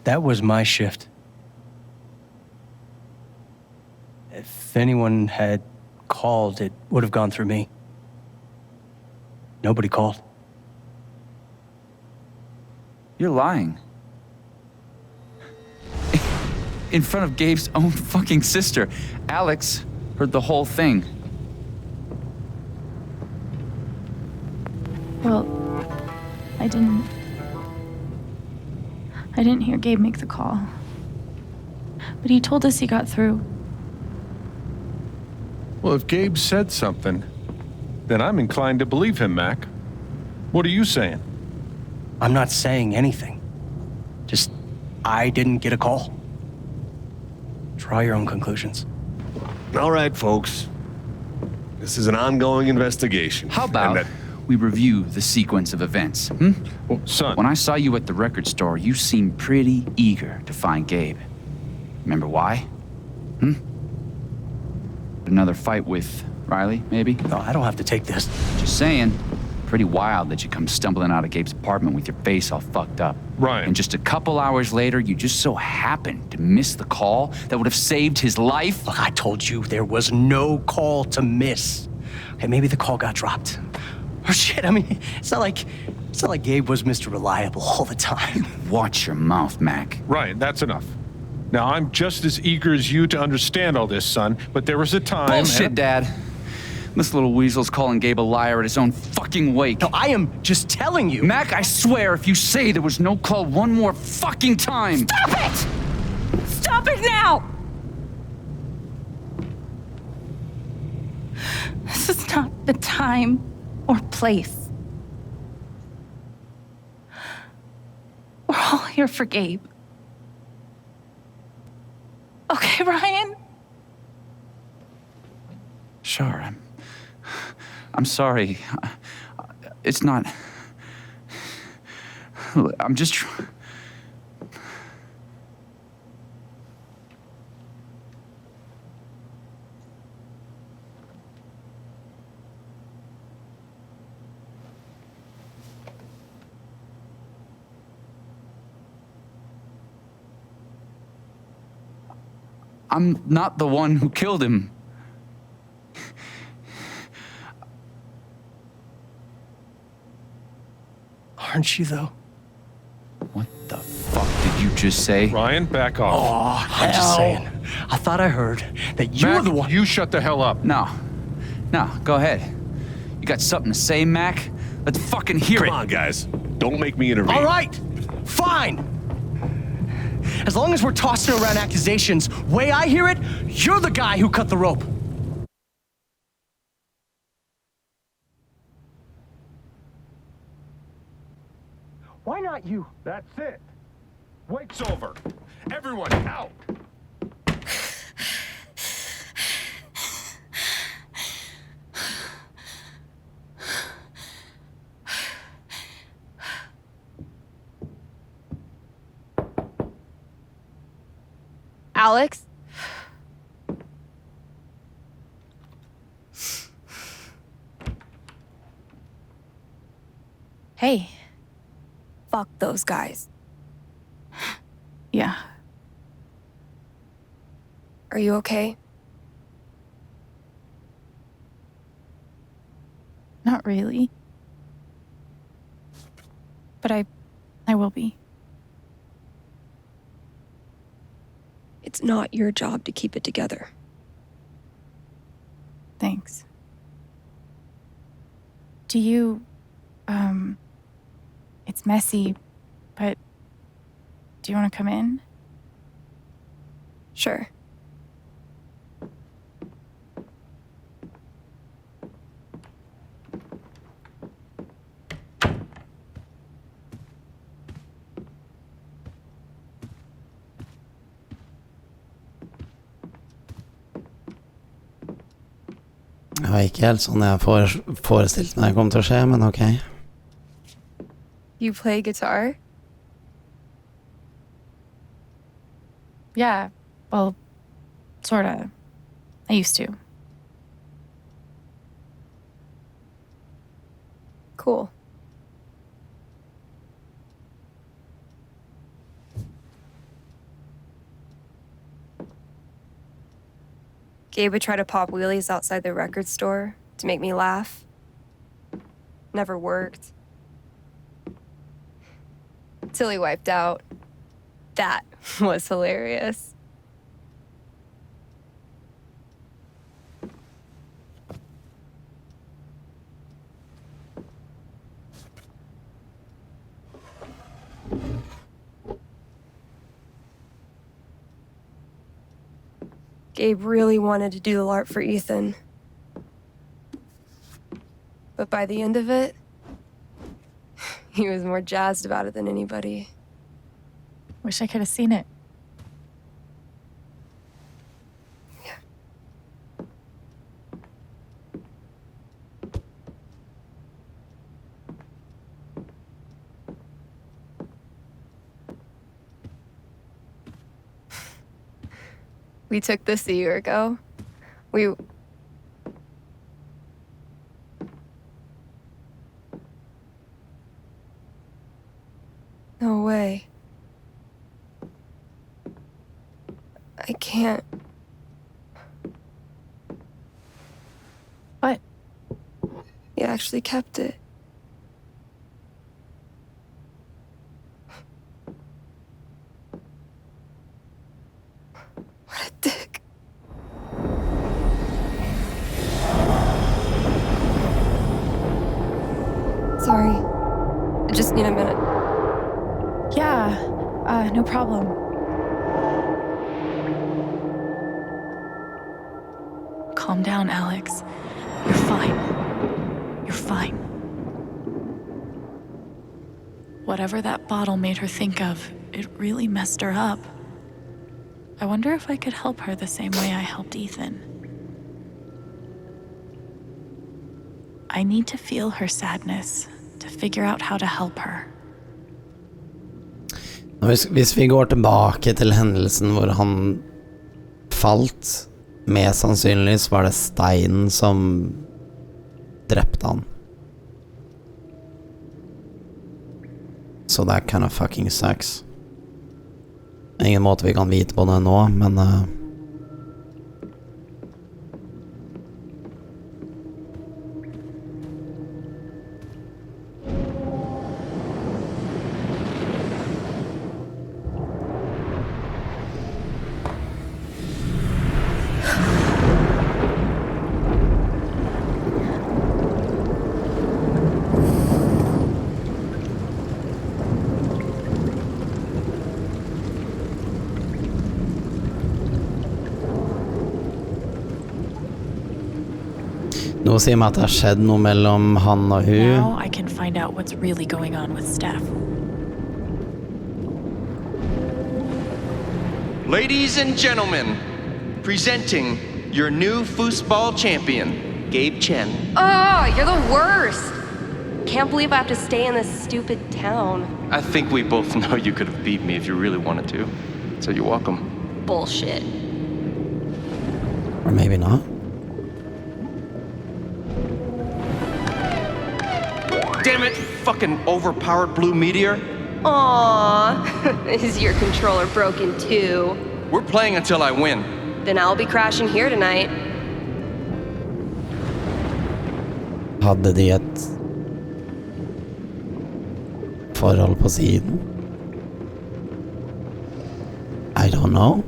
That was my shift. If anyone had called, it would have gone through me. Nobody called. You're lying. In front of Gabe's own fucking sister. Alex heard the whole thing. Well, I didn't hear Gabe make the call. But he told us he got through. Well, if Gabe said something, then I'm inclined to believe him, Mac. What are you saying? I'm not saying anything. Just, I didn't get a call. Draw your own conclusions. All right, folks. This is an ongoing investigation. How about we review the sequence of events, Well, son... When I saw you at the record store, you seemed pretty eager to find Gabe. Remember why? Another fight with Riley, maybe? No, I don't have to take this. Just saying. Pretty wild that you come stumbling out of Gabe's apartment with your face all fucked up. Right. And just a couple hours later, you just so happened to miss the call that would have saved his life. Look, I told you there was no call to miss. Okay, maybe the call got dropped. Or shit, I mean, it's not like Gabe was Mr. Reliable all the time. Watch your mouth, Mac. Right, that's enough. Now, I'm just as eager as you to understand all this, son, but there was a time... Bullshit, Dad. This little weasel's calling Gabe a liar at his own fucking wake. No, I am just telling you. Mac, I swear, if you say there was no call one more fucking time... Stop it! Stop it now! This is not the time or place. We're all here for Gabe. Okay, Ryan? Sure, I'm sorry. It's not... I'm just... I'm not the one who killed him. Aren't you, though? What the fuck did you just say? Ryan, back off. Oh, I'm just saying. I thought I heard that you're Mac, the one. you shut the hell up. No, go ahead. You got something to say, Mac? Let's fucking hear it. Come on, guys. Don't make me intervene. All right, fine. As long as we're tossing around accusations, way I hear it, you're the guy who cut the rope. Why not you? That's it. Wake's over. Everyone out. Alex? Hey. Fuck those guys. Yeah. Are you okay? Not really. But I will be. It's not your job to keep it together. Thanks. Do you, it's messy, but do you want to come in? Sure. Det var ikke helt sånn jeg forestilte meg kom til å skje, men ok. You play guitar? Yeah, well, sorta. I used to. Cool. Gabe would try to pop wheelies outside the record store to make me laugh. Never worked. Till he wiped out. That was hilarious. Gabe really wanted to do the LARP for Ethan. But by the end of it, he was more jazzed about it than anybody. Wish I could have seen it. Yeah. We took this a year ago. No way. I can't. What? He actually kept it. What a dick. Sorry. I just need a minute. Yeah, no problem. Calm down, Alex. You're fine. You're fine. Whatever that bottle made her think of, it really messed her up. I wonder if I could help her the same way I helped Ethan. I need to feel her sadness to figure out how to help her. Hvis vi går tilbake til hendelsen hvor han falt, mest sannsynlig så var det steinen som drepte han. So that kind of fucking sucks. Ingen måte vi kan vite på det nå, men Noe sier meg at det har skjedd noe mellom han og hun. Now I can find out what's really going on with Steph. Ladies and gentlemen, presenting your new foosball champion, Gabe Chen. Oh, you're the worst. Can't believe I have to stay in this stupid town. I think we both know you could have beat me if you really wanted to. So you're welcome. Bullshit. Or maybe not. Damn it, fucking overpowered blue meteor. Aww, is your controller broken too? We're playing until I win. Then I'll be crashing here tonight. Hadde de et forhold på siden? I don't know.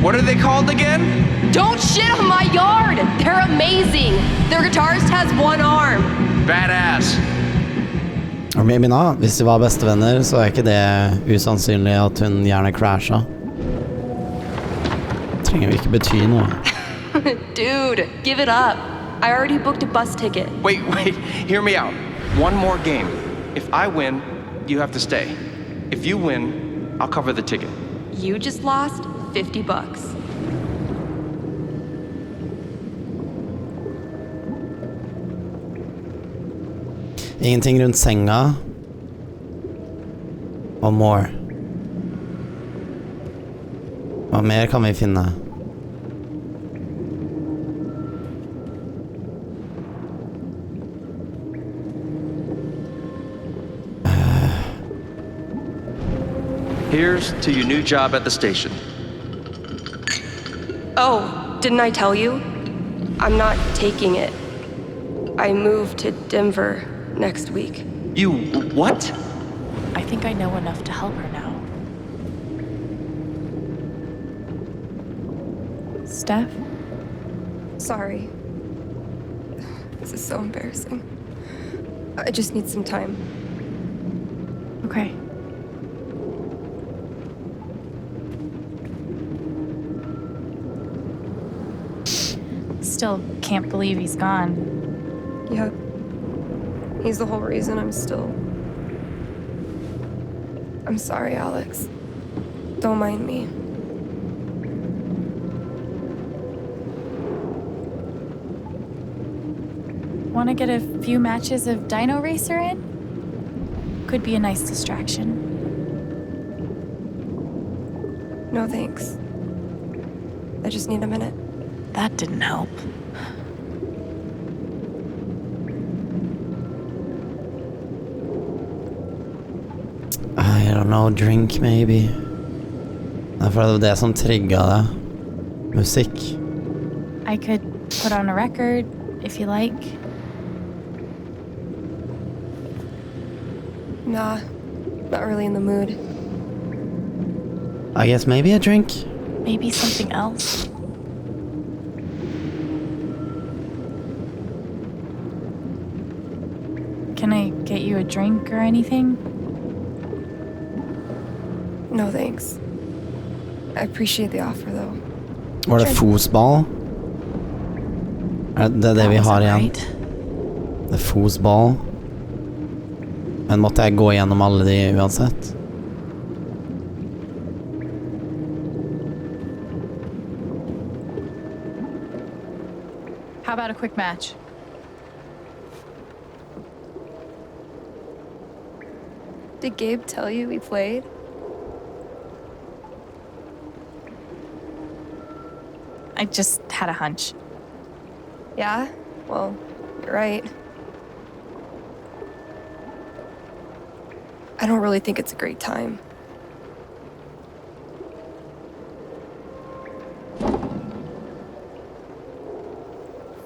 What are they called again? Don't shit on my yard! They're amazing! Their guitarist has one arm. Badass. Or maybe not. Hvis de var bestevenner, så er ikke det usannsynlig at hun gjerne crasha. Trenger jo ikke bety noe. Dude, give it up. I already booked a bus ticket. Wait, hear me out. One more game. If I win, you have to stay. If you win, I'll cover the ticket. You just lost $50. Ingenting rundt senga. Og more. Hva mer kan vi finne? Here's to your new job at the station. Oh, didn't I tell you? I'm not taking it. I move to Denver next week. You what? I think I know enough to help her now. Steph? Sorry. This is so embarrassing. I just need some time. Okay. Still can't believe he's gone. Yeah. He's the whole reason I'm still... I'm sorry, Alex. Don't mind me. Want to get a few matches of Dino Racer in? Could be a nice distraction. No thanks. I just need a minute. That didn't help. I don't know, drink maybe. Det er for det var det som trigga det. Musikk. I could put on a record, if you like. Nah, not really in the mood. I guess maybe a drink. Maybe something else. Can I get you a drink or anything? No thanks. I appreciate the offer, though. Var det fosball? Er det vi har igjen? Det er fosball. Men måtte jeg gå gjennom alle de uansett? How about a quick match? Did Gabe tell you we played? I just had a hunch. Yeah? Well, you're right. I don't really think it's a great time.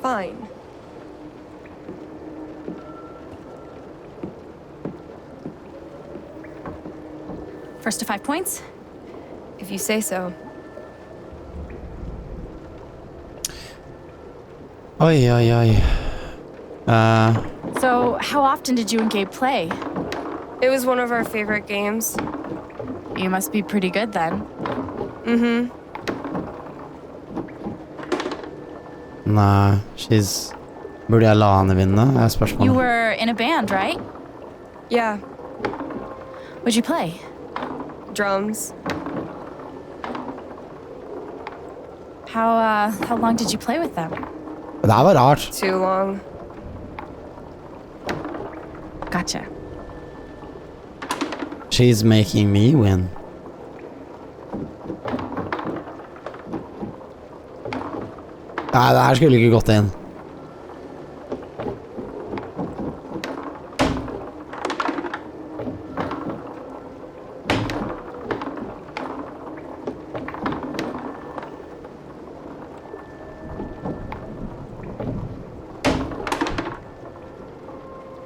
Fine. First to 5 points? If you say so. Oi, oi, oi. So, how often did you and Gabe play? It was one of our favorite games. You must be pretty good then. Mm-hmm. Nei, burde jeg la henne vinne? Er You spørsmålet. were in a band, right? Yeah, What'd you play? drums. How long did you play with them? Det her var rart. Too long. Gotcha. She's making me win. Nei, det her skulle ikke gått inn.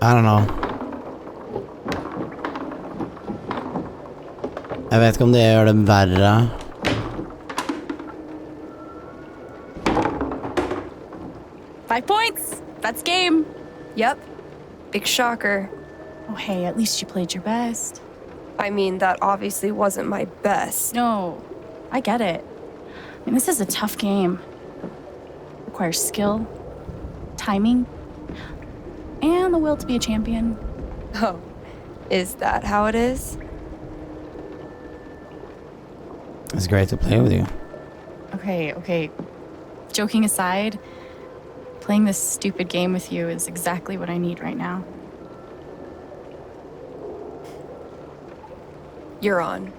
I don't know. Jeg vet ikke om det gjør det verre. Five points! That's game! Yep. Big shocker. Oh, hey, at least you played your best. I mean, that obviously wasn't my best. No, I get it. I mean, this is a tough game. Requires skill, timing, and the will to be a champion. Oh, is that how it is? It's great to play with you. Okay. Joking aside, playing this stupid game with you is exactly what I need right now. You're on.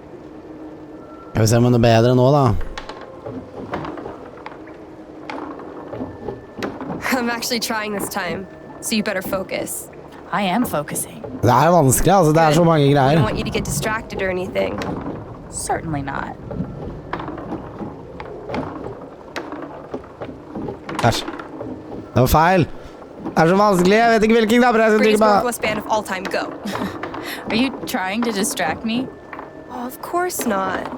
Skal vi se om det er bedre nå, da. I'm actually trying this time, so you better focus. I am focusing. Det er vanskelig, altså. Det er så mange I don't greier. want you to get distracted or anything. Certainly not. Æsj. Det var feil. Det er så vanskelig. Jeg vet ikke hvilken knapper jeg skal Greatest trykke på. Northwest band of all time, go. Are you trying to distract me? Oh, of course not.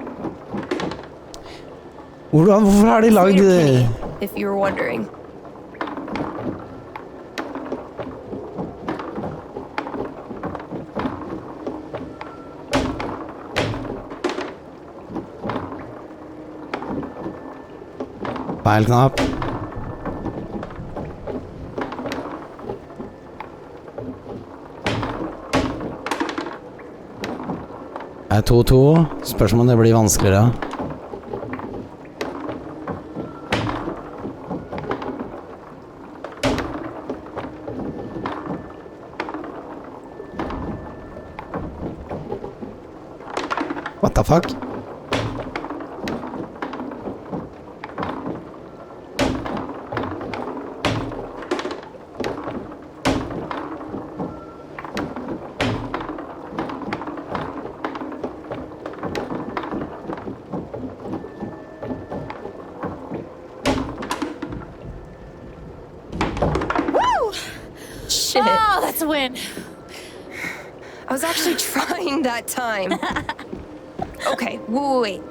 Hvorfor har de lagd det? If you were wondering. Feil knapp. Det er 2-2. Spørsmål om det blir vanskeligere. What the fuck? Shit. Oh, that's a win. I was actually trying that time. Okay, wait.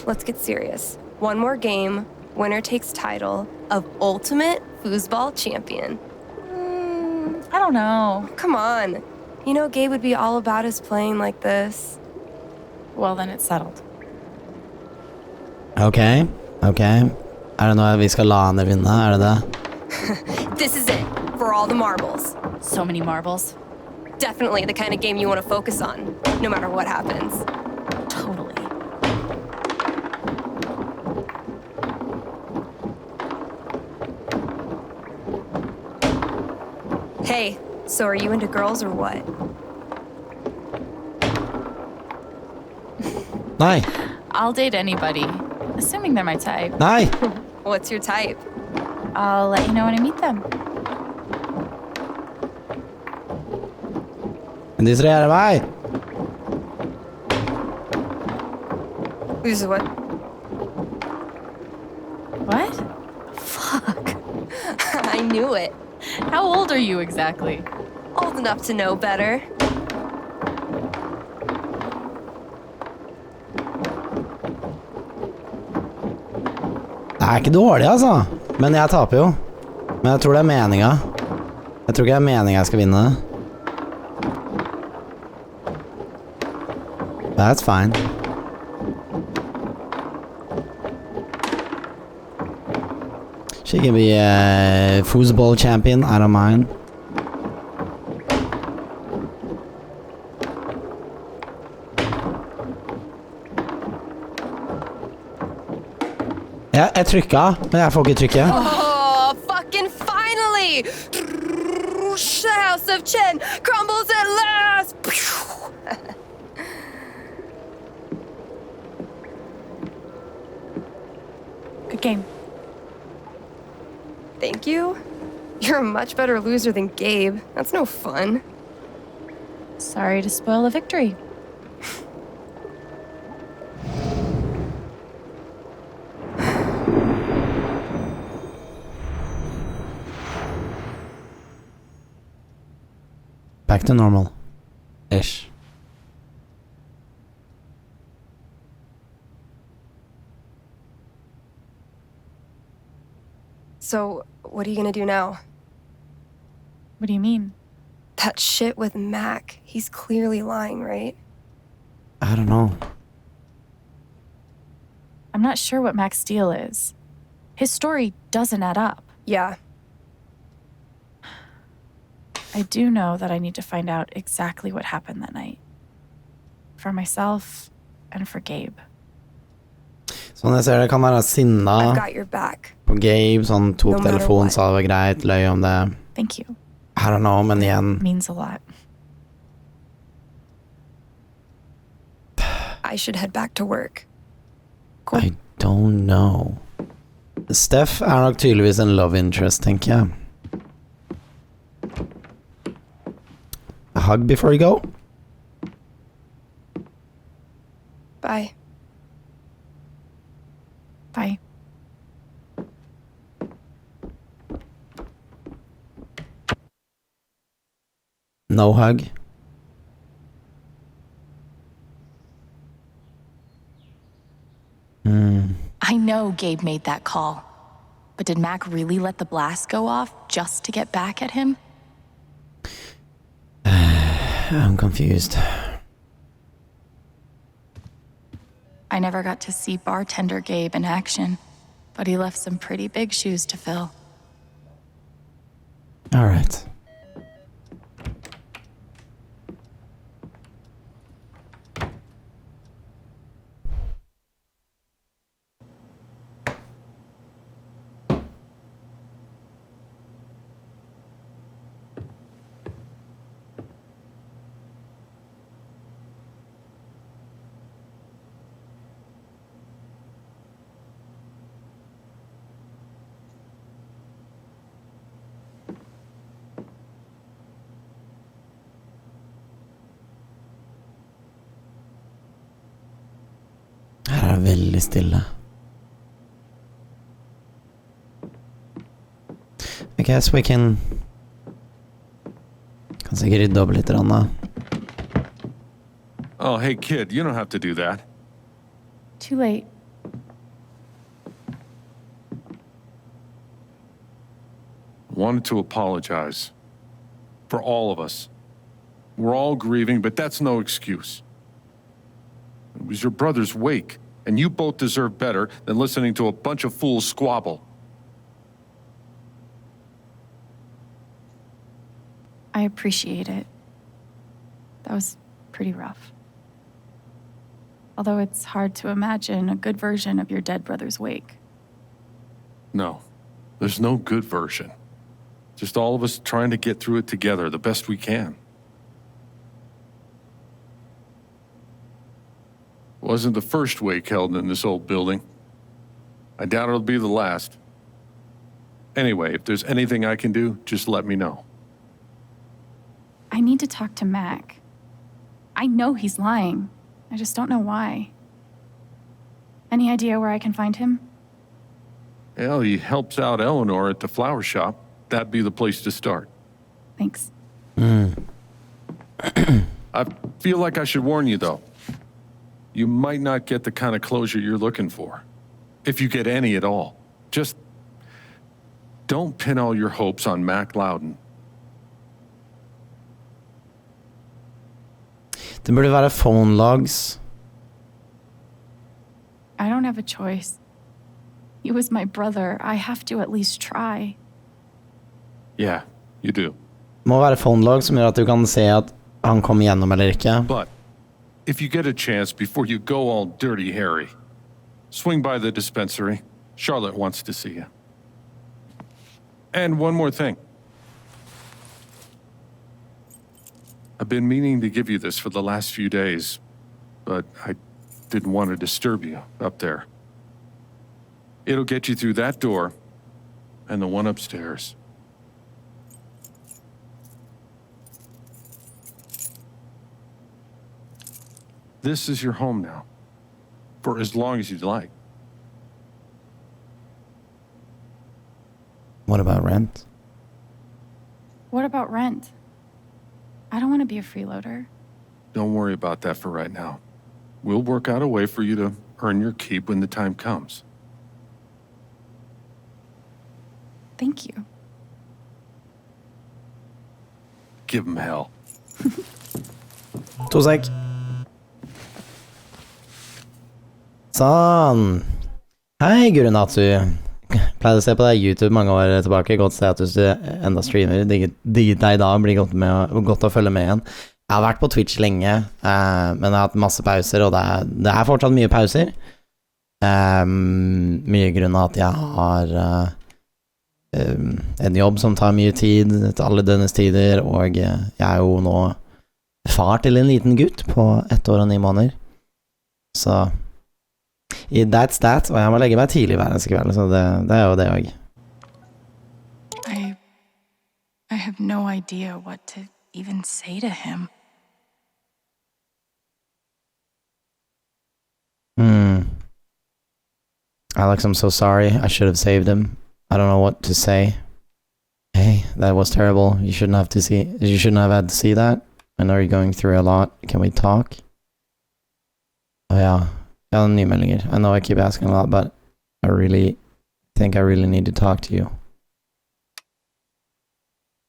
Let's get serious. One more game. Winner takes title of Ultimate Foosball Champion. I don't know. Come on. You know Gabe would be all about us playing like this. Well, then it's settled. Ok. Er det noe vi skal la henne vinne? Er det det? This is it. For all the marbles. So many marbles. Definitely the kind of game you want to focus on, no matter what happens. Totally. Hey, so are you into girls or what? Nei. I'll date anybody, assuming they're my type. Nei. What's your type? I'll let you know when I meet them. Distrahere meg. This is what? What? Fuck. I knew it. How old are you exactly? Old enough to know better. Det er ikke dårlig, altså. Men jeg taper jo. Men jeg tror det er meninga. Jeg tror ikke det er meninga jeg skal vinne det. That's fine. She can be a foosball champion, I don't mind. Ja, jeg trykka, men jeg får ikke trykke. Oh, fucking finally! The House of Chen crumbles at last! Good game. Thank you. You're a much better loser than Gabe. That's no fun. Sorry to spoil the victory. Back to normal. Ish. So, what are you gonna do now? What do you mean? That shit with Mac. He's clearly lying, right? I don't know. I'm not sure what Mac's deal is. His story doesn't add up. Yeah. I do know that I need to find out exactly what happened that night. For myself and for Gabe. Sånn jeg ser det kan være sinna I've got your back. på Gabe, sånn tok No matter telefonen, what. sa det var greit, løy om det. Thank you. I don't know, men igjen. Means a lot. I should head back to work. I don't know. Steph er nok tydeligvis en love interest, tenker jeg. A hug before you go? Bye. Bye. No hug? I know Gabe made that call. But did Mac really let the blast go off just to get back at him? I'm confused. I never got to see bartender Gabe in action, but he left some pretty big shoes to fill. All right. Her er veldig stille. I guess we can sikkert rydde opp litt, Ranna. Oh, hey, kid, you don't have to do that. Too late. Wanted to apologize. For all of us. We're all grieving, but that's no excuse. It was your brother's wake, and you both deserve better than listening to a bunch of fools squabble. I appreciate it. That was pretty rough. Although it's hard to imagine a good version of your dead brother's wake. No, there's no good version. Just all of us trying to get through it together the best we can. Wasn't the first wake held in this old building. I doubt it'll be the last. Anyway, if there's anything I can do, just let me know. I need to talk to Mac. I know he's lying. I just don't know why. Any idea where I can find him? Well, he helps out Eleanor at the flower shop. That'd be the place to start. Thanks. I feel like I should warn you, though. You might not get the kind of closure you're looking for. If you get any at all. Just don't pin all your hopes on Mac Loudon. Det burde være phone logs. I don't have a choice. He was my brother. I have to at least try. Yeah, you do. Må være phone log som gjør at du kan se at han kom gjennom eller ikke. But if you get a chance before you go all dirty Harry, swing by the dispensary. Charlotte wants to see you. And one more thing. I've been meaning to give you this for the last few days, but I didn't want to disturb you up there. It'll get you through that door and the one upstairs. This is your home now, for as long as you'd like. What about rent? What about rent? I don't want to be a freeloader. Don't worry about that for right now. We'll work out a way for you to earn your keep when the time comes. Thank you. Give him hell. To sek. Sånn. Hei, Gurunatsu. Pleide å se på deg YouTube mange år tilbake. Godt å se at du enda streamer. Digget deg da, blir godt å følge med igjen. Jeg har vært på Twitch lenge, men jeg har hatt masse pauser, og det er fortsatt mye pauser. Mye grunn av at jeg har en jobb som tar mye tid til alle døgnes tider, og jeg er jo nå far til en liten gutt på 1 år og 9 måneder. Så that's that, og jeg må legge meg tidlig hver eneste kveld, så det er jo det også. I have no idea what to even say to him. Alex, I'm so sorry. I should have saved him. I don't know what to say. Hey, that was terrible. You shouldn't have had to see that. I know you're going through a lot. Can we talk? Oh yeah. Yeah, new meldinger. I know I keep asking a lot, but I really think I really need to talk to you.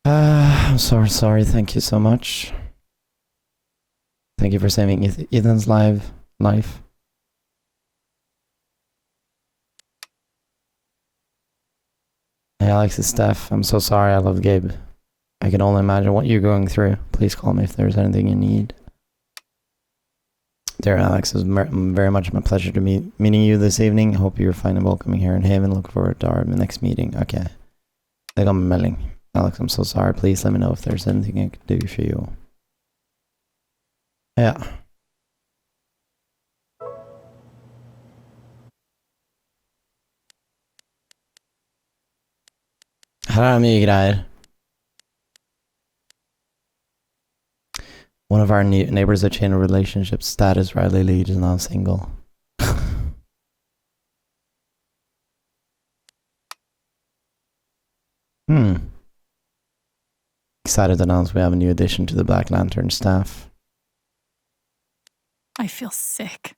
I'm so sorry. Thank you so much. Thank you for saving Ethan's life. Hey Alex, it's Steph. I'm so sorry I love Gabe. I can only imagine what you're going through. Please call me if there's anything you need. Dear Alex, it's very much my pleasure to meeting you this evening. Hope you're fine and welcoming here in Haven. Look forward to our next meeting. Okay. I got my melding. Alex, I'm so sorry. Please let me know if there's anything I can do for you. Yeah. Her er det mye greier. One of our neighbors that changed relationship status. Riley Lee is now single. Excited to announce we have a new addition to the Black Lantern staff. I feel sick.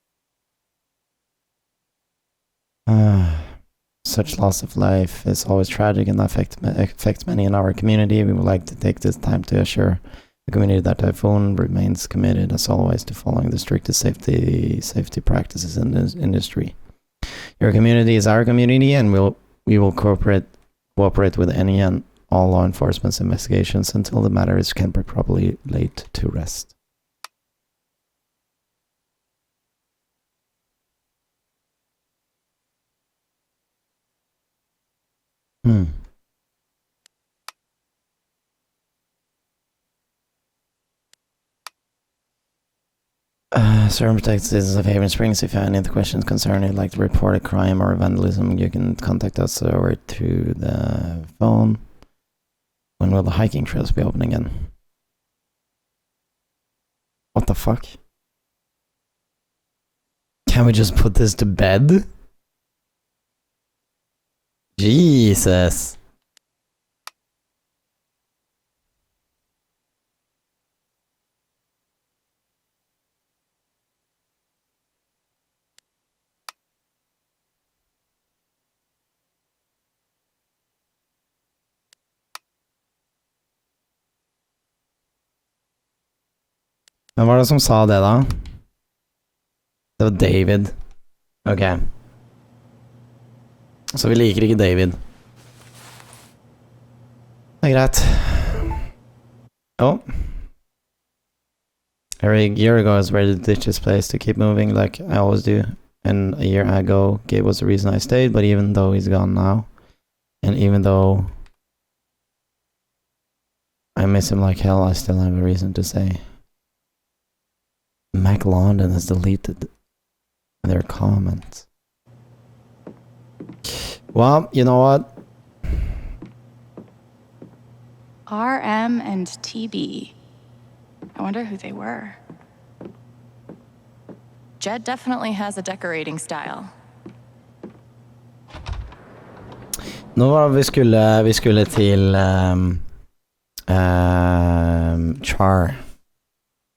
Such loss of life is always tragic and affects many in our community. We would like to take this time to assure the community that Typhoon remains committed, as always, to following the strictest safety practices in this industry. Your community is our community, and we will cooperate with any and all law enforcement's investigations until the matter can be properly laid to rest. Sir, protect citizens of Haven Springs. If you have any other questions concerning it, like to report a crime or vandalism, you can contact us or through the phone. When will the hiking trails be open again? What the fuck? Can we just put this to bed? Jesus. Hvem var det som sa det da? Det var David. Ok. Så vi liker ikke David. Det er greit. Oh. A year ago I was ready to ditch this place to keep moving like I always do. And a year ago, Gabe was the reason I stayed, but even though he's gone now, and even though I miss him like hell, I still have a reason to say. Mac London has deleted their comment. Well, you know what? RM and TB. I wonder who they were. Jed definitely has a decorating style. Nå var vi skulle til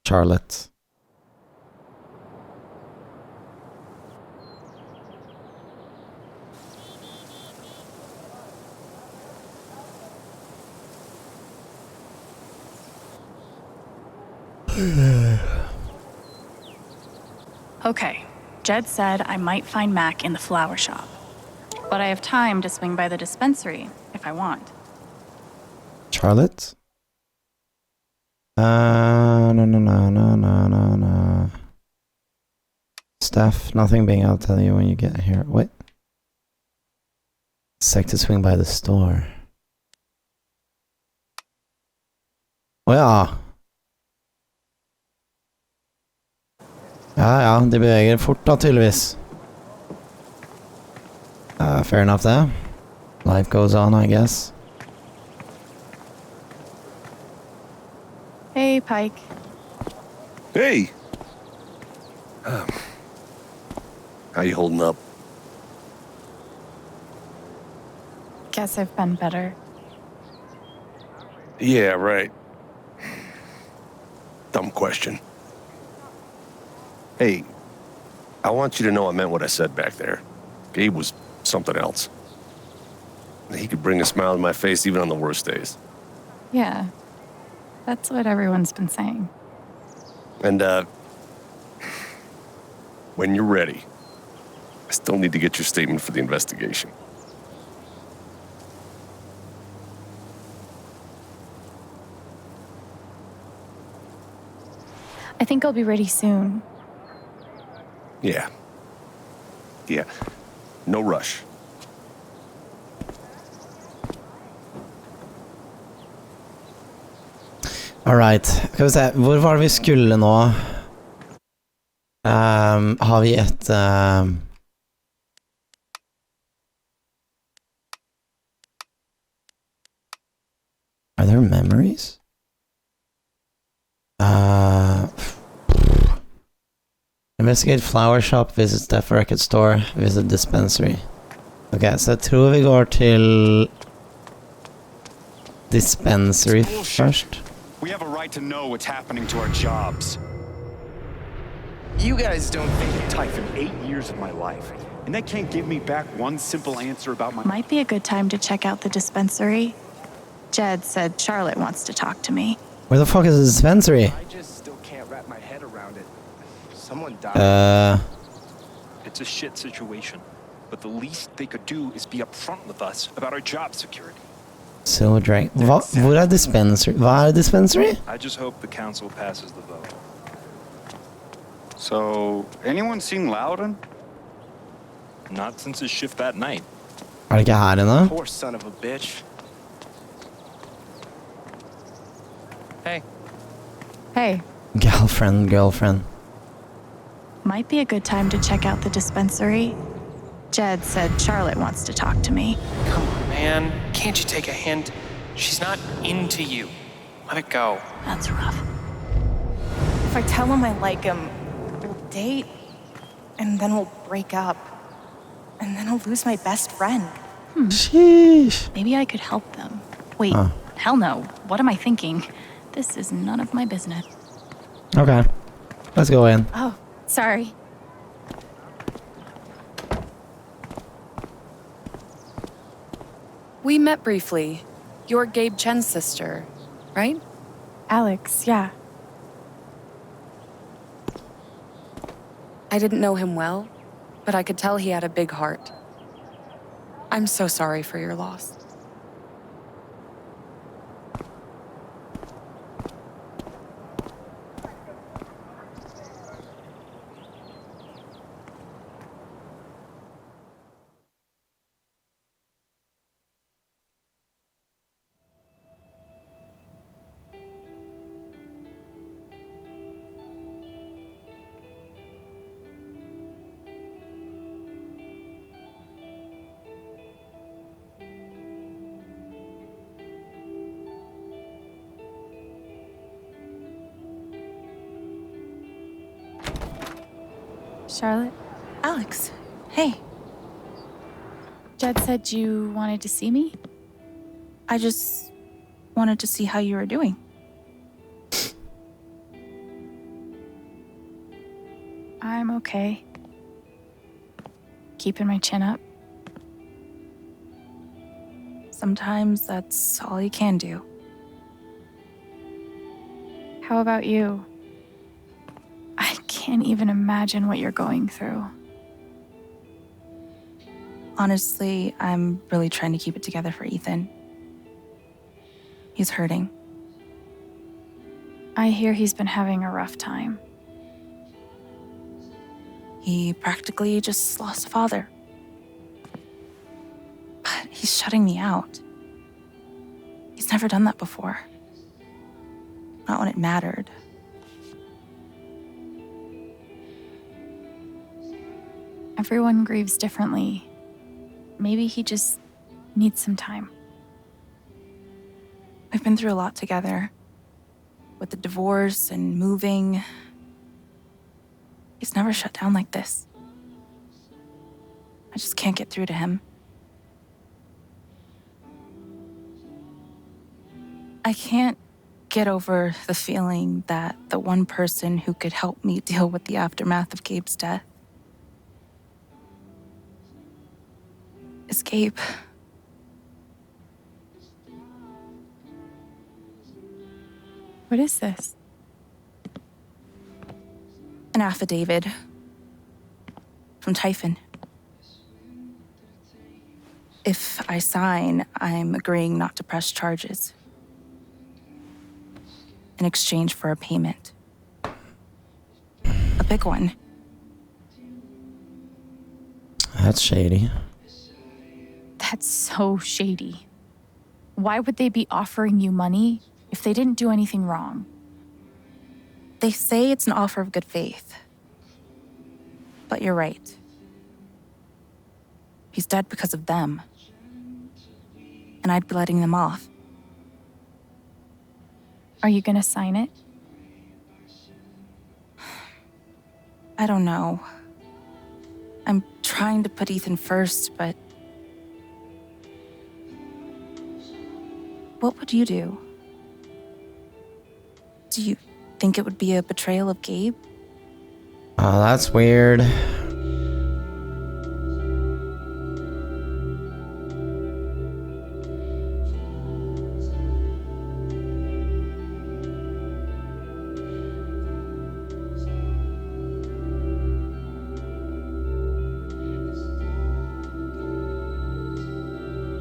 Charlotte. Okay, Jed said I might find Mac in the flower shop. But I have time to swing by the dispensary if I want. Charlotte? No. Staff, nothing being, I'll tell you when you get here. Wait. Sec to swing by the store. Ja, de beveger fort da, tydeligvis. Fair enough there. Life goes on, I guess. Hey, Pike. Hey! How you holding up? Guess I've been better. Yeah, right. Dumb question. Hey, I want you to know I meant what I said back there. Gabe was something else. He could bring a smile to my face even on the worst days. Yeah, that's what everyone's been saying. And, when you're ready, I still need to get your statement for the investigation. I think I'll be ready soon. Yeah. No rush. Alright, skal vi se, hvor var det vi skulle nå? Har vi et Are there memories? Investigate flower shop, visit staff record store, visit dispensary. Ok, så jeg tror vi går til dispensary først. We have a right to know what's happening to our jobs. You guys don't think of Typhon 8 years of my life, and they can't give me back one simple answer about my... Might be a good time to check out the dispensary. Jed said Charlotte wants to talk to me. Where the fuck is the dispensary? I just still can't wrap my head around it. Someone died. It's a shit situation, but the least they could do is be upfront with us about our job security. Silver Drake. Hvor er dispensary? Hva er dispensary? I just hope the council passes the vote. So, anyone seen Loudon? Not since his shift that night. Er det ikke her inne? Poor son of a bitch. Hey. Hey. Girlfriend. Might be a good time to check out the dispensary. Jed said Charlotte wants to talk to me. Come on, man. Can't you take a hint? She's not into you. Let it go. That's rough. If I tell him I like him, we'll date, and then we'll break up. And then I'll lose my best friend. Sheesh. Maybe I could help them. Wait, hell no. What am I thinking? This is none of my business. Okay. Let's go in. Oh, sorry. We met briefly. You're Gabe Chen's sister, right? Alex, yeah. I didn't know him well, but I could tell he had a big heart. I'm so sorry for your loss. Charlotte? Alex, hey. Jed said you wanted to see me? I just wanted to see how you were doing. I'm okay. Keeping my chin up. Sometimes that's all you can do. How about you? I can't even imagine what you're going through. Honestly, I'm really trying to keep it together for Ethan. He's hurting. I hear he's been having a rough time. He practically just lost a father. But he's shutting me out. He's never done that before. Not when it mattered. Everyone grieves differently. Maybe he just needs some time. We've been through a lot together. With the divorce and moving. He's never shut down like this. I just can't get through to him. I can't get over the feeling that the one person who could help me deal with the aftermath of Gabe's death is Gabe. What is this? An affidavit from Typhon. If I sign, I'm agreeing not to press charges in exchange for a payment. A big one. That's shady. That's so shady. Why would they be offering you money if they didn't do anything wrong? They say it's an offer of good faith. But you're right. He's dead because of them. And I'd be letting them off. Are you gonna sign it? I don't know. I'm trying to put Ethan first, but... What would you do? Do you think it would be a betrayal of Gabe? Oh, that's weird.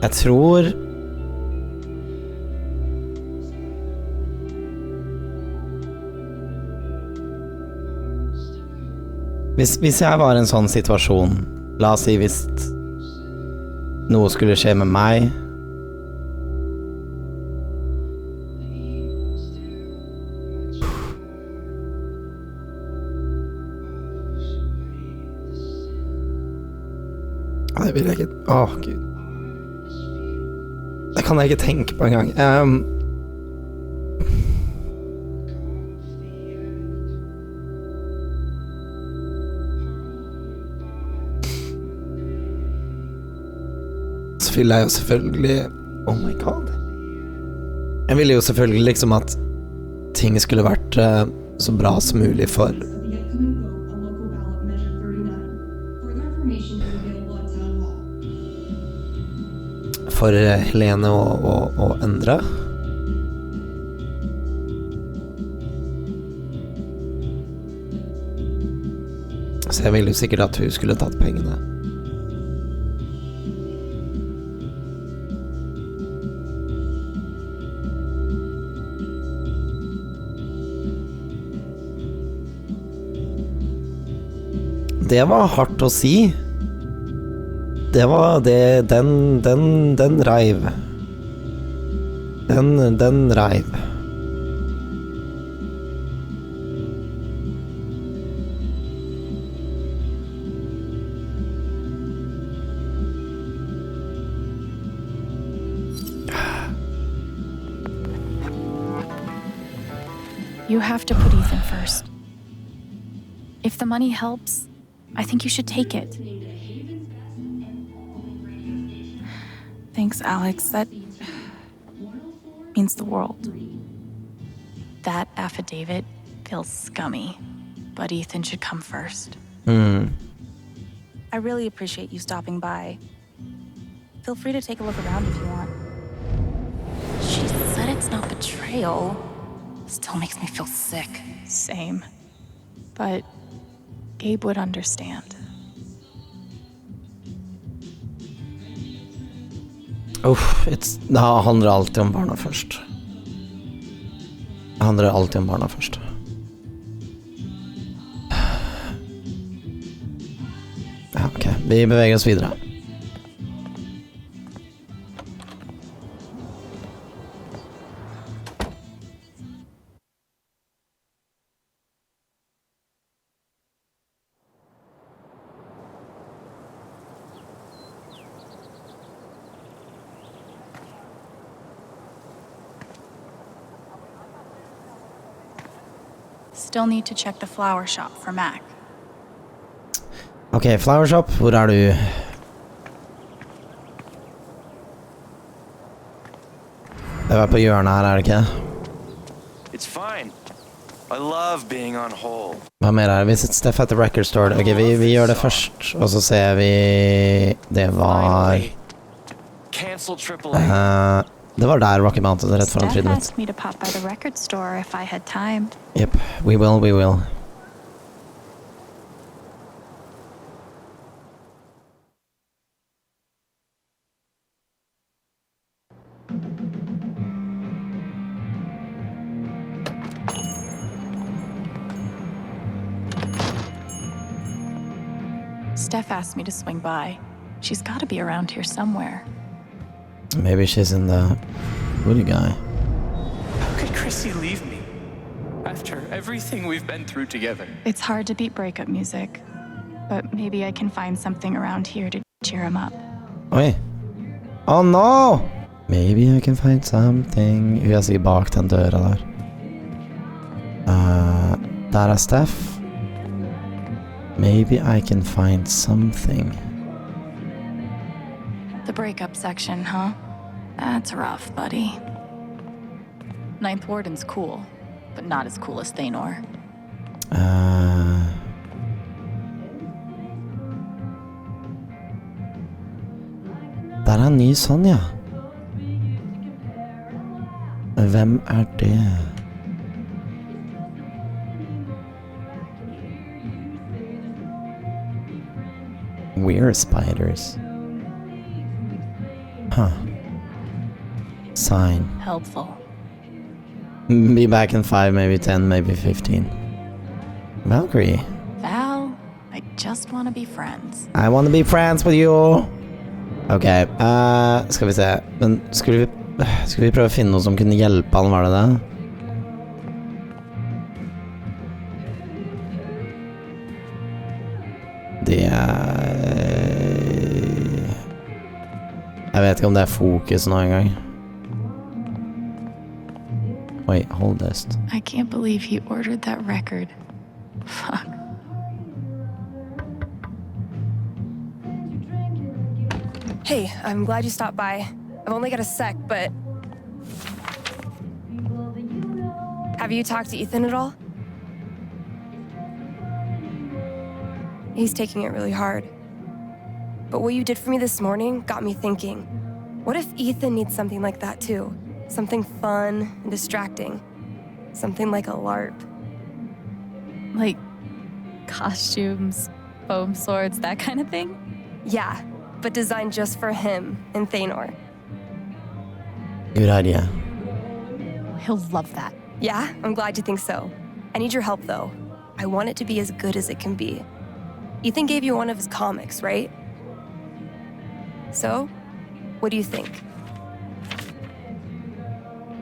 Jeg tror Hvis jeg var i en sånn situasjon, la oss si hvis noe skulle skje med meg, det vil jeg ikke, Gud. Det kan jeg ikke tenke på engang. Så vil jeg jo selvfølgelig... Oh my god. Jeg ville jo selvfølgelig liksom at ting skulle vært så bra som mulig for Helene og Endre. Så jeg ville jo sikkert at hun skulle tatt pengene. det var hardt å si. Det var det, den reiv. Den reiv. You have to put Ethan first. If the money helps, I think you should take it. Thanks, Alex. That means the world. That affidavit feels scummy, but Ethan should come first. I really appreciate you stopping by. Feel free to take a look around if you want. She said it's not betrayal. Still makes me feel sick. Same. But Gabe would understand. Det handler alltid om barna først. Det handler alltid om barna først. Ja, ok. Vi beveger oss videre. Still need to check the flower shop for Mac. Ok, flower shop, hvor er du? Det var på hjørnet her, er det ikke? It's fine. I love being on hold. Hva mer er det? Visit Steph at the record store. Ok, vi gjør det først, og så ser vi... Det var... Cancel AAA. Det var der Rocky Mountain, rett foran Steph trynet mitt. asked me to pop by the record store if I had time. Yep, we will. Steph asked me to swing by. She's got to be around here somewhere. Maybe she's in the woody guy. How could Chrissy leave me? After everything we've been through together. It's hard to beat breakup music, but maybe I can find something around here to cheer him up. Oi. Oh no! Maybe I can find something. Hun er sikkert bak den døra der. Der er Steph. Maybe I can find something. The breakup section, huh? That's rough, buddy. Ninth Warden's cool, but not as cool as Thanor. Der er en ny sånn, ja. Hvem er det? We're spiders. Huh. Sign. Helpful. Be back in 5, maybe 10, maybe 15. Valkyrie. Val, I just want to be friends. I want to be friends with you. Ok, skal vi se. Men skulle vi prøve å finne noe som kunne hjelpe han, var det det? Jeg vet ikke om det er fokus nå engang. Wait, hold this. I can't believe he ordered that record. Fuck. Hey, I'm glad you stopped by. I've only got a sec, but... Have you talked to Ethan at all? He's taking it really hard. But what you did for me this morning got me thinking. What if Ethan needs something like that too? Something fun and distracting. Something like a LARP. Like costumes, foam swords, that kind of thing? Yeah, but designed just for him and Thanor. Good idea. He'll love that. Yeah, I'm glad you think so. I need your help though. I want it to be as good as it can be. Ethan gave you one of his comics, right? So, what do you think?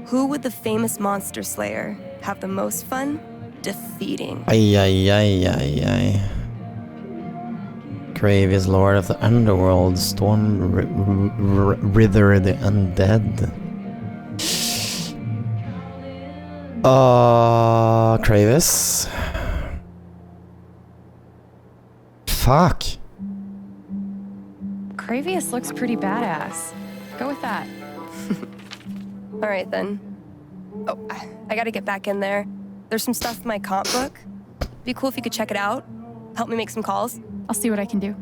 Who would the famous monster slayer have the most fun defeating? Ay. Grave is lord of the underworld, storm rither the undead. Kravis. Fuck. Kravius looks pretty badass. Go with that. All right, then. Oh, I gotta get back in there. There's some stuff in my comp book. Be cool if you could check it out. Help me make some calls. I'll see what I can do.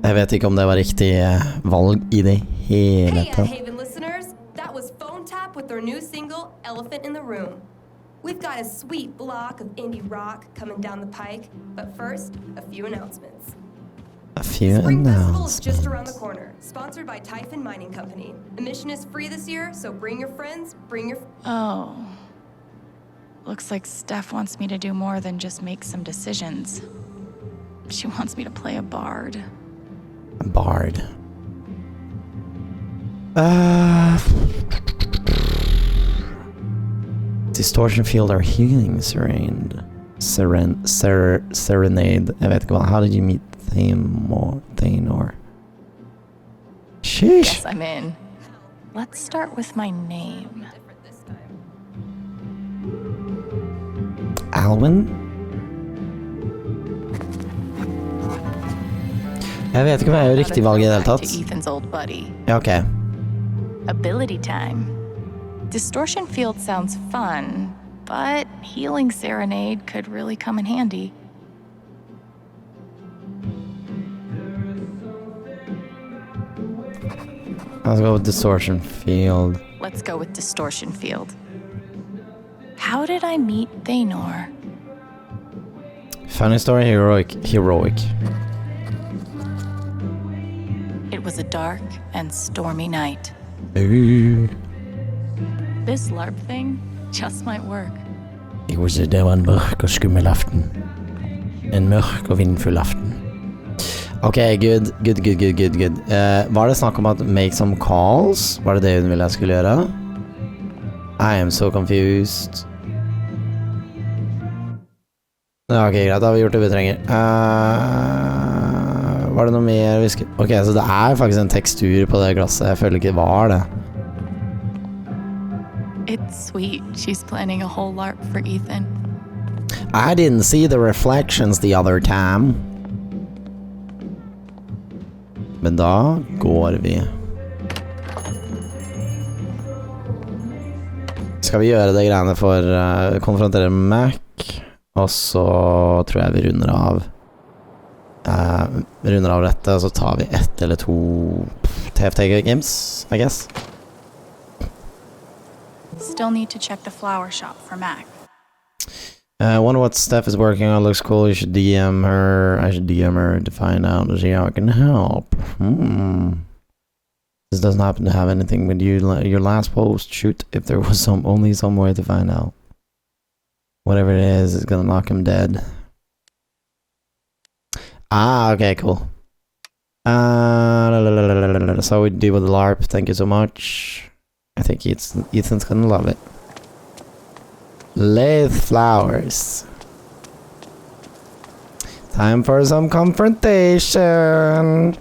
Jeg vet ikke om det var riktig valg I det hele tatt. Hey, Haven listeners. That was Phone Tap with their new single, Elephant in the Room. We've got a sweet block of indie rock coming down the pike, but first, a few announcements. A few Spring Festival is announcements. just around the corner, sponsored by Typhon Mining Company. Admission is free this year, so bring your friends, bring your... Oh. Looks like Steph wants me to do more than just make some decisions. She wants me to play a bard. A bard. Distortion field or healing serenade. Serenade. Jeg vet ikke hva. How did you meet Thanor? Sheesh. Yes, I'm in. Let's start with my name. Alwyn? Jeg vet ikke om jeg gjør riktig valg I det hele tatt. To Ethan's old buddy. Ja, ok. Ability time. Distortion field sounds fun, but healing serenade could really come in handy. Let's go with distortion field. Let's go with distortion field. How did I meet Thanor? Funny story, heroic. It was a dark and stormy night. Ooh. This LARP thing just might work. Det var en mørk og skummel aften. En mørk og vindfull aften. Ok, good. Var det snakk om at make some calls? Var det det hun ville jeg skulle gjøre? I am so confused. Ja, ok, greit, da har vi gjort det vi trenger. Var det noe mer vi skulle... Ok, så det faktisk en tekstur på det glasset. Jeg føler ikke det var det. It's sweet. She's planning a whole LARP for Ethan. I didn't see the reflections the other time. Men da går vi. Skal vi gjøre det greiene for konfrontere Mac, og så tror jeg vi runder av dette, og så tar vi 1 eller 2 TFT games, I guess. Still need to check the flower shop for Mac. Wonder what Steph is working on. Looks cool. You should DM her. I should DM her to find out and see how I can help. This doesn't happen to have anything with you. Your last post. Shoot, if there was only some way to find out. Whatever it is, it's gonna knock him dead. Okay, cool. So we deal with the LARP. Thank you so much. I think Ethan's gonna love it. Lathe flowers. Time for some confrontation.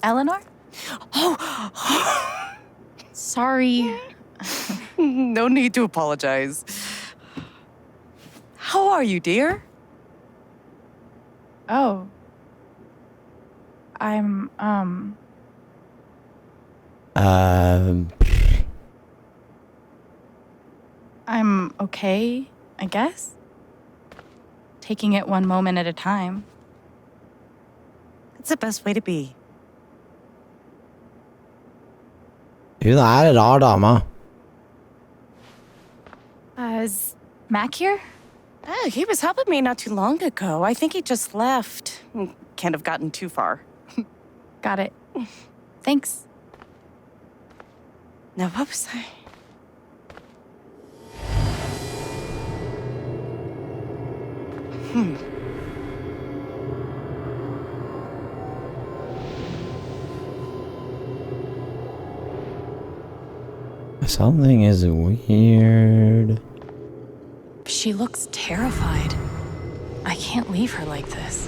Eleanor? Oh! Sorry. No need to apologize. How are you, dear? Oh. I'm okay, I guess. Taking it one moment at a time. It's the best way to be. Hun en rar dame. Is Mac here? Oh, he was helping me not too long ago. I think he just left. Can't have gotten too far. Got it. Thanks. Now, what was I? Something is weird. She looks terrified. I can't leave her like this.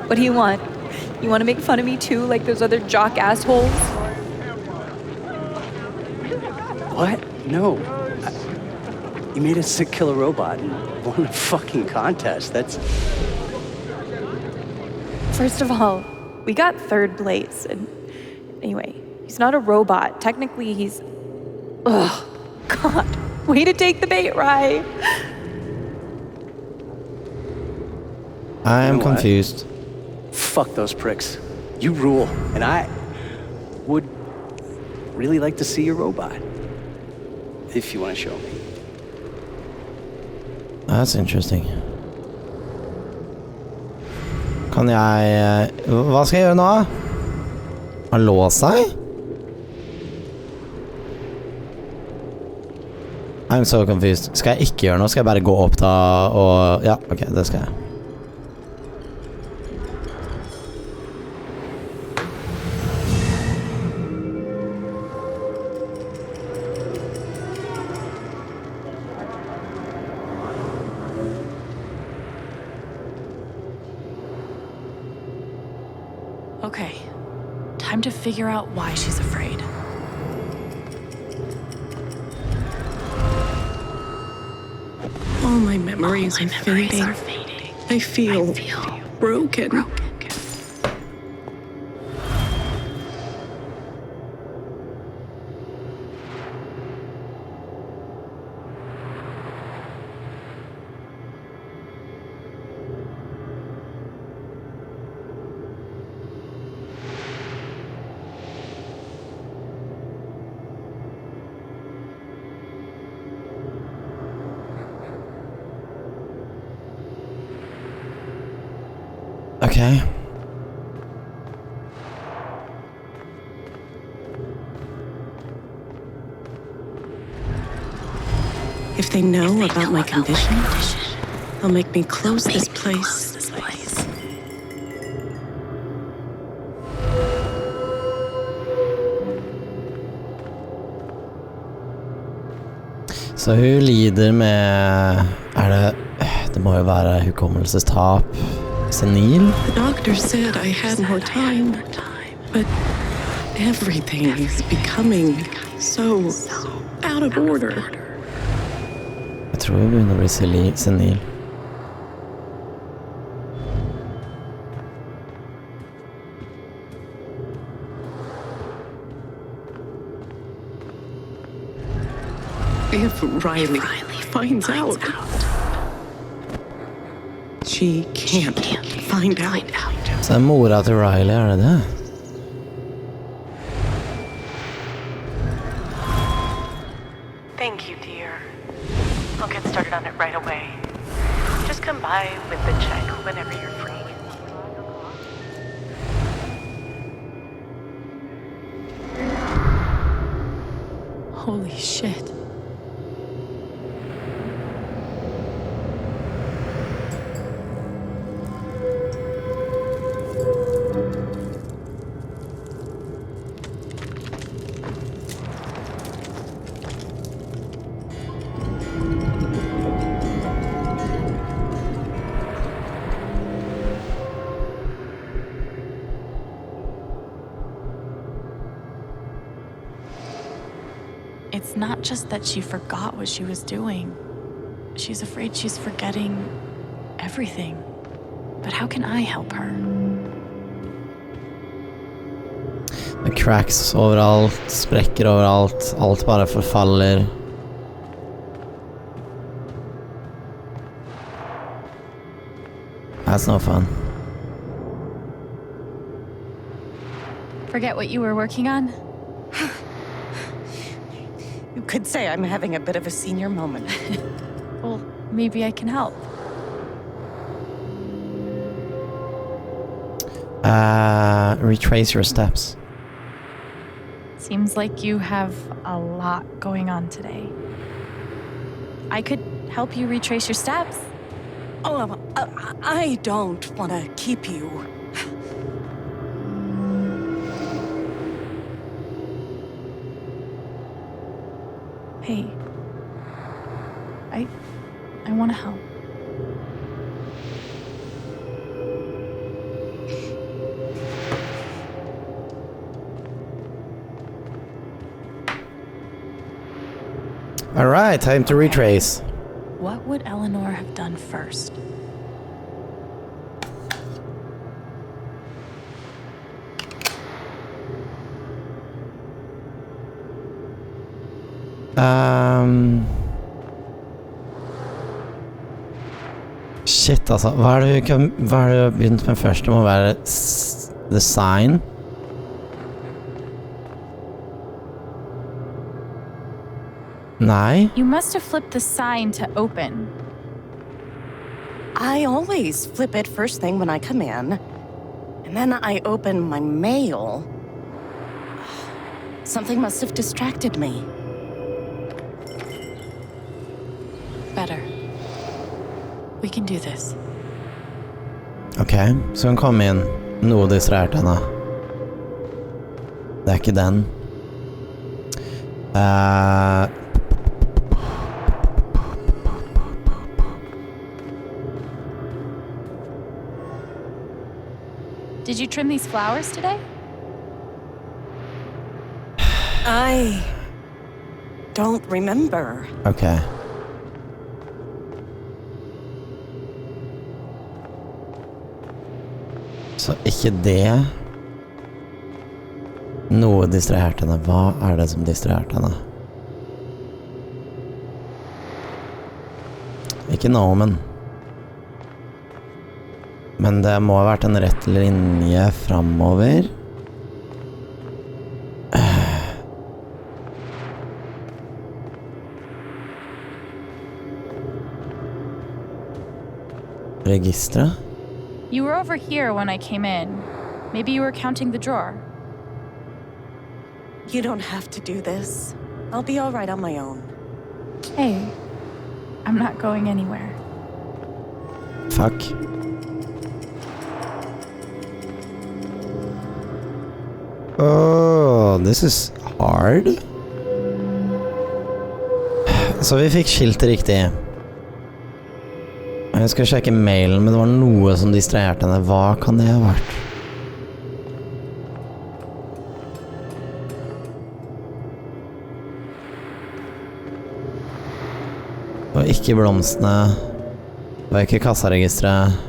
What do you want? You want to make fun of me too, like those other jock assholes? What? No. You made a sick killer robot and won a fucking contest. That's... First of all, we got third place, and anyway, he's not a robot. Technically, he's... Ugh, God, way to take the bait, Rye. I am confused. Fuck those pricks. You rule, and I would really like to see your robot. If you want to show me. That's interesting. Kan jeg... Hva skal jeg gjøre nå? Har låst seg? I'm so confused. Skal jeg ikke gjøre noe? Skal jeg bare gå opp da og... Ja, ok, det skal jeg. Okay. Time to figure out why she's afraid. All my memories are fading. I feel broken. Okay. If they know about my condition, they'll make me close this place. Så hun lider med... Det må jo være hukommelsestap. Senil? The doctor said I had more time, but everything is becoming so out of order. Jeg tror hun begynner å bli senil. If Riley finds out, she can't find out. Så er mora til Riley, er det det? Thank you, dear. I'll get started on it right away. Just come by with the check whenever you're free. Holy shit. It's not just that she forgot what she was doing. She's afraid she's forgetting everything. But how can I help her? Det cracks overalt, sprekker overalt, alt bare forfaller. That's no fun. Forget what you were working on? You could say I'm having a bit of a senior moment. Well, maybe I can help. Retrace your steps. Seems like you have a lot going on today. I could help you retrace your steps. Oh, I don't want to keep you. Hey, I want to help. All right, time to retrace. What would Eleanor have done first? Shit, altså. Hva er det vi har begynt med først? Det må være the sign. Nei. You must have flipped the sign to open. I always flip it first thing when I come in, and then I open my mail. Something must have distracted me. Better. We can do this. Ok, så hun kom inn. Noe distrahert henne. Det er ikke den. Did you trim these flowers today? I don't remember. Ok. Så ikke det. Noe distraherte henne. Hva er det som distraherte henne? Ikke noe, men det må ha vært en rett linje fremover. Registret? You were over here when I came in. Maybe you were counting the drawer. You don't have to do this. I'll be all right on my own. Hey, I'm not going anywhere. Fuck. Oh, this is hard. Så vi fikk skiltet riktig. Jeg skal sjekke mailen, men det var noe som distraherte henne. Hva kan det ha vært? Det var ikke blomstene. Det var ikke kassaregistret.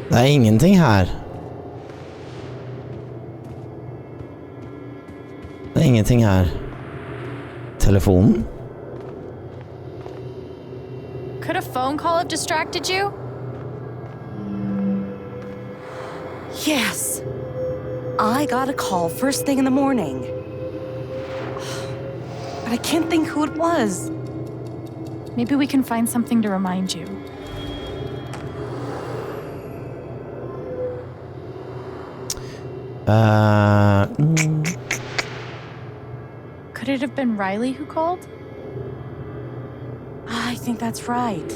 Det er ingenting her. Det er ingenting her. Telefonen? Could a phone call have distracted you? Yes. I got a call first thing in the morning. But I can't think who it was. Maybe we can find something to remind you. Could it have been Riley who called? I think that's right.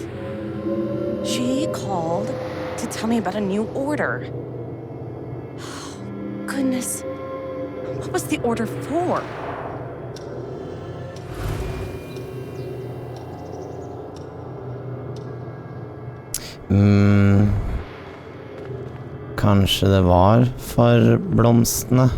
She called to tell me about a new order. Goodness. What was the order for? Kanskje det var for blomstene.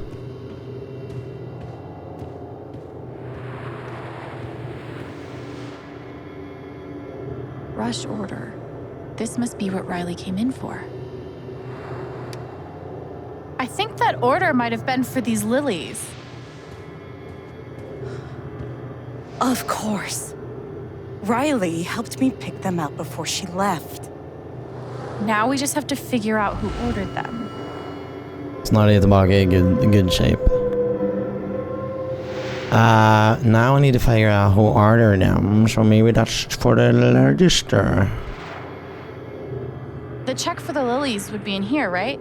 rush order. This must be what Riley came in for. I think that order might have been for these lilies. Of course. Riley helped me pick them out before she left. Now we just have to figure out who ordered them. Snart är jag tillbaka i good shape. Now I need to figure out who ordered them, so maybe that's for the register. The check for the lilies would be in here, right?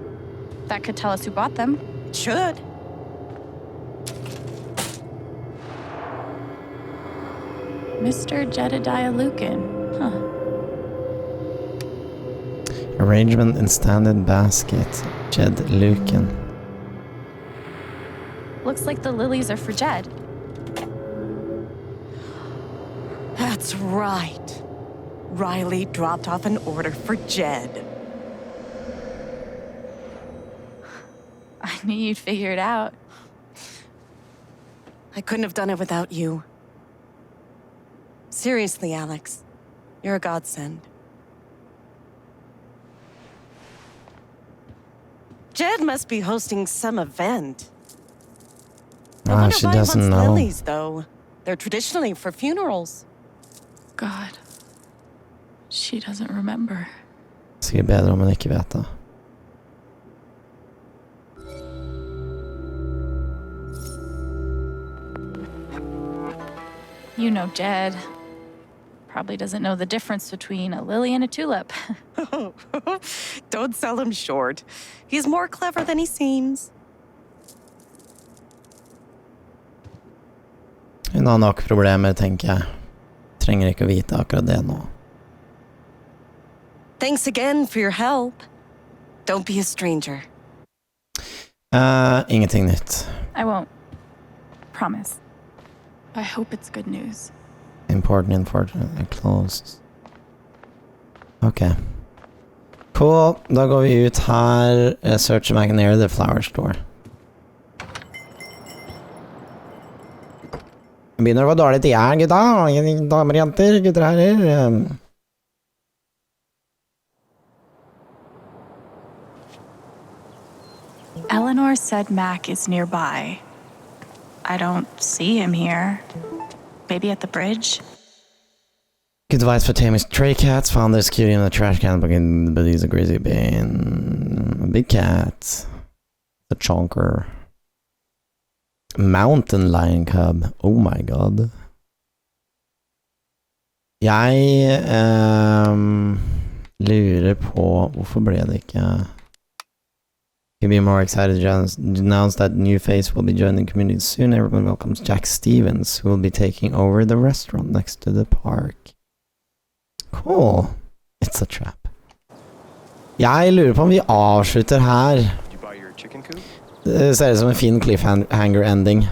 That could tell us who bought them. It should. Mr. Jedediah Lucan. Huh. Arrangement in standard basket. Jed Lucan. Looks like the lilies are for Jed. That's right. Riley dropped off an order for Jed. I knew you'd figure it out. I couldn't have done it without you. Seriously, Alex. You're a godsend. Jed must be hosting some event. She doesn't know. Lilies, though. They're traditionally for funerals. God. She doesn't remember. Det är bättre om man inte vet det. You know Jed. Probably doesn't know the difference between a lily and a tulip. Don't sell him short. He's more clever than he seems. Hun har nok problemer, tenker jeg. Trenger ikke å vite akkurat det nå. Thanks again for your help. Don't be a stranger. Ingenting nytt. I won't. Promise. I hope it's good news. Important, closed. Ok. Cool, da går vi ut her. Search back near the flower store. Det begynner å være dårlig til jern, gutta. Damer og jenter, gutter og herrer. Eleanor said Mac is nearby. I don't see him here. Maybe at the bridge? Good advice for taming stray cats. Found this cutie in the trash can, but he's a crazy bean. A big cat. A chonker. Mountain lion cub. Oh my god. Jeg lurer på hvorfor ble det ikke. He'll be more excited to announce that new face will be joining the community soon. Everyone welcomes Jack Stevens, who will be taking over the restaurant next to the park. Cool. It's a trap. Jeg lurer på om vi avslutter her. Det ser ut som en fin cliffhanger ending.